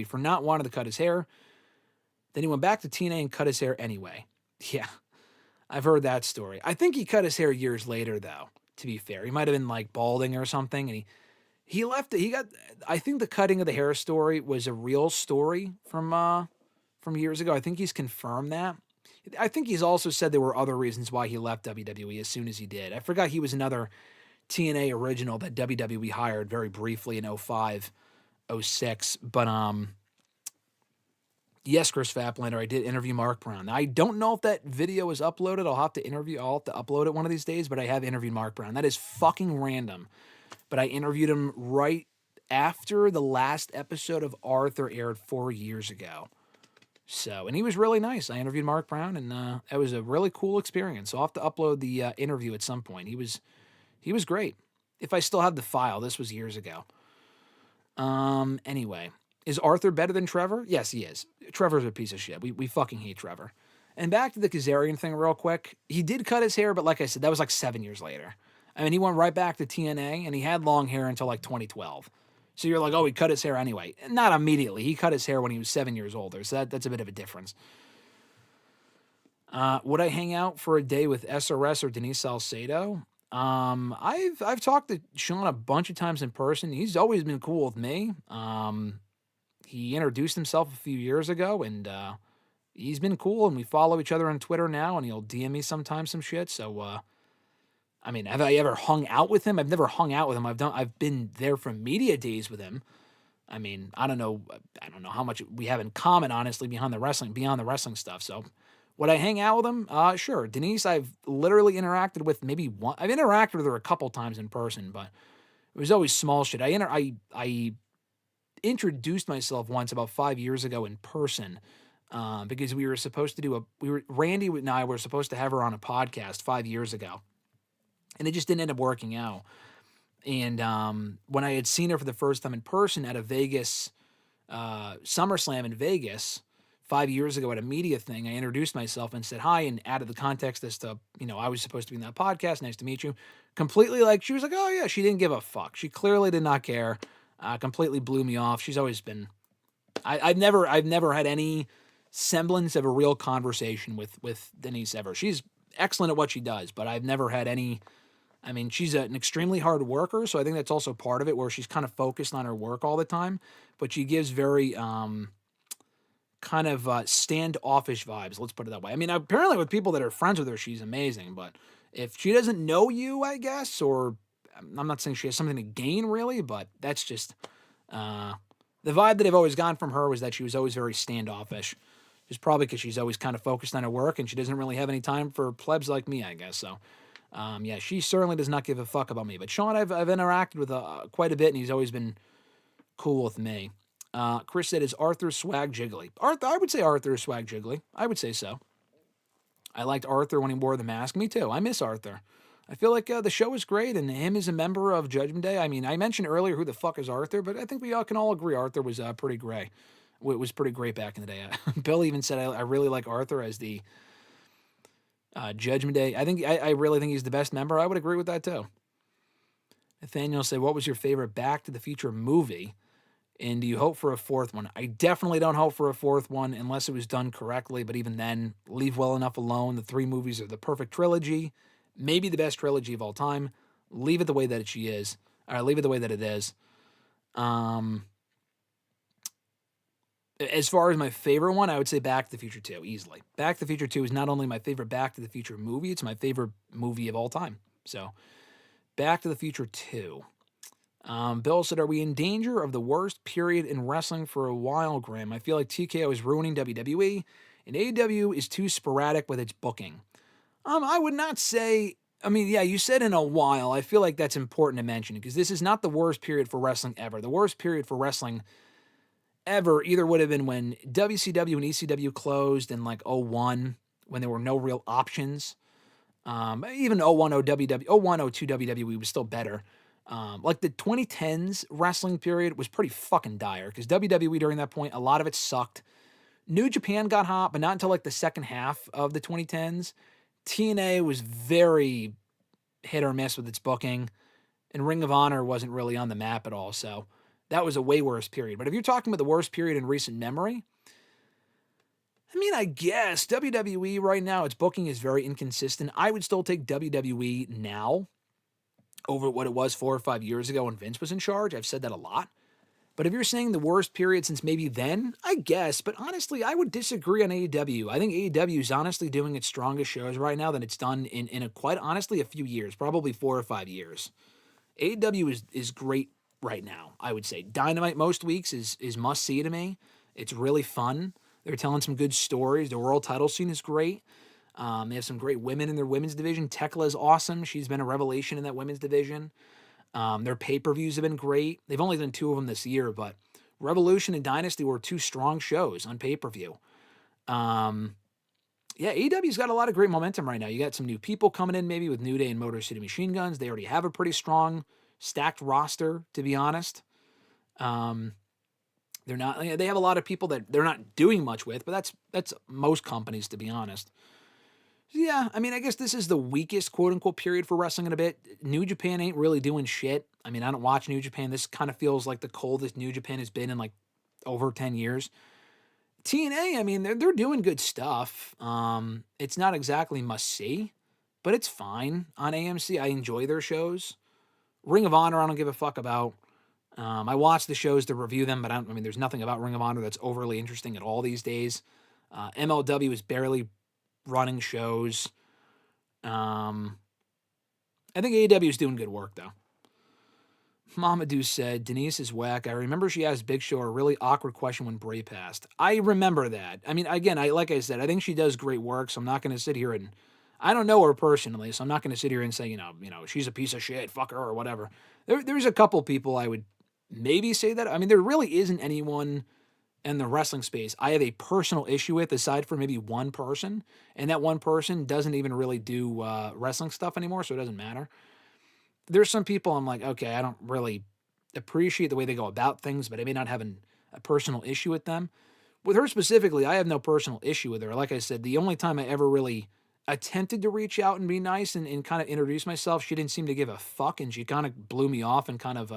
S1: for not wanting to cut his hair. Then he went back to TNA and cut his hair anyway. Yeah, I've heard that story. I think he cut his hair years later, though, to be fair. He might have been like balding or something, and he left it. I think the cutting of the hair story was a real story from years ago. I think he's confirmed that. I think he's also said there were other reasons why he left WWE as soon as he did. I forgot he was another TNA original that WWE hired very briefly in 05, 06. But yes, Chris Faplander, I did interview Mark Brown. I don't know if that video is uploaded. I'll have to upload it one of these days, but I have interviewed Mark Brown. That is fucking random. But I interviewed him right after the last episode of Arthur aired 4 years ago. So, and he was really nice. I interviewed Mark Brown, and it was a really cool experience. So I'll have to upload the interview at some point. He was great. If I still have the file, this was years ago. Anyway, is Arthur better than Trevor? Yes, he is. Trevor's a piece of shit. We fucking hate Trevor. And back to the Kazarian thing real quick. He did cut his hair, but like I said, that was like 7 years later. I mean, he went right back to TNA, and he had long hair until like 2012. So you're like, oh, he cut his hair anyway. Not immediately. He cut his hair when he was 7 years older, so that's a bit of a difference. Would I hang out for a day with SRS or Denise Salcedo? I've talked to Sean a bunch of times in person. He's always been cool with me. He introduced himself a few years ago, and he's been cool, and we follow each other on Twitter now, and he'll DM me sometimes some shit. So, I mean, have I ever hung out with him? I've never hung out with him. I've been there for media days with him. I mean, I don't know how much we have in common, honestly, beyond the wrestling stuff. So, would I hang out with him? Sure. Denise, I've literally interacted with maybe one. I've interacted with her a couple times in person, but it was always small shit. I introduced myself once about 5 years ago in person because we were supposed to Randy and I were supposed to have her on a podcast 5 years ago, and it just didn't end up working out. And when I had seen her for the first time in person at a Vegas SummerSlam in Vegas 5 years ago at a media thing, I introduced myself and said hi and added the context as to, I was supposed to be in that podcast. Nice to meet you. Completely she was like, oh yeah, she didn't give a fuck. She clearly did not care. Completely blew me off. She's always been, I've never had any semblance of a real conversation with Denise ever. She's excellent at what she does, but I've never had any. I mean, she's an extremely hard worker, so I think that's also part of it, where she's kind of focused on her work all the time, but she gives very kind of standoffish vibes, let's put it that way. I mean, apparently with people that are friends with her, she's amazing, but if she doesn't know you, I guess, or I'm not saying she has something to gain, really, but that's just the vibe that I've always gotten from her was that she was always very standoffish. Just probably because she's always kind of focused on her work, and she doesn't really have any time for plebs like me, I guess, so... yeah, she certainly does not give a fuck about me. But Sean, I've interacted with quite a bit, and he's always been cool with me. Chris said, is Arthur swag jiggly? I would say Arthur is swag jiggly. I would say so. I liked Arthur when he wore the mask. Me too. I miss Arthur. I feel like the show is great, and him as a member of Judgment Day. I mean, I mentioned earlier who the fuck is Arthur, but I think we all can all agree Arthur was pretty great. was pretty great back in the day. Bill even said I really like Arthur as the Judgment Day. I really think he's the best member. I would agree with that too. Nathaniel said, what was your favorite Back to the Future movie? And do you hope for a fourth one? I definitely don't hope for a fourth one unless it was done correctly. But even then, leave well enough alone. The three movies are the perfect trilogy, maybe the best trilogy of all time. Leave it the way that she is. Leave it the way that it is. As far as my favorite one, I would say Back to the Future 2, easily. Back to the Future 2 is not only my favorite Back to the Future movie, it's my favorite movie of all time. So, Back to the Future 2. Bill said, are we in danger of the worst period in wrestling for a while, Graham? I feel like TKO is ruining WWE, and AEW is too sporadic with its booking. I would not say, you said in a while. I feel like that's important to mention, because this is not the worst period for wrestling ever. The worst period for wrestling ever either would have been when WCW and ECW closed in like 01, when there were no real options. Even 01, 02 WWE was still better. Like the 2010s wrestling period was pretty fucking dire, because WWE during that point, a lot of it sucked. New Japan got hot, but not until like the second half of the 2010s. TNA was very hit or miss with its booking, and Ring of Honor wasn't really on the map at all. So that was a way worse period. But if you're talking about the worst period in recent memory, I guess WWE right now, its booking is very inconsistent. I would still take WWE now over what it was 4 or 5 years ago when Vince was in charge. I've said that a lot. But if you're saying the worst period since maybe then, I guess. But honestly, I would disagree on AEW. I think AEW is honestly doing its strongest shows right now than it's done in a, quite honestly, a few years, probably 4 or 5 years. AEW is great right now, I would say. Dynamite most weeks is must-see to me. It's really fun. They're telling some good stories. The world title scene is great. They have some great women in their women's division. Tekla is awesome. She's been a revelation in that women's division. Their pay-per-views have been great. They've only done 2 of them this year, but Revolution and Dynasty were 2 strong shows on pay-per-view. AEW's got a lot of great momentum right now. You got some new people coming in, maybe with New Day and Motor City Machine Guns. They already have a pretty strong, stacked roster, to be honest. They have a lot of people that they're not doing much with, but that's most companies, to be honest. Yeah, I guess this is the weakest quote-unquote period for wrestling in a bit. New Japan ain't really doing shit. I don't watch New Japan. This kind of feels like the coldest New Japan has been in like over 10 years. TNA, they're doing good stuff. It's not exactly must-see, but it's fine on AMC. I enjoy their shows. Ring of Honor, I don't give a fuck about. I watch the shows to review them, but there's nothing about Ring of Honor that's overly interesting at all these days. MLW is barely running shows. I think AEW is doing good work, though. Mamadou said, Denise is whack. I remember she asked Big Show a really awkward question when Bray passed. I remember that. Again, like I said, I think she does great work, so I'm not going to sit here and... I don't know her personally, so I'm not going to sit here and say, she's a piece of shit, fuck her, or whatever. There's a couple people I would maybe say that. There really isn't anyone in the wrestling space I have a personal issue with, aside from maybe one person, and that one person doesn't even really do wrestling stuff anymore, so it doesn't matter. There's some people I'm like, okay, I don't really appreciate the way they go about things, but I may not have a personal issue with them. With her specifically, I have no personal issue with her. Like I said, the only time I ever really attempted to reach out and be nice and kind of introduce myself, she didn't seem to give a fuck, and she kind of blew me off and kind of,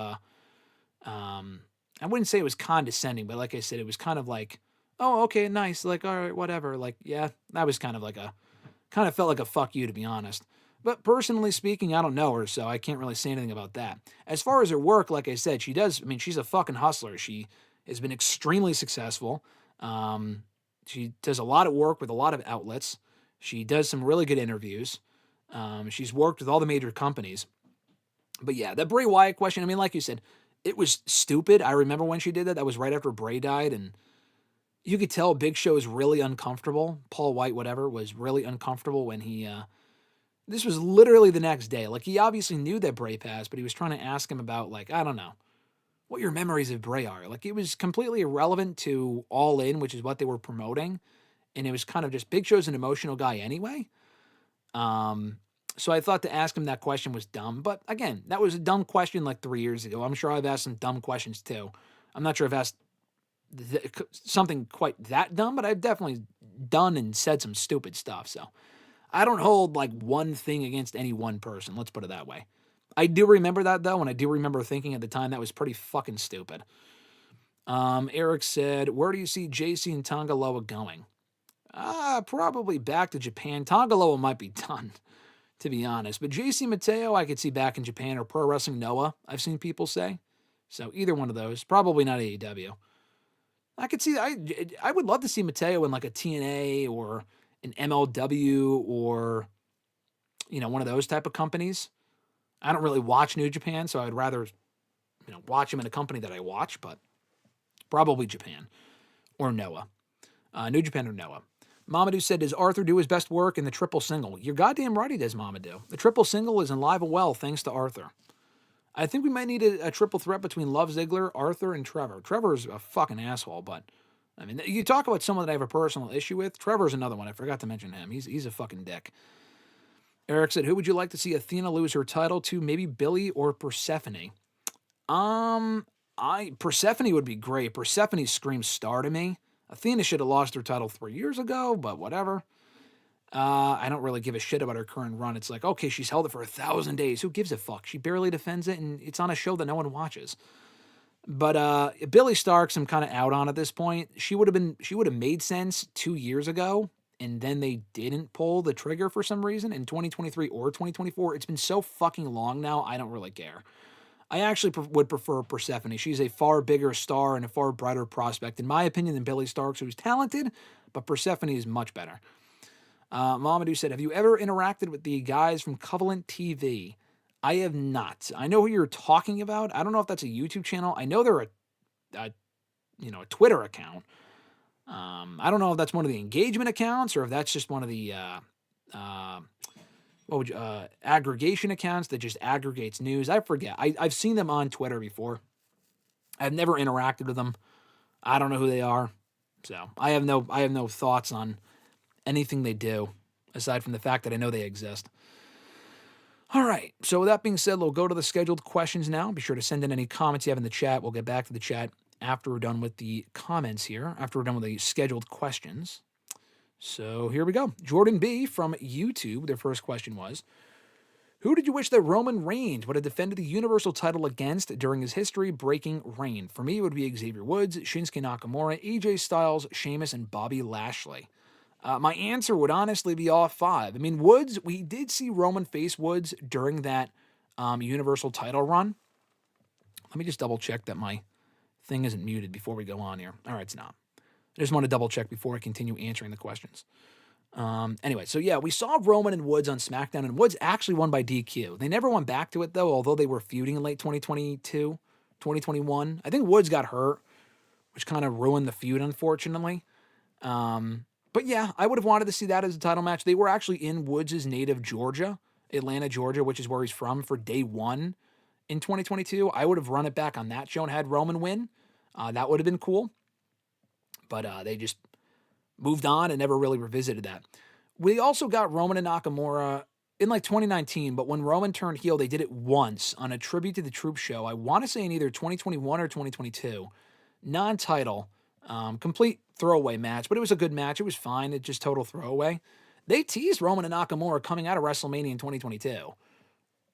S1: I wouldn't say it was condescending, but like I said, it was kind of like, oh, okay, nice, like, all right, whatever. Like, yeah, that was kind of felt like a fuck you, to be honest. But personally speaking, I don't know her, so I can't really say anything about that. As far as her work, like I said, she's a fucking hustler. She has been extremely successful. She does a lot of work with a lot of outlets. She does some really good interviews. She's worked with all the major companies. But yeah, that Bray Wyatt question, like you said, it was stupid. I remember when she did that. That was right after Bray died, and you could tell Big Show is really uncomfortable. Paul White, whatever, was really uncomfortable when he... This was literally the next day. Like, he obviously knew that Bray passed, but he was trying to ask him about, like, I don't know, what your memories of Bray are. Like, it was completely irrelevant to All In, which is what they were promoting. And it was kind of just, Big Show's an emotional guy anyway. So I thought to ask him that question was dumb. But again, that was a dumb question like 3 years ago. I'm sure I've asked some dumb questions too. I'm not sure I've asked something quite that dumb, but I've definitely done and said some stupid stuff. So I don't hold like one thing against any one person. Let's put it that way. I do remember that though, and I do remember thinking at the time that was pretty fucking stupid. Eric said, where do you see JC and Tongaloa going? Probably back to Japan. Tongaloa might be done, to be honest. But JC Mateo, I could see back in Japan, or Pro Wrestling Noah, I've seen people say. So either one of those. Probably not AEW. I could see, I would love to see Mateo in like a TNA or an MLW or, one of those type of companies. I don't really watch New Japan, so I'd rather, watch him in a company that I watch, but probably Japan or Noah. New Japan or Noah. Mamadou said, does Arthur do his best work in the triple single? You're goddamn right he does, Mamadou. The triple single is alive and well thanks to Arthur. I think we might need a triple threat between Love Ziggler, Arthur, and Trevor. Trevor's a fucking asshole, but, I mean, you talk about someone that I have a personal issue with. Trevor's another one. I forgot to mention him. He's a fucking dick. Eric said, who would you like to see Athena lose her title to? Maybe Billy or Persephone? Persephone would be great. Persephone screams star to me. Athena should have lost her title 3 years ago, but whatever. I don't really give a shit about her current run. It's like, okay, she's held it for 1,000 days. Who gives a fuck? She barely defends it, and it's on a show that no one watches. But Billy Starks, I'm kind of out on at this point. She would have made sense 2 years ago, and then they didn't pull the trigger for some reason in 2023 or 2024. It's been so fucking long now, I don't really care. I actually would prefer Persephone. She's a far bigger star and a far brighter prospect, in my opinion, than Billy Starks, who's talented, but Persephone is much better. Mamadou said, have you ever interacted with the guys from Covenant TV? I have not. I know who you're talking about. I don't know if that's a YouTube channel. I know they're a Twitter account. I don't know if that's one of the engagement accounts or if that's just one of the aggregation accounts that just aggregates news. I forget. I've seen them on Twitter before. I've never interacted with them. I don't know who they are. So I have no thoughts on anything they do, aside from the fact that I know they exist. All right, so with that being said, we'll go to the scheduled questions now. Be sure to send in any comments you have in the chat. We'll get back to the chat after we're done with the comments here, after we're done with the scheduled questions. So here we go. Jordan B. from YouTube, their first question was, who did you wish that Roman Reigns would have defended the Universal title against during his history-breaking reign? For me, it would be Xavier Woods, Shinsuke Nakamura, AJ Styles, Sheamus, and Bobby Lashley. My answer would honestly be all 5. I mean, Woods, we did see Roman face Woods during that Universal title run. Let me just double check that my thing isn't muted before we go on here. All right, it's not. I just want to double check before I continue answering the questions. Anyway, so yeah, we saw Roman and Woods on SmackDown, and Woods actually won by DQ. They never went back to it, though, although they were feuding in late 2022, 2021. I think Woods got hurt, which kind of ruined the feud, unfortunately. But yeah, I would have wanted to see that as a title match. They were actually in Woods' native Georgia, Atlanta, Georgia, which is where he's from, for day 1 in 2022. I would have run it back on that show and had Roman win. That would have been cool. But they just moved on and never really revisited that. We also got Roman and Nakamura in like 2019, but when Roman turned heel, they did it once on a Tribute to the Troops show. I want to say in either 2021 or 2022. Non-title, complete throwaway match, but it was a good match. It was fine. It just total throwaway. They teased Roman and Nakamura coming out of WrestleMania in 2022.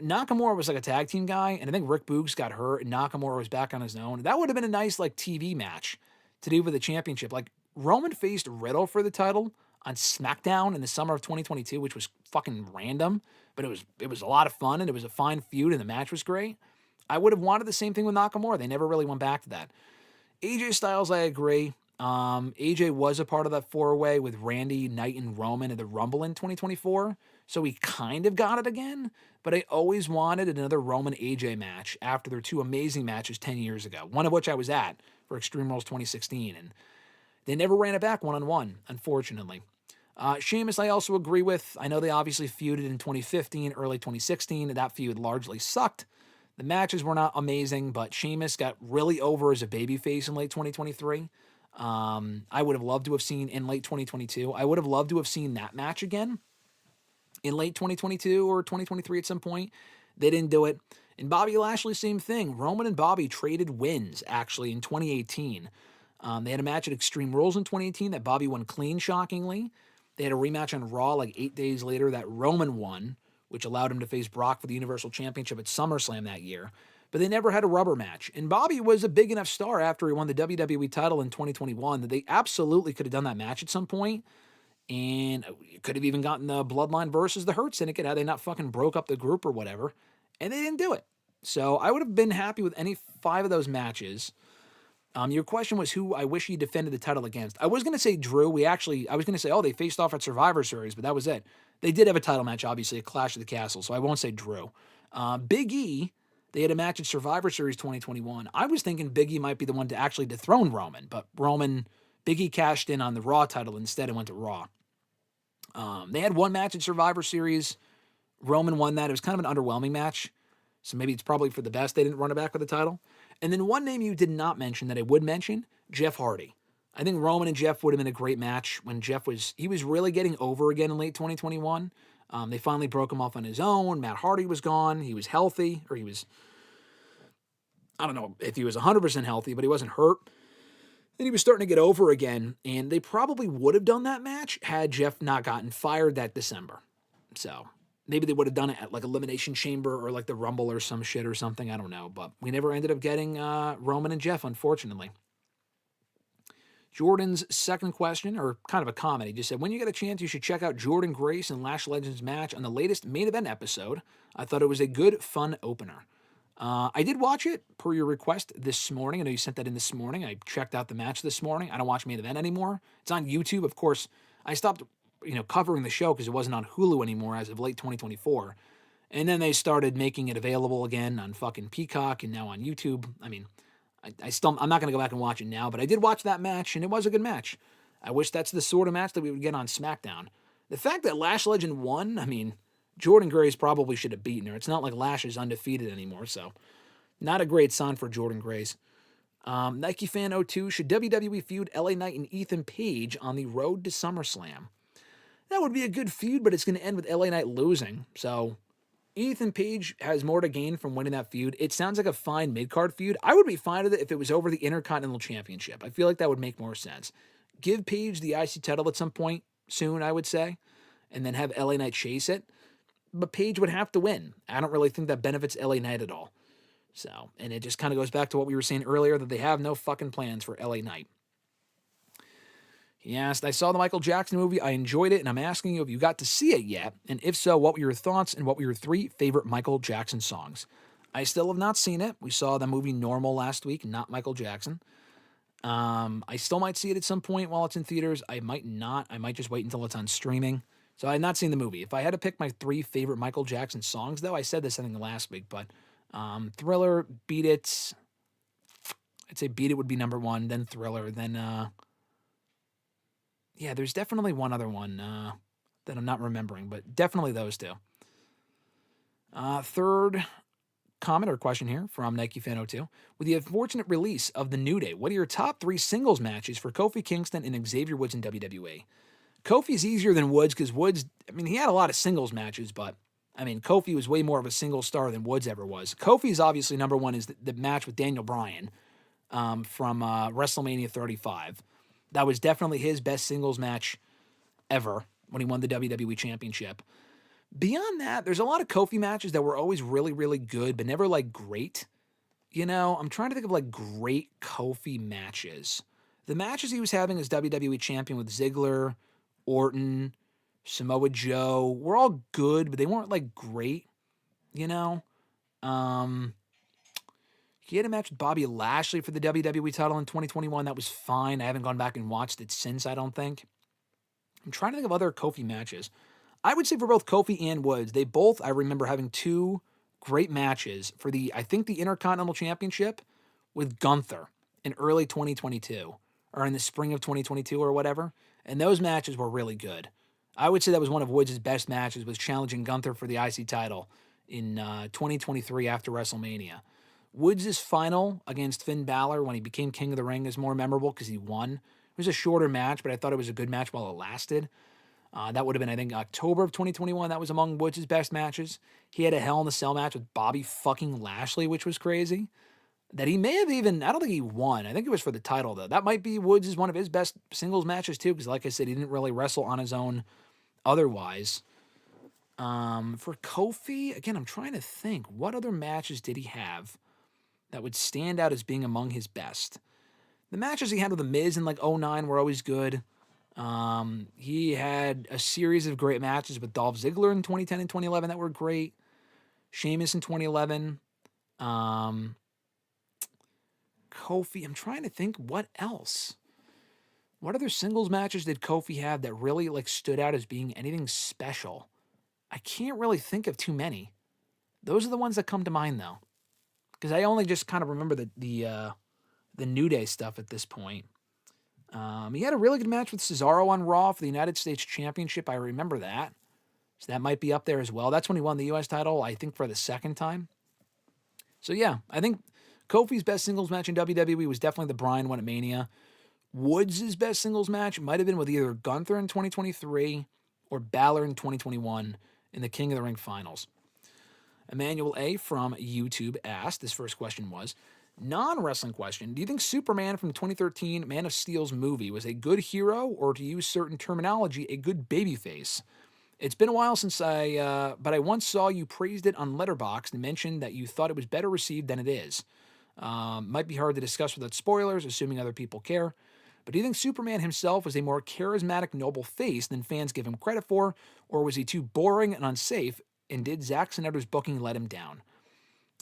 S1: Nakamura was like a tag team guy, and I think Rick Boogs got hurt, and Nakamura was back on his own. That would have been a nice like TV match to do with the championship. Like Roman faced Riddle for the title on SmackDown in the summer of 2022, which was fucking random, but it was a lot of fun, and it was a fine feud, and the match was great. I would have wanted the same thing with Nakamura. They never really went back to that. AJ Styles, I agree. AJ was a part of that 4-way with Randy, Knight, and Roman at the Rumble in 2024, so he kind of got it again, but I always wanted another Roman AJ match after their 2 amazing matches 10 years ago, one of which I was at for Extreme Rules 2016, and they never ran it back one-on-one, unfortunately. Sheamus, I also agree with. I know they obviously feuded in 2015, early 2016, and that feud largely sucked. The matches were not amazing, but Sheamus got really over as a babyface in late 2023. I would have loved to have seen in late 2022. I would have loved to have seen that match again in late 2022 or 2023 at some point. They didn't do it. And Bobby Lashley, same thing. Roman and Bobby traded wins, actually, in 2018. They had a match at Extreme Rules in 2018 that Bobby won clean, shockingly. They had a rematch on Raw like 8 days later that Roman won, which allowed him to face Brock for the Universal Championship at SummerSlam that year. But they never had a rubber match. And Bobby was a big enough star after he won the WWE title in 2021 that they absolutely could have done that match at some point. And it could have even gotten the Bloodline versus the Hurt Syndicate had they not fucking broke up the group or whatever. And they didn't do it. So I would have been happy with any 5 of those matches. Your question was who I wish he defended the title against. I was going to say Drew. I was going to say, they faced off at Survivor Series, but that was it. They did have a title match, obviously, a Clash of the Castle, so I won't say Drew. Big E, they had a match at Survivor Series 2021. I was thinking Big E might be the one to actually dethrone Roman, but Big E cashed in on the Raw title instead and went to Raw. They had one match at Survivor Series. Roman won that. It was kind of an underwhelming match, so maybe it's probably for the best they didn't run it back with the title. And then one name you did not mention that I would mention, Jeff Hardy. I think Roman and Jeff would have been a great match when he was really getting over again in late 2021. They finally broke him off on his own. Matt Hardy was gone. He was healthy, or I don't know if he was 100% healthy, but he wasn't hurt. And he was starting to get over again, and they probably would have done that match had Jeff not gotten fired that December. So maybe they would have done it at like Elimination Chamber or like the Rumble or some shit or something. I don't know. But we never ended up getting Roman and Jeff, unfortunately. Jordan's second question, or kind of a comment, he just said, when you get a chance, you should check out Jordynne Grace and Lash Legends match on the latest main event episode. I thought it was a good, fun opener. I did watch it per your request this morning. I know you sent that in this morning. I checked out the match this morning. I don't watch main event anymore. It's on YouTube. Of course, I stopped covering the show because it wasn't on Hulu anymore as of late 2024. And then they started making it available again on fucking Peacock and now on YouTube. I mean, I'm not going to go back and watch it now, but I did watch that match, and it was a good match. I wish that's the sort of match that we would get on SmackDown. The fact that Lash Legend won, I mean, Jordynne Grace probably should have beaten her. It's not like Lash is undefeated anymore, so not a great sign for Jordynne Grace. Nike Fan 02, should WWE feud LA Knight and Ethan Page on the road to SummerSlam? That would be a good feud, but it's going to end with LA Knight losing, so Ethan Page has more to gain from winning that feud. It sounds like a fine mid-card feud. I would be fine with it if it was over the Intercontinental Championship. I feel like that would make more sense. Give Page the IC title at some point soon, I would say, and then have LA Knight chase it. But Page would have to win. I don't really think that benefits LA Knight at all. So, and it just kind of goes back to what we were saying earlier, that they have no fucking plans for LA Knight. He asked, I saw the Michael Jackson movie. I enjoyed it, and I'm asking you if you got to see it yet. And if so, what were your thoughts and what were your 3 favorite Michael Jackson songs? I still have not seen it. We saw the movie Normal last week, not Michael Jackson. I still might see it at some point while it's in theaters. I might not. I might just wait until it's on streaming. So I have not seen the movie. If I had to pick my 3 favorite Michael Jackson songs, though, I said this I think last week, but Thriller, Beat It. I'd say Beat It would be number 1, then Thriller, then yeah, there's definitely one other one that I'm not remembering, but definitely those 2. Third comment or question here from Nike Fan 02. With the unfortunate release of The New Day, what are your top 3 singles matches for Kofi Kingston and Xavier Woods in WWE? Kofi's easier than Woods because Woods, I mean, he had a lot of singles matches, but I mean, Kofi was way more of a single star than Woods ever was. Kofi's obviously number 1 is the match with Daniel Bryan from WrestleMania 35. That was definitely his best singles match ever when he won the WWE Championship. Beyond that, there's a lot of Kofi matches that were always really, really good, but never like great. I'm trying to think of like great Kofi matches. The matches he was having as WWE Champion with Ziggler, Orton, Samoa Joe were all good, but they weren't like great, He had a match with Bobby Lashley for the WWE title in 2021. That was fine. I haven't gone back and watched it since, I don't think. I'm trying to think of other Kofi matches. I would say for both Kofi and Woods, they both, I remember having 2 great matches for the Intercontinental Championship with Gunther in early 2022, or in the spring of 2022 or whatever. And those matches were really good. I would say that was one of Woods' best matches, was challenging Gunther for the IC title in 2023 after WrestleMania. Woods' final against Finn Balor when he became King of the Ring is more memorable because he won. It was a shorter match, but I thought it was a good match while it lasted. That would have been, I think, October of 2021. That was among Woods' best matches. He had a Hell in a Cell match with Bobby fucking Lashley, which was crazy. that he may have even, I don't think he won. I think it was for the title, though. That might be Woods' is one of his best singles matches, too, because like I said, he didn't really wrestle on his own otherwise. For Kofi, again, I'm trying to think. What other matches did he have that would stand out as being among his best? The matches he had with The Miz in like '09 were always good. He had a series of great matches with Dolph Ziggler in 2010 and 2011 that were great. Sheamus in 2011. Kofi, I'm trying to think what else. What other singles matches did Kofi have that really like stood out as being anything special? I can't really think of too many. Those are the ones that come to mind though, because I only just kind of remember the New Day stuff at this point. He had a really good match with Cesaro on Raw for the United States Championship. I remember that. So that might be up there as well. That's when he won the U.S. title, I think, for the second time. So yeah, I think Kofi's best singles match in WWE was definitely the Bryan one at Mania. Woods' best singles match might have been with either Gunther in 2023 or Balor in 2021 in the King of the Ring finals. Emmanuel A. from YouTube asked, this first question was, non-wrestling question, do you think Superman from 2013 Man of Steel's movie was a good hero, or to use certain terminology, a good babyface? It's been a while since but I once saw you praised it on Letterboxd and mentioned that you thought it was better received than it is. Might be hard to discuss without spoilers, assuming other people care. But do you think Superman himself was a more charismatic, noble face than fans give him credit for, or was he too boring and unsafe, and did Zack Snyder's booking let him down?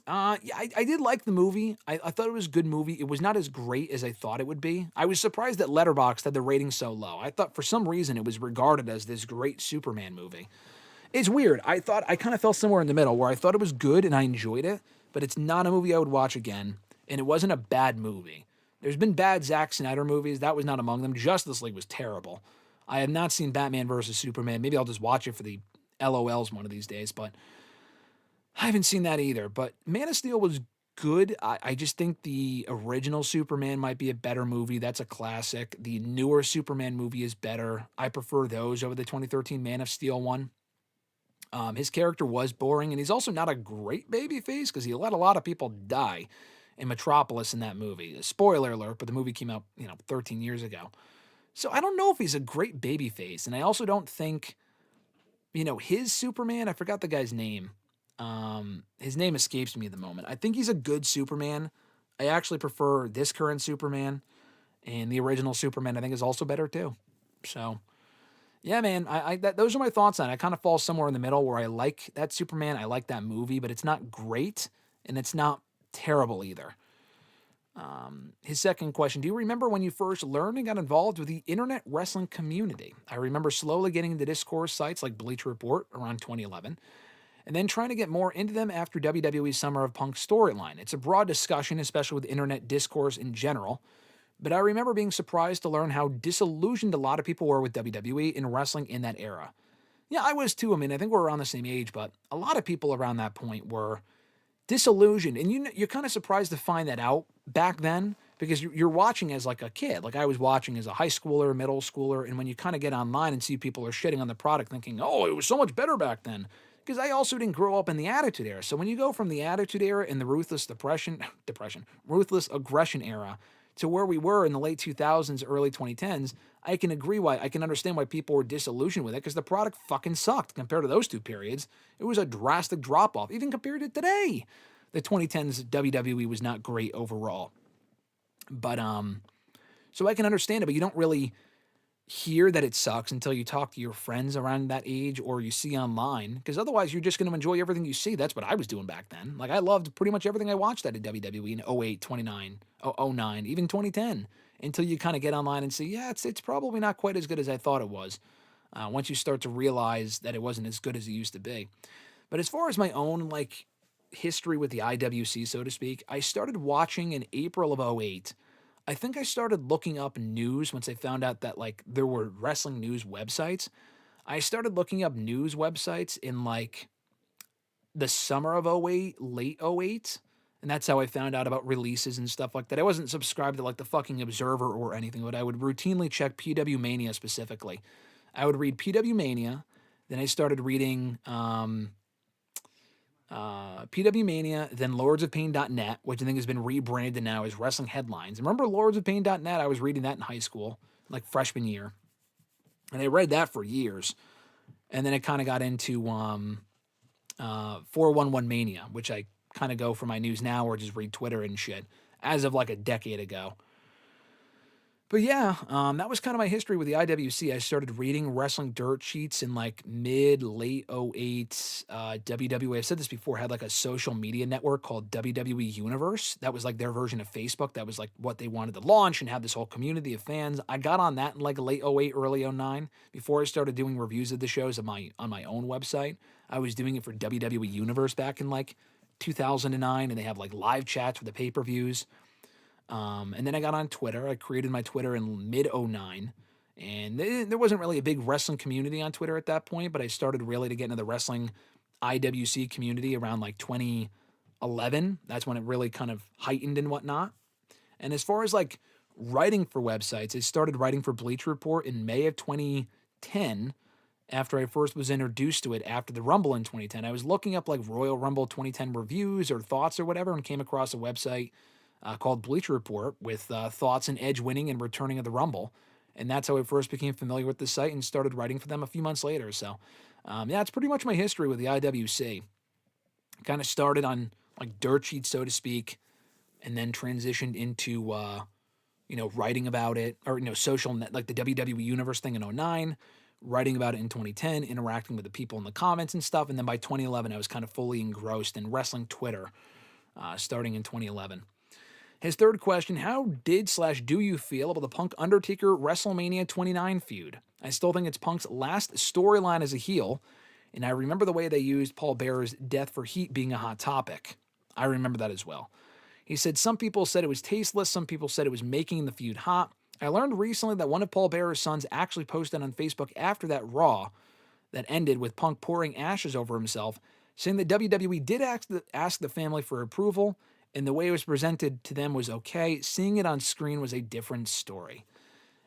S1: Yeah, I did like the movie. I thought it was a good movie. It was not as great as I thought it would be. I was surprised that Letterboxd had the rating so low. I thought for some reason it was regarded as this great Superman movie. It's weird. I kind of fell somewhere in the middle where I thought it was good and I enjoyed it, but it's not a movie I would watch again, and it wasn't a bad movie. There's been bad Zack Snyder movies. That was not among them. Justice League was terrible. I have not seen Batman versus Superman. Maybe I'll just watch it for the LOLs one of these days, but I haven't seen that either. But Man of Steel was good. I just think the original Superman might be a better movie. That's a classic. The newer Superman movie is better. I prefer those over the 2013 Man of Steel one. His character was boring, and he's also not a great babyface because he let a lot of people die in Metropolis in that movie. Spoiler alert, but the movie came out, 13 years ago. So I don't know if he's a great babyface, and I also don't think, his Superman, I forgot the guy's name. His name escapes me at the moment. I think he's a good Superman. I actually prefer this current Superman, and the original Superman I think is also better too. So, yeah, man, those are my thoughts on it. I kind of fall somewhere in the middle where I like that Superman, I like that movie, but it's not great, and it's not terrible either. His second question, do you remember when you first learned and got involved with the internet wrestling community? I remember slowly getting into discourse sites like Bleacher Report around 2011, and then trying to get more into them after WWE's Summer of Punk storyline. It's a broad discussion, especially with internet discourse in general, but I remember being surprised to learn how disillusioned a lot of people were with WWE and wrestling in that era. Yeah, I was too. I mean, I think we're around the same age, but a lot of people around that point were disillusioned, and you're kind of surprised to find that out back then because you're watching as like a kid. Like I was watching as a high schooler, middle schooler, and when you kind of get online and see people are shitting on the product thinking, oh, it was so much better back then. Because I also didn't grow up in the Attitude Era. So when you go from the Attitude Era and the ruthless aggression era to where we were in the late 2000s, early 2010s, I can understand why people were disillusioned with it because the product fucking sucked compared to those two periods. It was a drastic drop off, even compared to today. The 2010s WWE was not great overall. But, so I can understand it, but you don't really hear that it sucks until you talk to your friends around that age or you see online, because otherwise you're just going to enjoy everything you see. That's what I was doing back then. Like I loved pretty much everything I watched out of WWE in 08, 29, 09, even 2010, until you kind of get online and see, yeah, it's probably not quite as good as I thought it was. Once you start to realize that it wasn't as good as it used to be. But as far as my own like history with the IWC, so to speak, I started watching in April of 08. I think I started looking up news once I found out that like there were wrestling news websites. I started looking up news websites in like the summer of '08, late '08, and that's how I found out about releases and stuff like that. I wasn't subscribed to like the fucking Observer or anything, but I would routinely check PW Mania specifically. I would read PW Mania, then I started reading PW Mania, then lordsofpain.net, which I think has been rebranded now as Wrestling Headlines. Remember lordsofpain.net? I was reading that in high school, like freshman year. And I read that for years. And then it kind of got into 411 Mania, which I kind of go for my news now or just read Twitter and shit, as of like a decade ago. But yeah, that was kind of my history with the IWC. I started reading wrestling dirt sheets in like late 08. WWE, I've said this before, had like a social media network called WWE Universe. That was like their version of Facebook. That was like what they wanted to launch and have this whole community of fans. I got on that in like late 08, early 09. Before I started doing reviews of the shows on my own website. I was doing it for WWE Universe back in like 2009, and they have like live chats for the pay-per-views. And then I got on Twitter. I created my Twitter in mid 09. And there wasn't really a big wrestling community on Twitter at that point, but I started really to get into the wrestling IWC community around like 2011. That's when it really kind of heightened and whatnot. And as far as like writing for websites, I started writing for Bleacher Report in May of 2010 after I first was introduced to it after the Rumble in 2010. I was looking up like Royal Rumble 2010 reviews or thoughts or whatever and came across a website called Bleacher Report with thoughts on Edge winning and returning of the Rumble. And that's how I first became familiar with the site and started writing for them a few months later. So, yeah, it's pretty much my history with the IWC. Kind of started on like dirt sheets, so to speak, and then transitioned into, writing about it or, social net, like the WWE Universe thing in 09, writing about it in 2010, interacting with the people in the comments and stuff. And then by 2011, I was kind of fully engrossed in wrestling Twitter, starting in 2011. His third question, how did/do you feel about the Punk Undertaker WrestleMania 29 feud? I still think it's Punk's last storyline as a heel, and I remember the way they used Paul Bearer's death for heat being a hot topic. I remember that as well. He said some people said it was tasteless, some people said it was making the feud hot. I learned recently that one of Paul Bearer's sons actually posted on Facebook after that Raw that ended with Punk pouring ashes over himself, saying that WWE did ask the family for approval, and the way it was presented to them was okay. Seeing it on screen was a different story.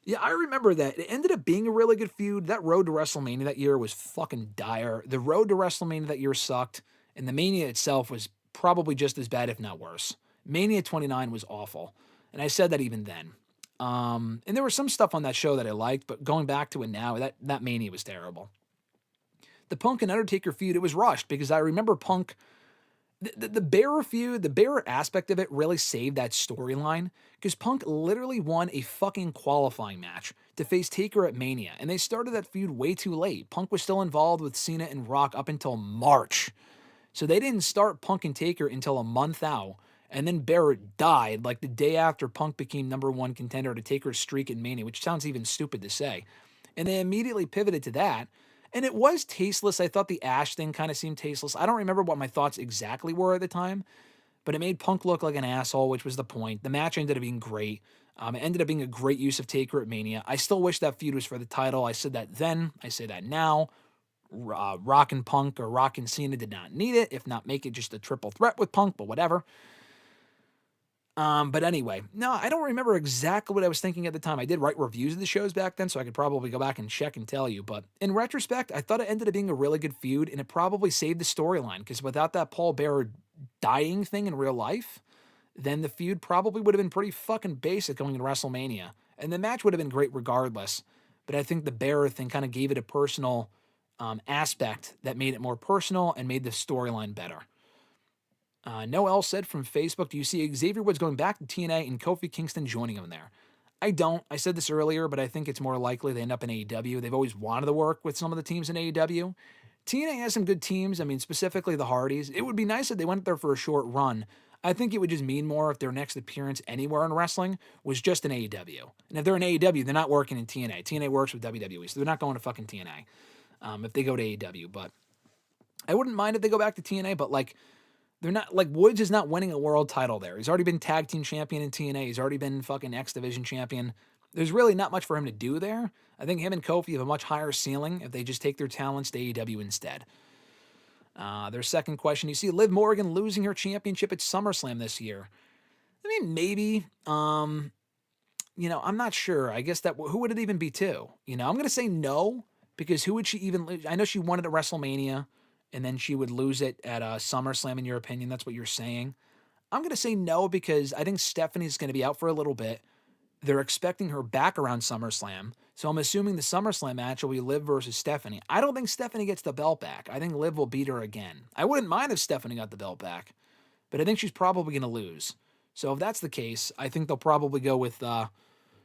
S1: Yeah, I remember that. It ended up being a really good feud. That road to WrestleMania that year was fucking dire. The road to WrestleMania that year sucked, and the Mania itself was probably just as bad, if not worse. Mania 29 was awful, and I said that even then. And there was some stuff on that show that I liked, but going back to it now, that Mania was terrible. The Punk and Undertaker feud, it was rushed because I remember Punk. The Bearer feud, the Bearer aspect of it really saved that storyline because Punk literally won a fucking qualifying match to face Taker at Mania, and they started that feud way too late. Punk was still involved with Cena and Rock up until March. So they didn't start Punk and Taker until a month out, and then Bearer died like the day after Punk became number one contender to Taker's streak at Mania, which sounds even stupid to say. And they immediately pivoted to that. And it was tasteless. I thought the Ash thing kind of seemed tasteless. I don't remember what my thoughts exactly were at the time, but it made Punk look like an asshole, which was the point. The match ended up being great. It ended up being a great use of Taker at Mania. I still wish that feud was for the title. I said that then. I say that now. Rock and Punk or Rock and Cena did not need it. If not, make it just a triple threat with Punk, but whatever. But anyway, no, I don't remember exactly what I was thinking at the time. I did write reviews of the shows back then, so I could probably go back and check and tell you. But in retrospect, I thought it ended up being a really good feud, and it probably saved the storyline, because without that Paul Bearer dying thing in real life, then the feud probably would have been pretty fucking basic going into WrestleMania. And the match would have been great regardless. But I think the Bearer thing kind of gave it a personal aspect that made it more personal and made the storyline better. Noel said from Facebook, do you see Xavier Woods going back to TNA and Kofi Kingston joining him there? I don't. I said this earlier, but I think it's more likely they end up in AEW. They've always wanted to work with some of the teams in AEW. TNA has some good teams. I mean, specifically the Hardys. It would be nice if they went there for a short run. I think it would just mean more if their next appearance anywhere in wrestling was just in AEW. And if they're in AEW, they're not working in TNA. TNA works with WWE, so they're not going to fucking TNA if they go to AEW. But I wouldn't mind if they go back to TNA, but like, they're not, like, Woods is not winning a world title there. He's already been tag team champion in TNA. He's already been fucking X Division champion. There's really not much for him to do there. I think him and Kofi have a much higher ceiling if they just take their talents to AEW instead. Their second question, you see Liv Morgan losing her championship at SummerSlam this year. I mean, maybe. I'm not sure. I guess who would it even be to? I'm going to say no, because who would she even lose? I know she won it at WrestleMania. and then she would lose it at SummerSlam, in your opinion? That's what you're saying. I'm going to say no because I think Stephanie's going to be out for a little bit. They're expecting her back around SummerSlam. So I'm assuming the SummerSlam match will be Liv versus Stephanie. I don't think Stephanie gets the belt back. I think Liv will beat her again. I wouldn't mind if Stephanie got the belt back, but I think she's probably going to lose. So if that's the case, I think they'll probably go with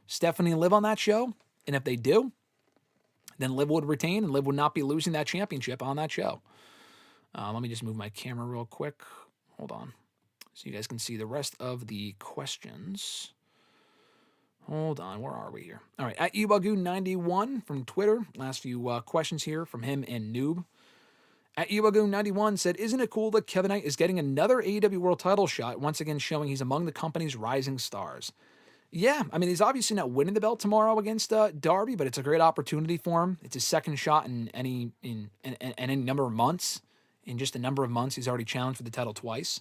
S1: Stephanie and Liv on that show. And if they do, then Liv would retain and Liv would not be losing that championship on that show. Let me just move my camera real quick. Hold on. So you guys can see the rest of the questions. Hold on, where are we here? All right, at Ubagoon91 from Twitter. Last few questions here from him and Noob. At Ubagoon91 said, isn't it cool that Kevin Knight is getting another AEW World title shot, once again showing he's among the company's rising stars? Yeah, I mean, he's obviously not winning the belt tomorrow against Darby, but it's a great opportunity for him. It's his second shot in any number of months. In just a number of months, he's already challenged for the title twice.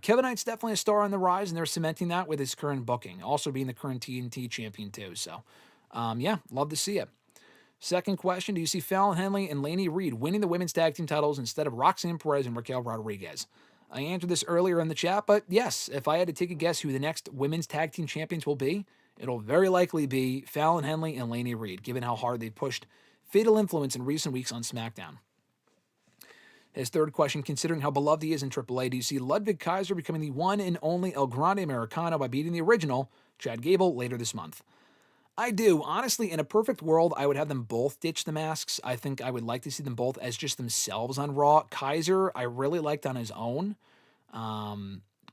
S1: Kevin Knight's definitely a star on the rise, and they're cementing that with his current booking, also being the current TNT champion too. So, yeah, love to see it. Second question, do you see Fallon Henley and Lainey Reed winning the women's tag team titles instead of Roxanne Perez and Raquel Rodriguez? I answered this earlier in the chat, but yes, if I had to take a guess who the next women's tag team champions will be, it'll very likely be Fallon Henley and Lainey Reed, given how hard they pushed Fatal Influence in recent weeks on SmackDown. His third question, considering how beloved he is in AAA, do you see Ludwig Kaiser becoming the one and only El Grande Americano by beating the original, Chad Gable, later this month? I do. Honestly, in a perfect world, I would have them both ditch the masks. I think I would like to see them both as just themselves on Raw. Kaiser, I really liked on his own.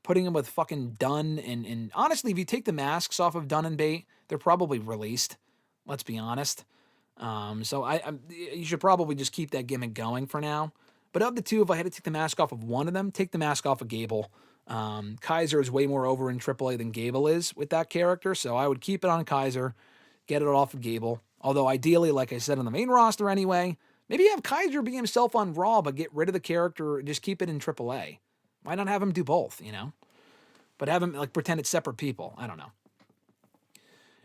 S1: Putting him with fucking Dunn, and honestly, if you take the masks off of Dunn and Bate, they're probably released. Let's be honest. So you should probably just keep that gimmick going for now. But of the two, if I had to take the mask off of one of them, take the mask off of Gable. Kaiser is way more over in AAA than Gable is with that character, so I would keep it on Kaiser, get it off of Gable. Although ideally, like I said, on the main roster anyway, maybe have Kaiser be himself on Raw, but get rid of the character and just keep it in AAA. Why not have him do both, you know? But have him like pretend it's separate people. I don't know.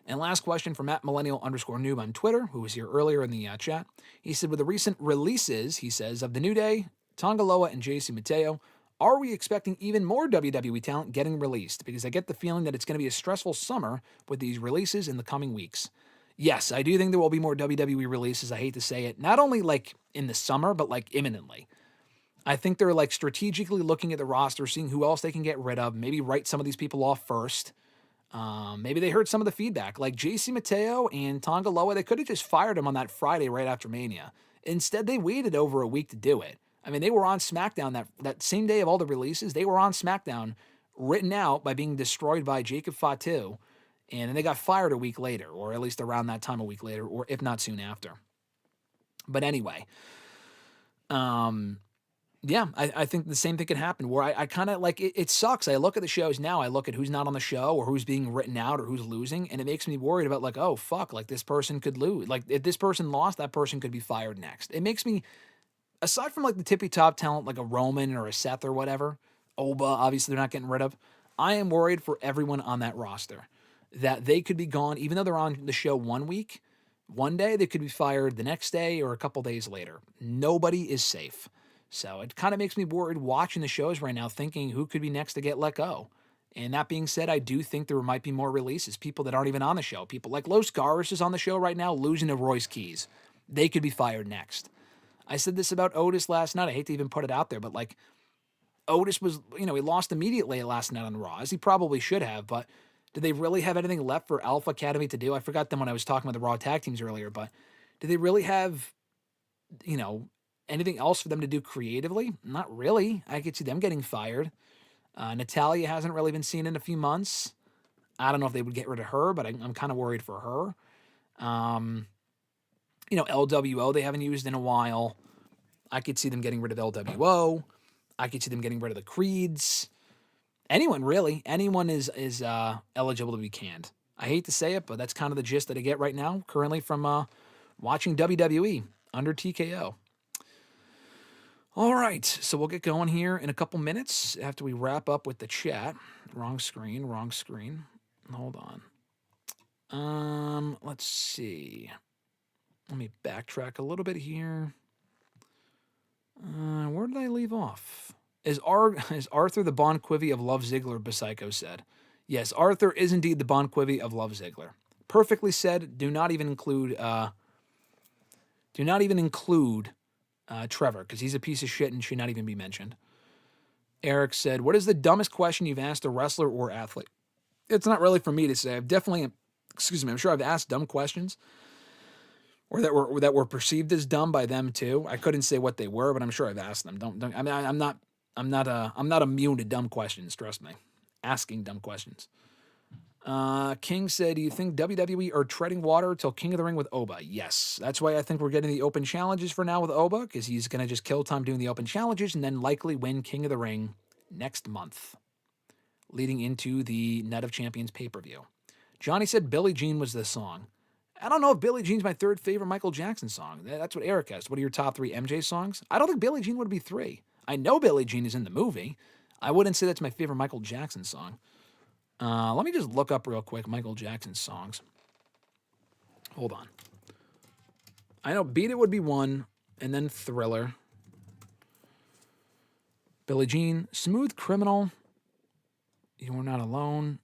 S1: And last question from @millennial_noob on Twitter, who was here earlier in the chat. He said, with the recent releases, he says, of the New Day, Tonga Loa, and JC Mateo, are we expecting even more WWE talent getting released? Because I get the feeling that it's going to be a stressful summer with these releases in the coming weeks. Yes, I do think there will be more WWE releases. I hate to say it. Not only like in the summer, but like imminently. I think they're like strategically looking at the roster, seeing who else they can get rid of, maybe write some of these people off first. Maybe they heard some of the feedback. Like JC Mateo and Tonga Loa, they could have just fired him on that Friday right after Mania. Instead, they waited over a week to do it. I mean, they were on SmackDown that same day of all the releases. They were on SmackDown, written out by being destroyed by Jacob Fatu, and then they got fired a week later, or at least around that time a week later, or if not soon after. But anyway, yeah, I think the same thing could happen where I kind of like it sucks. I look at the shows now, I look at who's not on the show or who's being written out or who's losing, and it makes me worried about like, oh, fuck, like this person could lose. Like if this person lost, that person could be fired next. It makes me, aside from like the tippy top talent like a Roman or a Seth or whatever, Oba, obviously they're not getting rid of, I am worried for everyone on that roster that they could be gone even though they're on the show 1 week. One day they could be fired the next day or a couple days later. Nobody is safe. So it kind of makes me worried watching the shows right now, thinking who could be next to get let go. And that being said, I do think there might be more releases, people that aren't even on the show. People like Los Garis is on the show right now, losing to Royce Keys. They could be fired next. I said this about Otis last night. I hate to even put it out there, but like Otis was, he lost immediately last night on Raw, as he probably should have, but did they really have anything left for Alpha Academy to do? I forgot them when I was talking about the Raw tag teams earlier, but did they really have, anything else for them to do creatively? Not really. I could see them getting fired. Natalya hasn't really been seen in a few months. I don't know if they would get rid of her, but I'm kind of worried for her. LWO they haven't used in a while. I could see them getting rid of LWO. I could see them getting rid of the Creeds. Anyone, really. Anyone is eligible to be canned. I hate to say it, but that's kind of the gist that I get right now, currently from watching WWE under TKO. All right, so we'll get going here in a couple minutes after we wrap up with the chat. Wrong screen. Hold on. Let's see. Let me backtrack a little bit here. Where did I leave off? Is Arthur the Bon Quivy of Love Ziggler, Psycho said. Yes, Arthur is indeed the Bon Quivy of Love Ziggler. Perfectly said. Do not even include Trevor, because he's a piece of shit and should not even be mentioned. Eric said, what is the dumbest question you've asked a wrestler or athlete? It's not really for me to say. I'm sure I've asked dumb questions or that were perceived as dumb by them too. I couldn't say what they were, but I'm sure I've asked them. I mean, I'm not immune to dumb questions, trust me. Asking dumb questions. King said, do you think WWE are treading water till King of the Ring with Oba? Yes. That's why I think we're getting the open challenges for now with Oba, because he's going to just kill time doing the open challenges and then likely win King of the Ring next month, leading into the Night of Champions pay-per-view. Johnny said Billie Jean was the song. I don't know if Billie Jean's my third favorite Michael Jackson song. That's what Eric asked. What are your top 3 MJ songs? I don't think Billie Jean would be 3. I know Billie Jean is in the movie. I wouldn't say that's my favorite Michael Jackson song. Let me just look up real quick Michael Jackson's songs. Hold on. I know Beat It would be 1, and then Thriller. Billie Jean, Smooth Criminal, You Are Not Alone,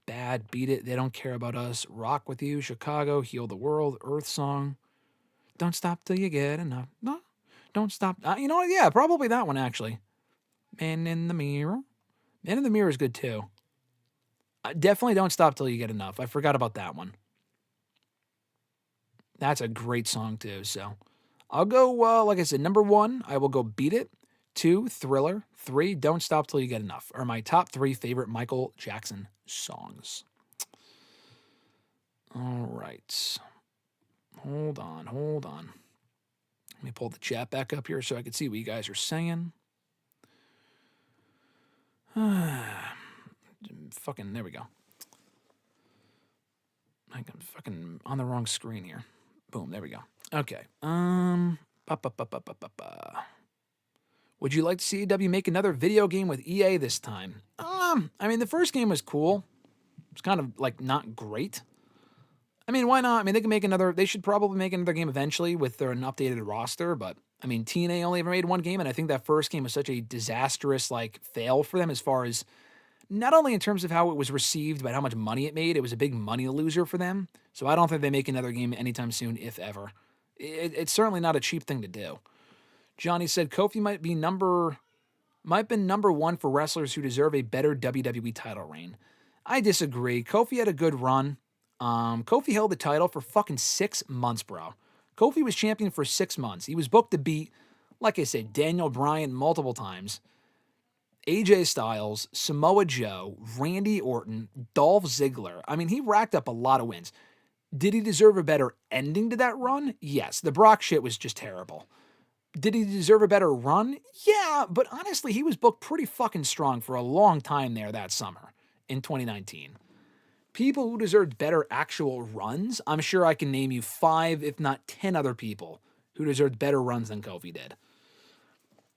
S1: Bad, Beat It, They Don't Care About Us, Rock With You, Chicago, Heal the World, Earth Song, Don't Stop Till You Get Enough. No, Don't Stop. You know what? Yeah, probably that one, actually. Man in the Mirror. Man in the Mirror is good, too. Definitely Don't Stop Till You Get Enough. I forgot about that one. That's a great song, too. So I'll go, like I said, number 1, I will go Beat It. 2, Thriller. 3, Don't Stop Till You Get Enough are my top 3 favorite Michael Jackson songs. All right. Hold on. Let me pull the chat back up here so I can see what you guys are saying. Fucking, there we go. I'm fucking on the wrong screen here. Boom, there we go. Okay. Would you like to see AEW make another video game with EA this time? I mean, the first game was cool. It's kind of like not great. I mean, why not? I mean, they should probably make another game eventually with an updated roster, but I mean, TNA only ever made one game, and I think that first game was such a disastrous, fail for them as far as not only in terms of how it was received, but how much money it made. It was a big money loser for them. So I don't think they make another game anytime soon, if ever. It's certainly not a cheap thing to do. Johnny said Kofi might be number 1 for wrestlers who deserve a better WWE title reign. I disagree. Kofi had a good run. Kofi held the title for fucking 6 months, bro. Kofi was champion for 6 months. He was booked to beat, like I said, Daniel Bryan multiple times, AJ Styles, Samoa Joe, Randy Orton, Dolph Ziggler. I mean, he racked up a lot of wins. Did he deserve a better ending to that run? Yes. The Brock shit was just terrible. Did he deserve a better run? Yeah, but honestly, he was booked pretty fucking strong for a long time there that summer in 2019. People who deserved better actual runs, I'm sure I can name you 5, if not 10 other people who deserved better runs than Kofi did.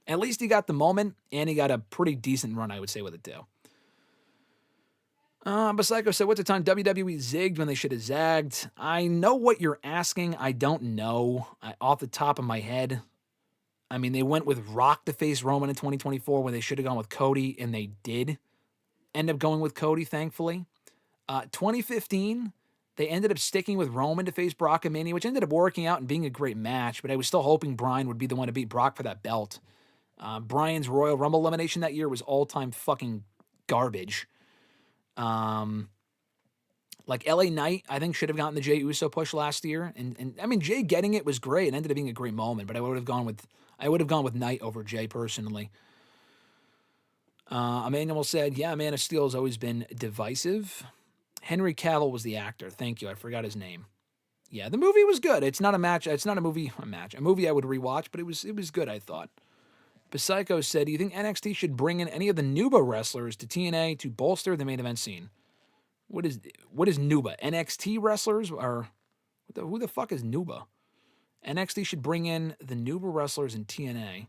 S1: At least he got the moment, and he got a pretty decent run, I would say, with it, too. Psycho said, what's the time WWE zigged when they should have zagged? I know what you're asking. I don't know off the top of my head. I mean, they went with Rock to face Roman in 2024 when they should have gone with Cody, and they did end up going with Cody, thankfully. 2015, they ended up sticking with Roman to face Brock at Mania, which ended up working out and being a great match, but I was still hoping Bryan would be the one to beat Brock for that belt. Bryan's Royal Rumble elimination that year was all-time fucking garbage. LA Knight, I think, should have gotten the Jey Uso push last year. And I mean, Jey getting it was great. It ended up being a great moment, but I would have gone with Knight over Jey personally. Emmanuel said, yeah, Man of Steel has always been divisive. Henry Cavill was the actor. Thank you. I forgot his name. Yeah, the movie was good. It's not a match. It's not a movie I would rewatch, but it was good, I thought. Psycho said, do you think NXT should bring in any of the Nuba wrestlers to TNA to bolster the main event scene? What is Nuba? NXT wrestlers? Or who the fuck is Nuba? NXT should bring in the Nuba wrestlers in TNA.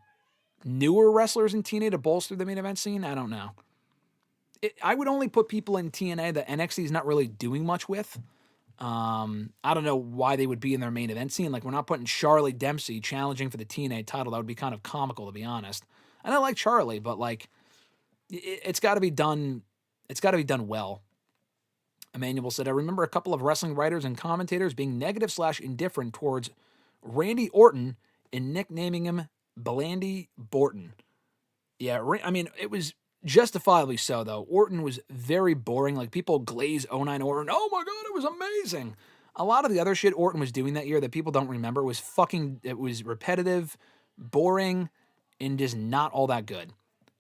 S1: Newer wrestlers in TNA to bolster the main event scene? I don't know. I would only put people in TNA that NXT is not really doing much with. I don't know why they would be in their main event scene. Like, we're not putting Charlie Dempsey challenging for the TNA title. That would be kind of comical, to be honest. And I like Charlie, but like, it's got to be done. It's got to be done well. Emmanuel said, I remember a couple of wrestling writers and commentators being negative / indifferent towards Randy Orton and nicknaming him Blandy Borton. Yeah, I mean, it was justifiably so, though. Orton was very boring. Like, people glaze 09 Orton. Oh my God, it was amazing. A lot of the other shit Orton was doing that year that people don't remember was it was repetitive, boring, and just not all that good.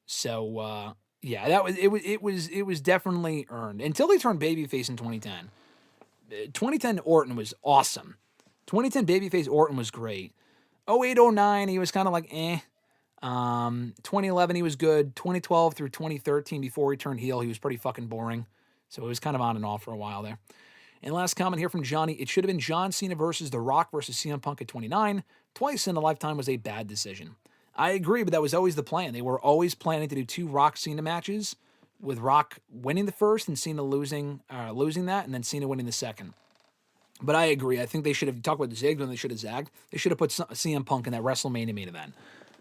S1: So, yeah, it was definitely earned until they turned babyface in 2010. 2010 Orton was awesome. 2010 babyface Orton was great. 08, 09, he was kind of like 2011 he was good. 2012 through 2013 before he turned heel, he was pretty fucking boring. So it was kind of on and off for a while there. And last comment here from Johnny, it should have been John Cena versus The Rock versus CM Punk at 29. Twice in a lifetime was a bad decision. I agree, but that was always the plan. They were always planning to do 2 Rock Cena matches, with Rock winning the first and Cena losing that, and then Cena winning the second. But I agree. I think they should have talked about zigged when they should have zagged. They should have put CM Punk in that WrestleMania main event.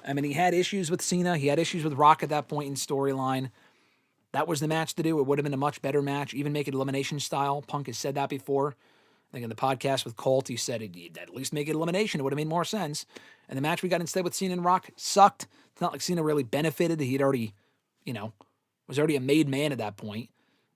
S1: I mean, he had issues with Cena. He had issues with Rock at that point in storyline. That was the match to do. It would have been a much better match, even make it elimination style. Punk has said that before. I think in the podcast with Colt, he said he'd at least make it elimination. It would have made more sense. And the match we got instead with Cena and Rock sucked. It's not like Cena really benefited. He'd already, was already a made man at that point.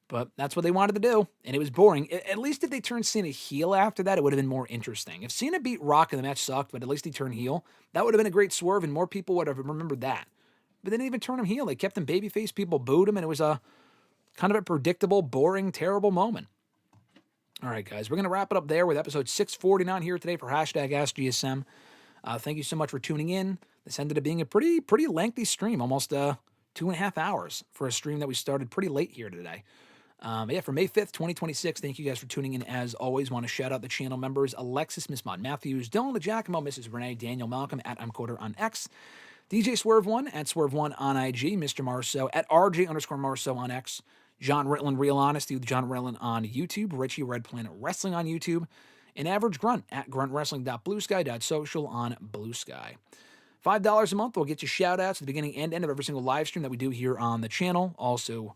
S1: But that's what they wanted to do, and it was boring. At least if they turned Cena heel after that, it would have been more interesting. If Cena beat Rock and the match sucked, but at least he turned heel, that would have been a great swerve, and more people would have remembered that. But they didn't even turn him heel. They kept him babyface. People booed him, and it was a kind of a predictable, boring, terrible moment. All right, guys, we're going to wrap it up there with episode 649 here today for #AskGSM. Thank you so much for tuning in. This ended up being a pretty lengthy stream, almost 2.5 hours for a stream that we started pretty late here today. For May 5th, 2026, thank you guys for tuning in. As always, want to shout out the channel members, Alexis, Miss Maud Matthews, Dillon, DiGiacomo, Mrs. Renee, Daniel Malcolm, at I'mQuarter on X, DJ Swerve1, at Swerve1 on IG, Mr. Marceau, at RJ_Marceau on X, John Ritland, Real Honesty with John Ritland on YouTube, Richie Red Planet Wrestling on YouTube, and Average Grunt, at gruntwrestling.bluesky.social on Blue Sky. $5 a month will get you shout-outs at the beginning and end of every single live stream that we do here on the channel. Also,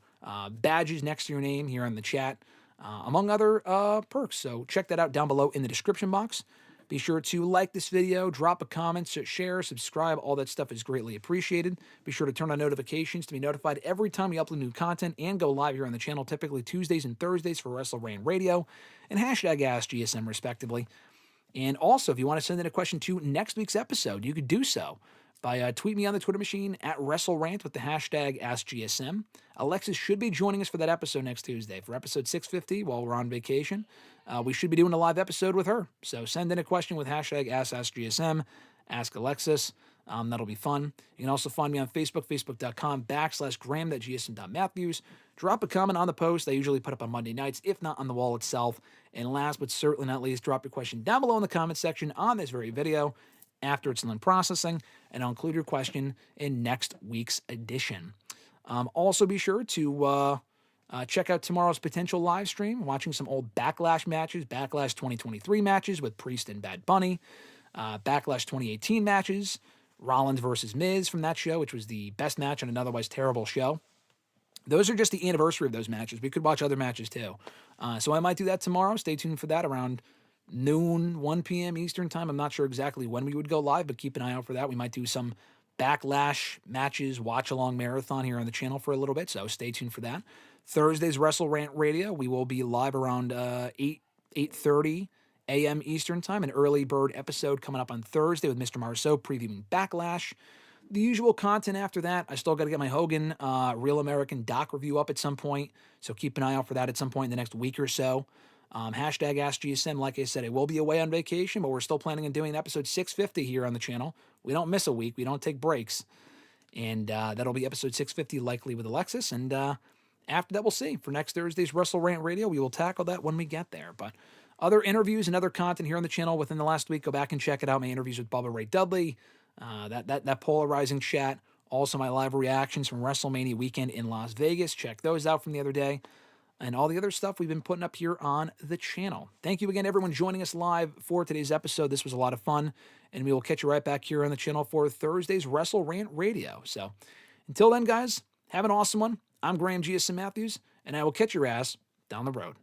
S1: badges next to your name here on the chat, among other perks. So check that out down below in the description box. Be sure to like this video, drop a comment, share, subscribe. All that stuff is greatly appreciated. Be sure to turn on notifications to be notified every time we upload new content and go live here on the channel, typically Tuesdays and Thursdays for WrestleRant Radio and #AskGSM respectively. And also, if you want to send in a question to next week's episode, you could do so by tweet me on the Twitter machine at WrestleRant with the #AskGSM. Alexis should be joining us for that episode next Tuesday. For episode 650, while we're on vacation, we should be doing a live episode with her. So send in a question with #AskGSM, Ask Alexis. That'll be fun. You can also find me on Facebook, facebook.com/Graham.gsm.Matthews. Drop a comment on the post I usually put up on Monday nights, if not on the wall itself. And last but certainly not least, drop your question down below in the comment section on this very video after it's done processing, and I'll include your question in next week's edition. Also, be sure to check out tomorrow's potential live stream, watching some old Backlash matches, Backlash 2023 matches with Priest and Bad Bunny, Backlash 2018 matches, Rollins versus Miz from that show, which was the best match on an otherwise terrible show. Those are just the anniversary of those matches. We could watch other matches too. So I might do that tomorrow. Stay tuned for that around noon, 1 p.m. Eastern time. I'm not sure exactly when we would go live, but keep an eye out for that. We might do some Backlash matches, watch-along marathon here on the channel for a little bit, so stay tuned for that. Thursday's WrestleRant Radio, we will be live around 8:30 a.m. Eastern time, an early bird episode coming up on Thursday with Mr. Marceau previewing Backlash. The usual content after that. I still got to get my Hogan Real American doc review up at some point, so keep an eye out for that at some point in the next week or so. #AskGSM, like I said, I will be away on vacation, but we're still planning on doing episode 650 here on the channel. We don't miss a week. We don't take breaks. And that'll be episode 650 likely with Alexis. And after that, we'll see. For next Thursday's WrestleRant Radio, we will tackle that when we get there. But other interviews and other content here on the channel within the last week, go back and check it out. My interviews with Bubba Ray Dudley, that polarizing chat. Also, my live reactions from WrestleMania weekend in Las Vegas. Check those out from the other day. and all the other stuff we've been putting up here on the channel. Thank you again, everyone, joining us live for today's episode. This was a lot of fun, and we will catch you right back here on the channel for Thursday's WrestleRant Radio. So until then, guys, have an awesome one. I'm Graham GSM Matthews, and I will catch your ass down the road.